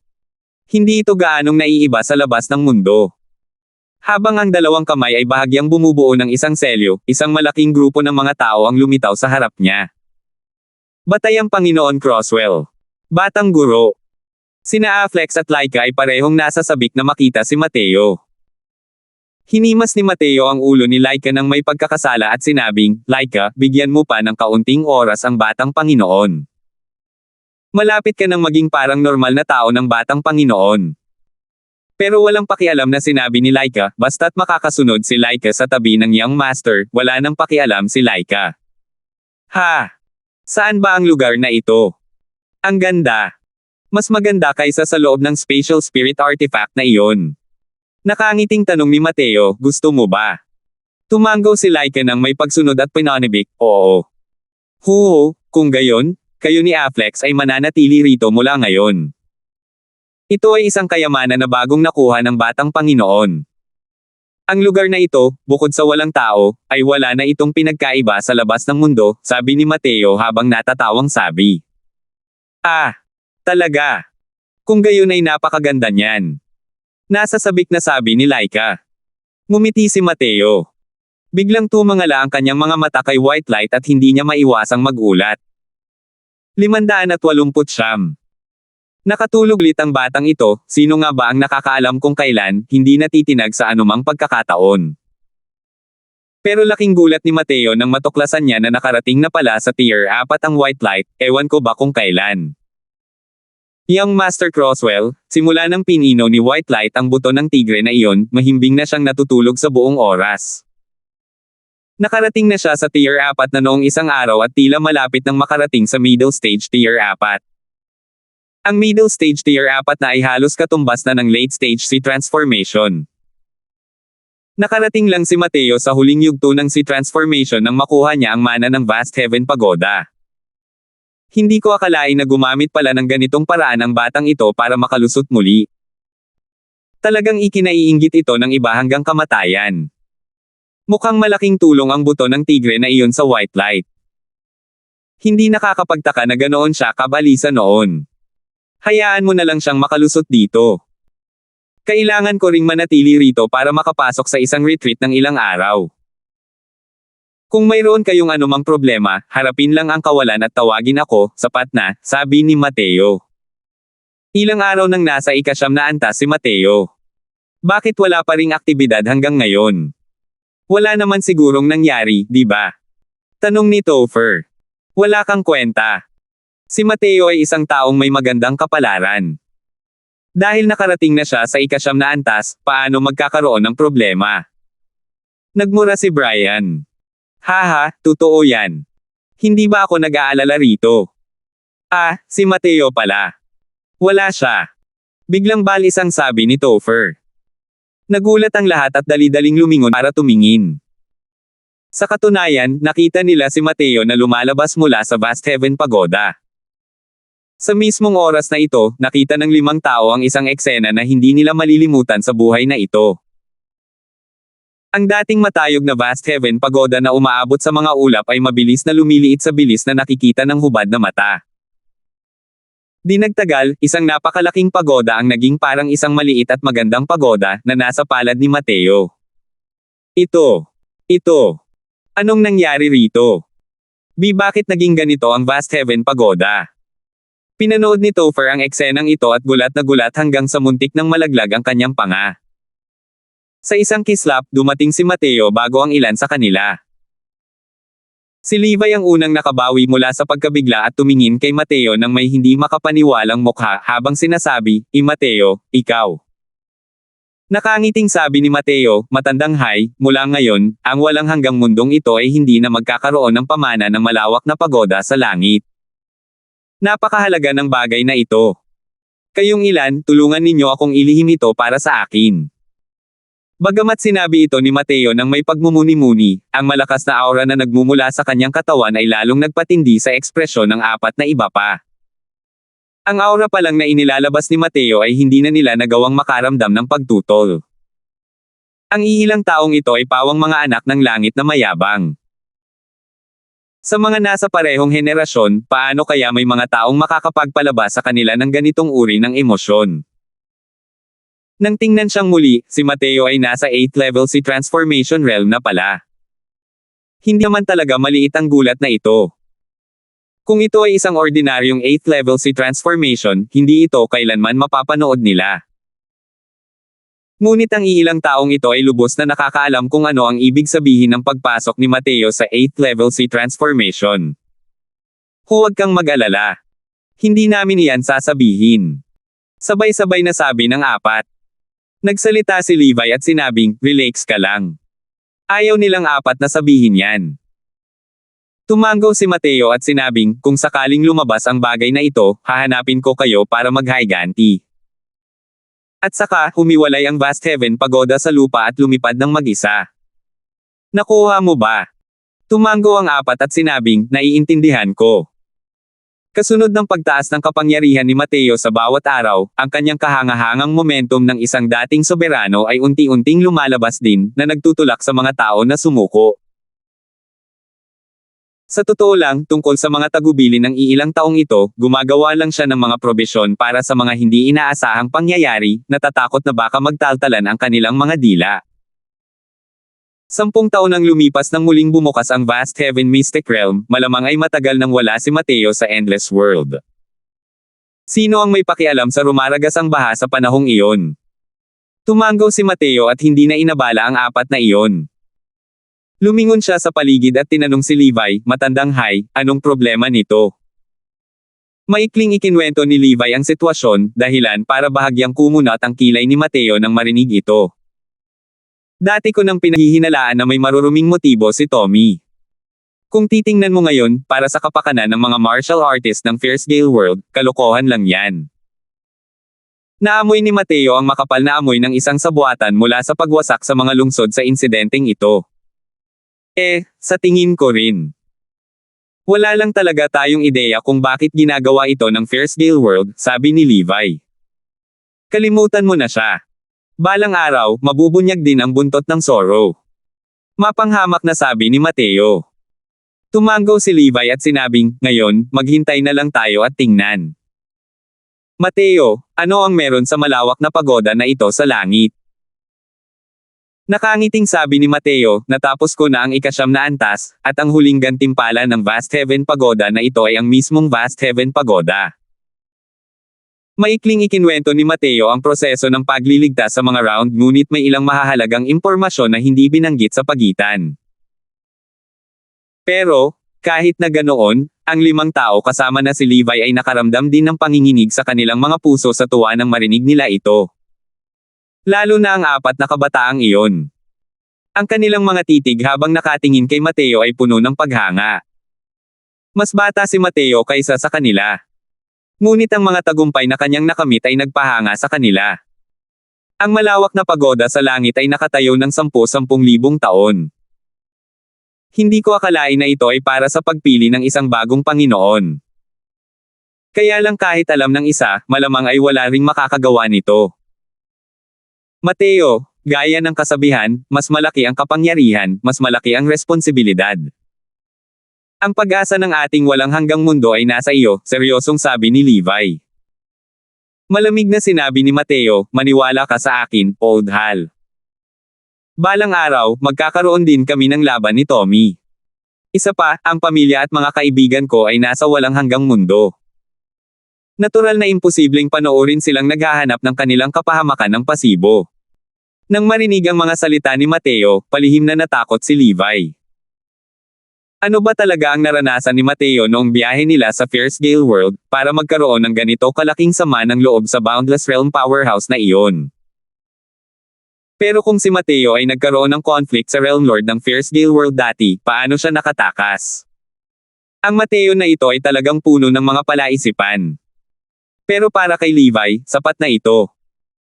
Hindi ito gaanong naiiba sa labas ng mundo. Habang ang dalawang kamay ay bahagyang bumubuo ng isang selyo, isang malaking grupo ng mga tao ang lumitaw sa harap niya. Batayang Panginoon Croswell. Batang Guro. Sina Afflex at Laika ay parehong nasa sabik na makita si Mateo. Hinimas ni Mateo ang ulo ni Laika nang may pagkakasala at sinabing, Laika, bigyan mo pa ng kaunting oras ang Batang Panginoon. Malapit ka nang maging parang normal na tao ng Batang Panginoon. Pero walang pakialam na sinabi ni Laika, basta't makakasunod si Laika sa tabi ng Young Master, wala nang pakialam si Laika. Ha! Saan ba ang lugar na ito? Ang ganda! Mas maganda kaysa sa loob ng Spatial Spirit Artifact na iyon. Nakangiting tanong ni Mateo, gusto mo ba? Tumango si Laika nang may pagsunod at pinanibik, oo. Huho, kung gayon, kayo ni Afflex ay mananatili rito mula ngayon. Ito ay isang kayamanan na bagong nakuha ng Batang Panginoon. Ang lugar na ito, bukod sa walang tao, ay wala na itong pinagkaiba sa labas ng mundo, sabi ni Mateo habang natatawang sabi. Talaga. Kung gayon ay napakaganda niyan. Nasa sabik na sabi ni Laika. Ngumiti si Mateo. Biglang tumangala ang kanyang mga mata kay white light at hindi niya maiwasang magulat. 589. Nakatulog ulit ang batang ito, sino nga ba ang nakakaalam kung kailan, hindi natitinag sa anumang pagkakataon. Pero laking gulat ni Mateo nang matuklasan niya na nakarating na pala sa tier 4 ang white light, ewan ko ba kung kailan. Young Master Croswell, simula ng pinino ni white light ang buto ng tigre na iyon, mahimbing na siyang natutulog sa buong oras. Nakarating na siya sa tier 4 na noong isang araw at tila malapit nang makarating sa middle stage tier 4. Ang middle stage tier 4 na ay halos katumbas na ng late stage C transformation. Nakarating lang si Mateo sa huling yugto ng C transformation nang makuha niya ang mana ng Vast Heaven Pagoda. Hindi ko akalain na gumamit pala ng ganitong paraan ang batang ito para makalusot muli. Talagang ikinaiinggit ito ng iba hanggang kamatayan. Mukhang malaking tulong ang buto ng tigre na iyon sa white light. Hindi nakakapagtaka na ganoon siya kabalisa noon. Hayaan mo na lang siyang makalusot dito. Kailangan ko ring manatili rito para makapasok sa isang retreat ng ilang araw. Kung mayroon kayong anumang problema, harapin lang ang kawalan at tawagin ako, sapat na, sabi ni Mateo. Ilang araw nang nasa ika-9 na antas si Mateo. Bakit wala pa ring aktibidad hanggang ngayon? Wala naman sigurong nangyari, di ba? Tanong ni Topher. Wala kang kwenta. Si Mateo ay isang taong may magandang kapalaran. Dahil nakarating na siya sa ika-9 na antas, paano magkakaroon ng problema? Nagmura si Brian. Haha, totoo yan. Hindi ba ako nag-aalala rito? Ah, si Mateo pala. Wala siya. Biglang balis ang sabi ni Topher. Nagulat ang lahat at dali-daling lumingon para tumingin. Sa katunayan, nakita nila si Mateo na lumalabas mula sa Vast Heaven Pagoda. Sa mismong oras na ito, nakita ng 5 tao ang isang eksena na hindi nila malilimutan sa buhay na ito. Ang dating matayog na Vast Heaven Pagoda na umaabot sa mga ulap ay mabilis na lumiliit sa bilis na nakikita ng hubad na mata. Di nagtagal, isang napakalaking pagoda ang naging parang isang maliit at magandang pagoda na nasa palad ni Mateo. Ito. Anong nangyari rito? Bakit naging ganito ang Vast Heaven Pagoda? Pinanood ni Topher ang eksenang ito at gulat na gulat hanggang sa muntik nang malaglag ang kanyang panga. Sa isang kislap, dumating si Mateo bago ang ilan sa kanila. Si Levi ang unang nakabawi mula sa pagkabigla at tumingin kay Mateo nang may hindi makapaniwalang mukha habang sinasabi, Mateo, ikaw. Nakangiting sabi ni Mateo, matandang hay, mula ngayon, ang walang hanggang mundong ito ay hindi na magkakaroon ng pamana ng malawak na pagoda sa langit. Napakahalaga ng bagay na ito. Kayong ilan, tulungan ninyo akong ilihim ito para sa akin. Bagamat sinabi ito ni Mateo nang may pagmumuni-muni, ang malakas na aura na nagmumula sa kanyang katawan ay lalong nagpatindi sa ekspresyon ng 4 na iba pa. Ang aura pa lang na inilalabas ni Mateo ay hindi na nila nagawang makaramdam ng pagtutol. Ang iilang taong ito ay pawang mga anak ng langit na mayabang. Sa mga nasa parehong henerasyon, paano kaya may mga taong makakapagpalabas sa kanila ng ganitong uri ng emosyon? Nang tingnan siyang muli, si Mateo ay nasa 8th level si Transformation Realm na pala. Hindi naman talaga maliit ang gulat na ito. Kung ito ay isang ordinaryong 8th level si Transformation, hindi ito kailanman mapapanood nila. Ngunit ang iilang taong ito ay lubos na nakakaalam kung ano ang ibig sabihin ng pagpasok ni Mateo sa 8th level si Transformation. Huwag kang mag-alala. Hindi namin iyan sasabihin. Sabay-sabay na sabi ng 4. Nagsalita si Levi at sinabing, relax ka lang. Ayaw nilang 4 na sabihin yan. Tumango si Mateo at sinabing, kung sakaling lumabas ang bagay na ito, hahanapin ko kayo para mag-higanti. At saka, humiwalay ang Vast Heaven Pagoda sa lupa at lumipad ng mag-isa. Nakuha mo ba? Tumango ang 4 at sinabing, naiintindihan ko. Kasunod ng pagtaas ng kapangyarihan ni Mateo sa bawat araw, ang kanyang kahangahangang momentum ng isang dating soberano ay unti-unting lumalabas din, na nagtutulak sa mga tao na sumuko. Sa totoo lang, tungkol sa mga tagubilin ng iilang taong ito, gumagawa lang siya ng mga probisyon para sa mga hindi inaasahang pangyayari, natatakot na baka magtaltalan ang kanilang mga dila. 10 taon nang lumipas nang muling bumukas ang Vast Heaven Mystic Realm, malamang ay matagal nang wala si Mateo sa Endless World. Sino ang may pakialam sa rumaragasang baha sa panahong iyon? Tumango si Mateo at hindi na inabala ang 4 na iyon. Lumingon siya sa paligid at tinanong si Levi, matandang hay, anong problema nito? Maikling ikinwento ni Levi ang sitwasyon, dahilan para bahagyang kumunat ang kilay ni Mateo nang marinig ito. Dati ko nang pinahihinalaan na may maruruming motibo si Tommy. Kung titingnan mo ngayon, para sa kapakanan ng mga martial artist ng Fierce Gale World, kalokohan lang yan. Naamoy ni Mateo ang makapal na amoy ng isang sabuatan mula sa pagwasak sa mga lungsod sa insidenteng ito. Sa tingin ko rin. Wala lang talaga tayong ideya kung bakit ginagawa ito ng Fierce Gale World, sabi ni Levi. Kalimutan mo na siya. Balang araw, mabubunyag din ang buntot ng Zorro. Mapanghamak na sabi ni Mateo. Tumango si Levi at sinabing, ngayon, maghintay na lang tayo at tingnan. Mateo, ano ang meron sa malawak na pagoda na ito sa langit? Nakangiting sabi ni Mateo, natapos ko na ang ikasyam na antas, at ang huling gantimpala ng Vast Heaven Pagoda na ito ay ang mismong Vast Heaven Pagoda. Maikling ikinwento ni Mateo ang proseso ng pagliligtas sa mga round ngunit may ilang mahahalagang impormasyon na hindi binanggit sa pagitan. Pero, kahit na ganoon, ang 5 tao kasama na si Levi ay nakaramdam din ng panginginig sa kanilang mga puso sa tuwa nang marinig nila ito. Lalo na ang 4 na kabataang iyon. Ang kanilang mga titig habang nakatingin kay Mateo ay puno ng paghanga. Mas bata si Mateo kaysa sa kanila. Ngunit ang mga tagumpay na kanyang nakamit ay nagpahanga sa kanila. Ang malawak na pagoda sa langit ay nakatayo ng 10,000 taon. Hindi ko akalain na ito ay para sa pagpili ng isang bagong Panginoon. Kaya lang kahit alam ng isa, malamang ay wala ring makakagawa nito. Mateo, gaya ng kasabihan, mas malaki ang kapangyarihan, mas malaki ang responsibilidad. Ang pag-asa ng ating walang hanggang mundo ay nasa iyo, seryosong sabi ni Levi. Malamig na sinabi ni Mateo, maniwala ka sa akin, Old Hal. Balang araw, magkakaroon din kami ng laban ni Tommy. Isa pa, ang pamilya at mga kaibigan ko ay nasa walang hanggang mundo. Natural na imposibleng panoorin silang naghahanap ng kanilang kapahamakan ng pasibo. Nang marinig ang mga salita ni Mateo, palihim na natakot si Levi. Ano ba talaga ang naranasan ni Mateo noong biyahe nila sa Fierce Gale World, para magkaroon ng ganito kalaking sama ng loob sa Boundless Realm powerhouse na iyon? Pero kung si Mateo ay nagkaroon ng conflict sa Realm Lord ng Fierce Gale World dati, paano siya nakatakas? Ang Mateo na ito ay talagang puno ng mga palaisipan. Pero para kay Levi, sapat na ito.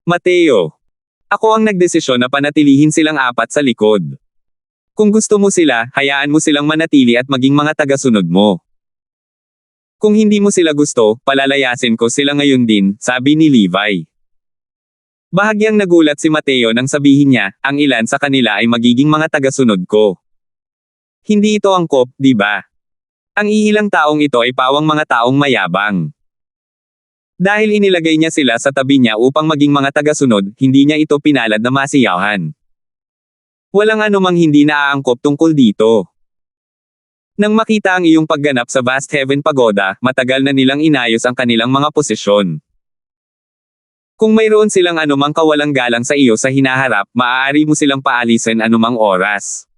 Mateo. Ako ang nagdesisyon na panatilihin silang 4 sa likod. Kung gusto mo sila, hayaan mo silang manatili at maging mga tagasunod mo. Kung hindi mo sila gusto, palalayasin ko sila ngayon din, sabi ni Levi. Bahagyang nagulat si Mateo nang sabihin niya, ang ilan sa kanila ay magiging mga tagasunod ko. Hindi ito angkop, di ba? Ang iilang taong ito ay pawang mga taong mayabang. Dahil inilagay niya sila sa tabi niya upang maging mga tagasunod, hindi niya ito pinalad na masiyahan. Walang anumang hindi naaangkop tungkol dito. Nang makita ang iyong pagganap sa Vast Heaven Pagoda, matagal na nilang inayos ang kanilang mga posisyon. Kung mayroon silang anumang kawalang galang sa iyo sa hinaharap, maaari mo silang paalisin anumang oras.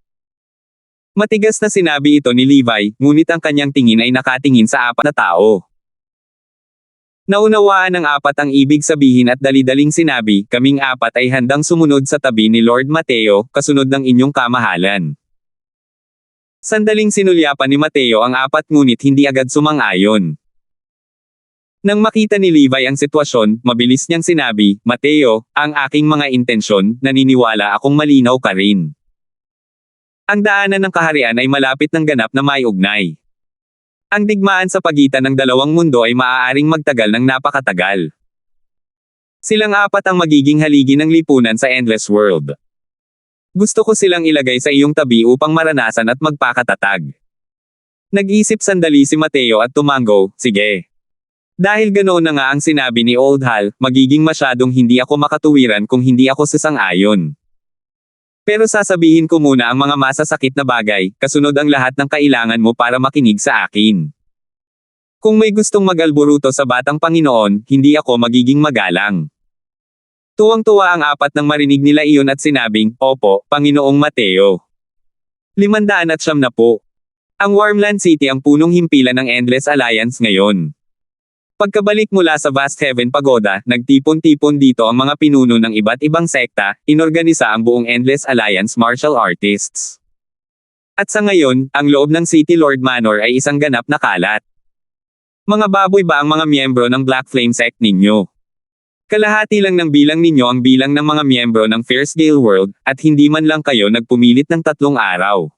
Matigas na sinabi ito ni Levi, ngunit ang kanyang tingin ay nakatingin sa 4 na tao. Naunawaan ng 4 ang ibig sabihin at dali-daling sinabi, kaming 4 ay handang sumunod sa tabi ni Lord Mateo, kasunod ng inyong kamahalan. Sandaling sinulyapan ni Mateo ang 4 ngunit hindi agad sumang-ayon. Nang makita ni Levi ang sitwasyon, mabilis niyang sinabi, Mateo, ang aking mga intensyon, naniniwala akong malinaw ka rin. Ang daanan ng kaharian ay malapit ng ganap na may ugnay. Ang digmaan sa pagitan ng dalawang mundo ay maaaring magtagal ng napakatagal. Silang 4 ang magiging haligi ng lipunan sa Endless World. Gusto ko silang ilagay sa iyong tabi upang maranasan at magpakatatag. Nag-isip sandali si Mateo at tumango, sige. Dahil ganoon na nga ang sinabi ni Old Hal, magiging masyadong hindi ako makatuwiran kung hindi ako sasang-ayon. Pero sasabihin ko muna ang mga masasakit na bagay, kasunod ang lahat ng kailangan mo para makinig sa akin. Kung may gustong mag-alboruto sa batang Panginoon, hindi ako magiging magalang. Tuwang-tuwa ang 4 nang marinig nila iyon at sinabing, Opo, Panginoong Mateo. 500 na po. Ang Wormland City ang punong himpilan ng Endless Alliance ngayon. Pagkabalik mula sa Vast Heaven Pagoda, nagtipon-tipon dito ang mga pinuno ng iba't ibang sekta, inorganisa ang buong Endless Alliance martial artists. At sa ngayon, ang loob ng City Lord Manor ay isang ganap na kalat. Mga baboy ba ang mga miyembro ng Black Flame Sect ninyo? Kalahati lang ng bilang ninyo ang bilang ng mga miyembro ng Fierce Gale World, at hindi man lang kayo nagpumilit ng 3 araw.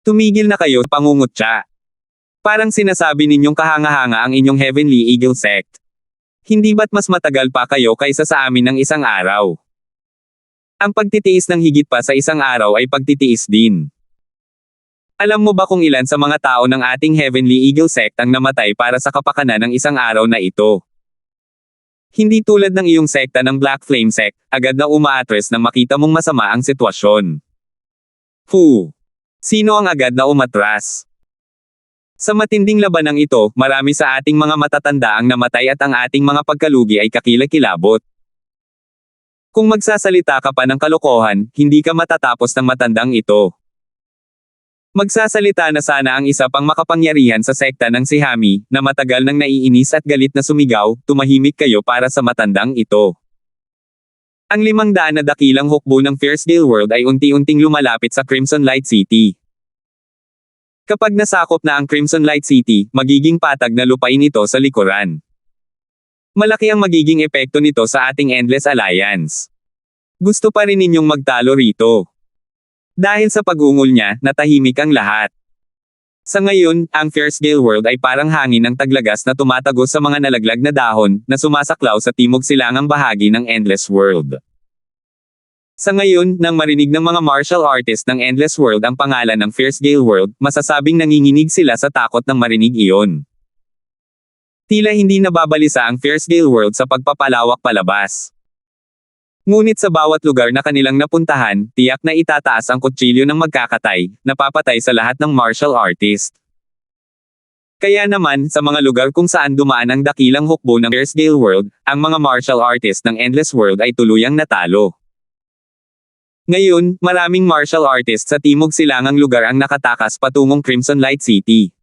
Tumigil na kayo sa pangungutya. Parang sinasabi ninyong kahanga-hanga ang inyong Heavenly Eagle Sect. Hindi ba't mas matagal pa kayo kaysa sa amin ng 1 araw? Ang pagtitiis ng higit pa sa 1 araw ay pagtitiis din. Alam mo ba kung ilan sa mga tao ng ating Heavenly Eagle Sect ang namatay para sa kapakanan ng 1 araw na ito? Hindi tulad ng iyong sekta ng Black Flame Sect, agad na umaatres nang makita mong masama ang sitwasyon. Sino ang agad na umatras? Sa matinding labanang ito, marami sa ating mga matatanda ang namatay at ang ating mga pagkalugi ay kakilakilabot. Kung magsasalita ka pa ng kalokohan, hindi ka matatapos ng matandang ito. Magsasalita na sana ang isa pang makapangyarihan sa sekta ng si Hami, na matagal nang naiinis at galit na sumigaw, tumahimik kayo para sa matandang ito. Ang 500 na dakilang hukbo ng Fierce Gale World ay unti-unting lumalapit sa Crimson Light City. Kapag nasakop na ang Crimson Light City, magiging patag na lupain ito sa likuran. Malaki ang magiging epekto nito sa ating Endless Alliance. Gusto pa rin ninyong magtalo rito. Dahil sa pag-ungol niya, natahimik ang lahat. Sa ngayon, ang Fierce Gale World ay parang hangin ng taglagas na tumatagos sa mga nalaglag na dahon, na sumasaklaw sa timog silangang bahagi ng Endless World. Sa ngayon, nang marinig ng mga martial artist ng Endless World ang pangalan ng Fierce Gale World, masasabing nanginginig sila sa takot nang marinig iyon. Tila hindi nababalisa ang Fierce Gale World sa pagpapalawak palabas. Ngunit sa bawat lugar na kanilang napuntahan, tiyak na itataas ang kutsilyo ng magkakatay, napapatay sa lahat ng martial artist. Kaya naman, sa mga lugar kung saan dumaan ang dakilang hukbo ng Fierce Gale World, ang mga martial artist ng Endless World ay tuluyang natalo. Ngayon, maraming martial artists sa timog silangang lugar ang nakatakas patungong Crimson Light City.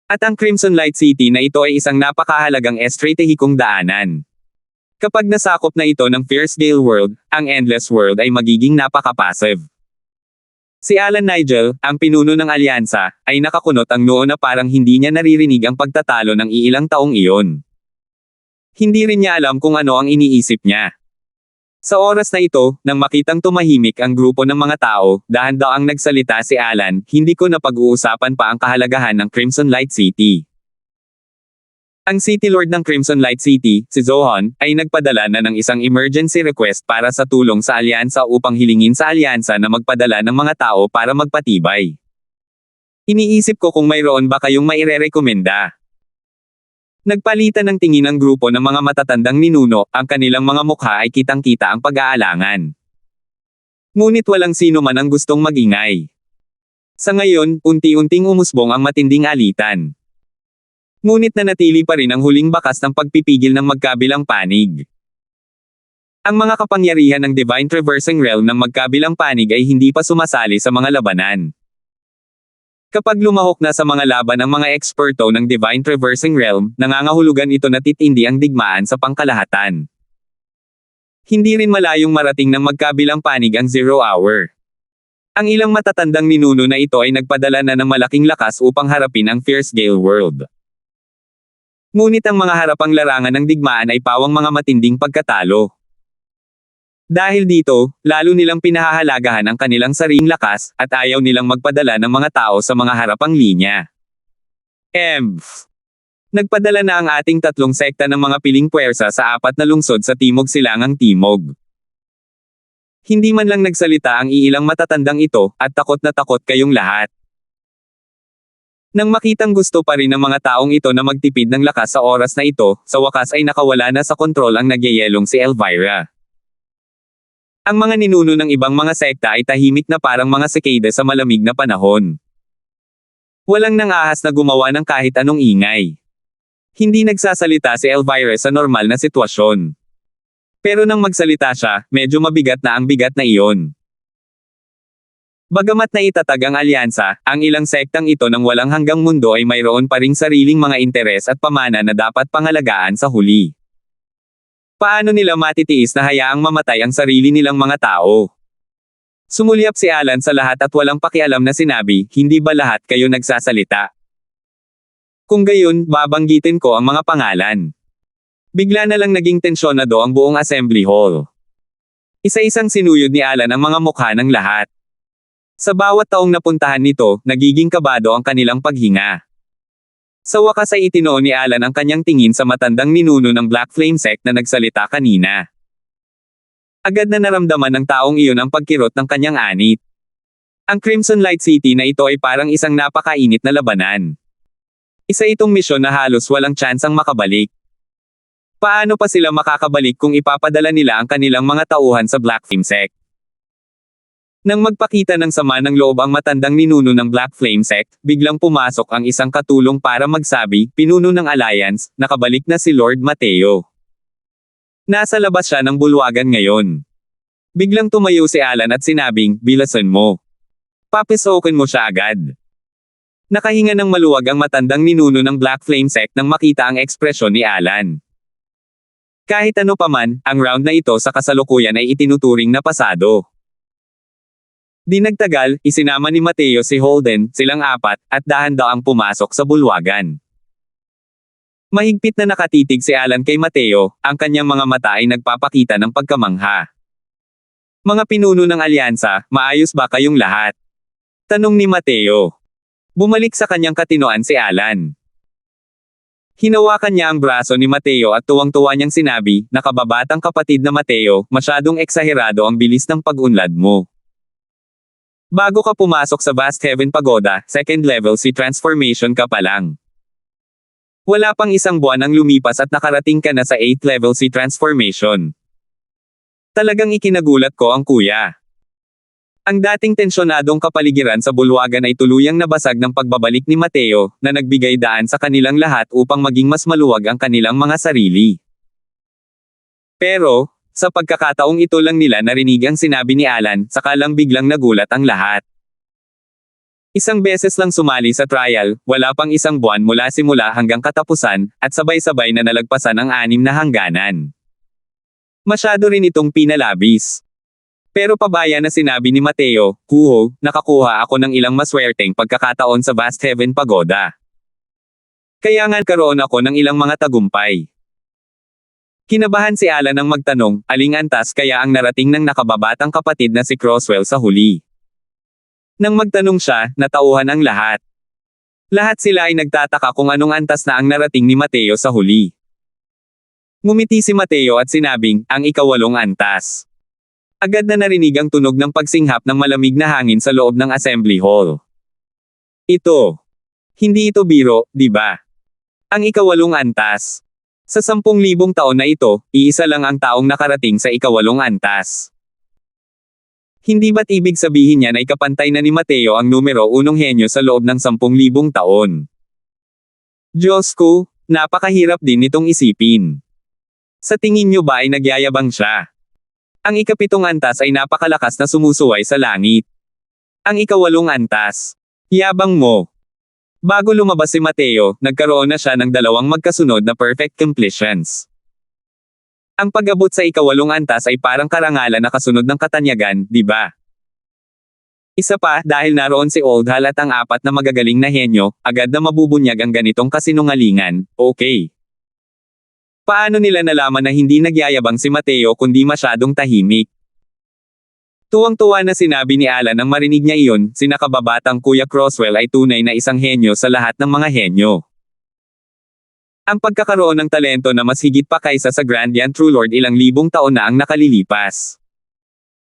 At ang Crimson Light City na ito ay isang napakahalagang estratehikong daanan. Kapag nasakop na ito ng Fierce Gale World, ang Endless World ay magiging napaka-passive. Si Alan Nigel, ang pinuno ng alyansa, ay nakakunot ang noo na parang hindi niya naririnig ang pagtatalo ng iilang taong iyon. Hindi rin niya alam kung ano ang iniisip niya. Sa oras na ito, nang makitang tumahimik ang grupo ng mga tao, dahan-daang nagsalita si Alan, hindi ko na pag-uusapan pa ang kahalagahan ng Crimson Light City. Ang City Lord ng Crimson Light City, si Zohan, ay nagpadala na ng isang emergency request para sa tulong sa alyansa upang hilingin sa alyansa na magpadala ng mga tao para magpatibay. Iniisip ko kung mayroon ba kayong mairerekomenda. Nagpalitan ng tingin ang grupo ng mga matatandang ninuno, ang kanilang mga mukha ay kitang-kita ang pag-aalangan. Ngunit walang sino man ang gustong magingay. Sa ngayon, unti-unting umusbong ang matinding alitan. Ngunit nanatili pa rin ang huling bakas ng pagpipigil ng magkabilang panig. Ang mga kapangyarihan ng Divine Traversing Realm ng magkabilang panig ay hindi pa sumasali sa mga labanan. Kapag lumahok na sa mga laban ang mga eksperto ng Divine Traversing Realm, nangangahulugan ito na titindi ang digmaan sa pangkalahatan. Hindi rin malayong marating ng magkabilang panig ang Zero Hour. Ang ilang matatandang ninuno na ito ay nagpadala na ng malaking lakas upang harapin ang Fierce Gale World. Ngunit ang mga harapang larangan ng digmaan ay pawang mga matinding pagkatalo. Dahil dito, lalo nilang pinahahalagahan ang kanilang sariling lakas, at ayaw nilang magpadala ng mga tao sa mga harapang linya. Nagpadala na ang ating tatlong sekta ng mga piling puwersa sa 4 na lungsod sa timog silangang timog. Hindi man lang nagsalita ang iilang matatandang ito, at takot na takot kayong lahat. Nang makitang gusto pa rin ng mga taong ito na magtipid ng lakas sa oras na ito, sa wakas ay nakawala na sa kontrol ang nagyayelong si Elvira. Ang mga ninuno ng ibang mga sekta ay tahimik na parang mga sikada sa malamig na panahon. Walang nangahas na gumawa ng kahit anong ingay. Hindi nagsasalita si Elvira sa normal na sitwasyon. Pero nang magsalita siya, medyo mabigat na ang bigat na iyon. Bagamat naitatag ang alyansa, ang ilang sektang ito ng walang hanggang mundo ay mayroon pa ring sariling mga interes at pamana na dapat pangalagaan sa huli. Paano nila matitiis na hayaang mamatay ang sarili nilang mga tao? Sumulyap si Alan sa lahat at walang pakialam na sinabi, hindi ba lahat kayo nagsasalita? Kung gayon, babanggitin ko ang mga pangalan. Bigla na lang naging tensyonado ang buong assembly hall. Isa-isang sinuyod ni Alan ang mga mukha ng lahat. Sa bawat taong napuntahan nito, nagiging kabado ang kanilang paghinga. Sa wakas ay itinoon ni Alan ang kanyang tingin sa matandang ninuno ng Black Flame Sect na nagsalita kanina. Agad na naramdaman ng taong iyon ang pagkirot ng kanyang anit. Ang Crimson Light City na ito ay parang isang napakainit na labanan. Isa itong misyon na halos walang tsansang makabalik. Paano pa sila makakabalik kung ipapadala nila ang kanilang mga tauhan sa Black Flame Sect? Nang magpakita ng sama ng loob ang matandang ninuno ng Black Flame Sect, biglang pumasok ang isang katulong para magsabi, pinuno ng Alliance, nakabalik na si Lord Mateo. Nasa labas siya ng bulwagan ngayon. Biglang tumayo si Alan at sinabing, bilasan mo. Papisokin mo siya agad. Nakahinga ng maluwag ang matandang ninuno ng Black Flame Sect nang makita ang ekspresyon ni Alan. Kahit ano paman, ang round na ito sa kasalukuyan ay itinuturing na pasado. Di nagtagal, isinama ni Mateo si Holden, silang apat, at dahan-daang pumasok sa bulwagan. Mahigpit na nakatitig si Alan kay Mateo, ang kanyang mga mata ay nagpapakita ng pagkamangha. Mga pinuno ng alyansa, maayos ba kayong lahat? Tanong ni Mateo. Bumalik sa kanyang katinoan si Alan. Hinawakan niya ang braso ni Mateo at tuwang-tuwa niyang sinabi, nakababatang kapatid na Mateo, masyadong eksaherado ang bilis ng pag-unlad mo. Bago ka pumasok sa Vast Heaven Pagoda, second level si transformation ka pa lang. Wala pang isang buwan ang lumipas at nakarating ka na sa 8th level si transformation. Talagang ikinagulat ko ang kuya. Ang dating tensyonadong kapaligiran sa bulwagan ay tuluyang nabasag ng pagbabalik ni Mateo, na nagbigay daan sa kanilang lahat upang maging mas maluwag ang kanilang mga sarili. Pero, sa pagkakataong ito lang nila narinig ang sinabi ni Alan, saka lang biglang nagulat ang lahat. Isang beses lang sumali sa trial, wala pang isang buwan mula simula hanggang katapusan, at sabay-sabay na nalagpasan ang 6 na hangganan. Masyado rin itong pinalabis. Pero pabaya na sinabi ni Mateo, Kuho, nakakuha ako ng ilang maswerteng pagkakataon sa Vast Heaven Pagoda. Kaya nga karoon ako ng ilang mga tagumpay. Kinabahan si Alan nang magtanong, aling antas kaya ang narating ng nakababatang kapatid na si Crosswell sa huli. Nang magtanong siya, natauhan ang lahat. Lahat sila ay nagtataka kung anong antas na ang narating ni Mateo sa huli. Ngumiti si Mateo at sinabing, ang ika-8 antas. Agad na narinig ang tunog ng pagsinghap ng malamig na hangin sa loob ng assembly hall. Ito. Hindi ito biro, di ba? Ang ika-8 antas. Sa 10,000 taon na ito, iisa lang ang taong nakarating sa ika-8 antas. Hindi ba't ibig sabihin niya na ikapantay na ni Mateo ang numero 1 henyo sa loob ng 10,000 taon? Diyos ko, napakahirap din nitong isipin. Sa tingin niyo ba ay nagyayabang siya? Ang ika-7 antas ay napakalakas na sumusuway sa langit. Ang ika-8 antas. Yabang mo. Bago lumabas si Mateo, nagkaroon na siya ng 2 magkasunod na perfect completions. Ang pag-abot sa ika-8 antas ay parang karangalan na kasunod ng katanyagan, di ba? Isa pa, dahil naroon si Oldhal at ang 4 na magagaling na henyo, agad na mabubunyag ang ganitong kasinungalingan, okay. Paano nila nalaman na hindi nagyayabang si Mateo kundi masyadong tahimik? Tuwang-tuwa na sinabi ni Alan nang marinig niya iyon, si nakababatang Kuya Crosswell ay tunay na isang henyo sa lahat ng mga henyo. Ang pagkakaroon ng talento na mas higit pa kaysa sa Grandian True Lord ilang libong taon na ang nakalilipas.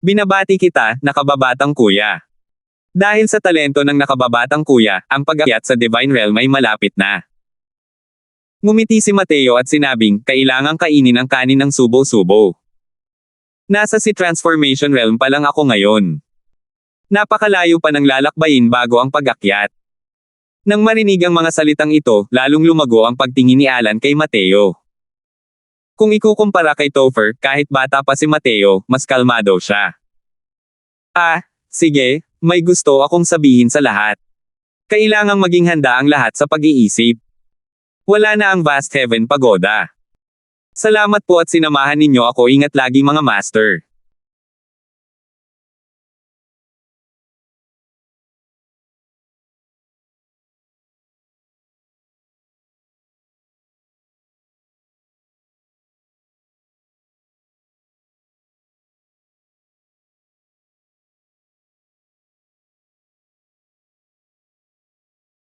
Binabati kita, nakababatang kuya. Dahil sa talento ng nakababatang kuya, ang pag-akyat sa Divine Realm ay malapit na. Ngumiti si Mateo at sinabing, kailangang kainin ang kanin ng subo-subo. Nasa si Transformation Realm pa lang ako ngayon. Napakalayo pa ng lalakbayin bago ang pag-akyat. Nang marinig ang mga salitang ito, lalong lumago ang pagtingin ni Alan kay Mateo. Kung ikukumpara kay Topher, kahit bata pa si Mateo, mas kalmado siya. Sige, may gusto akong sabihin sa lahat. Kailangang maging handa ang lahat sa pag-iisip. Wala na ang Vast Heaven Pagoda. Salamat po at sinamahan ninyo ako, ingat lagi mga master.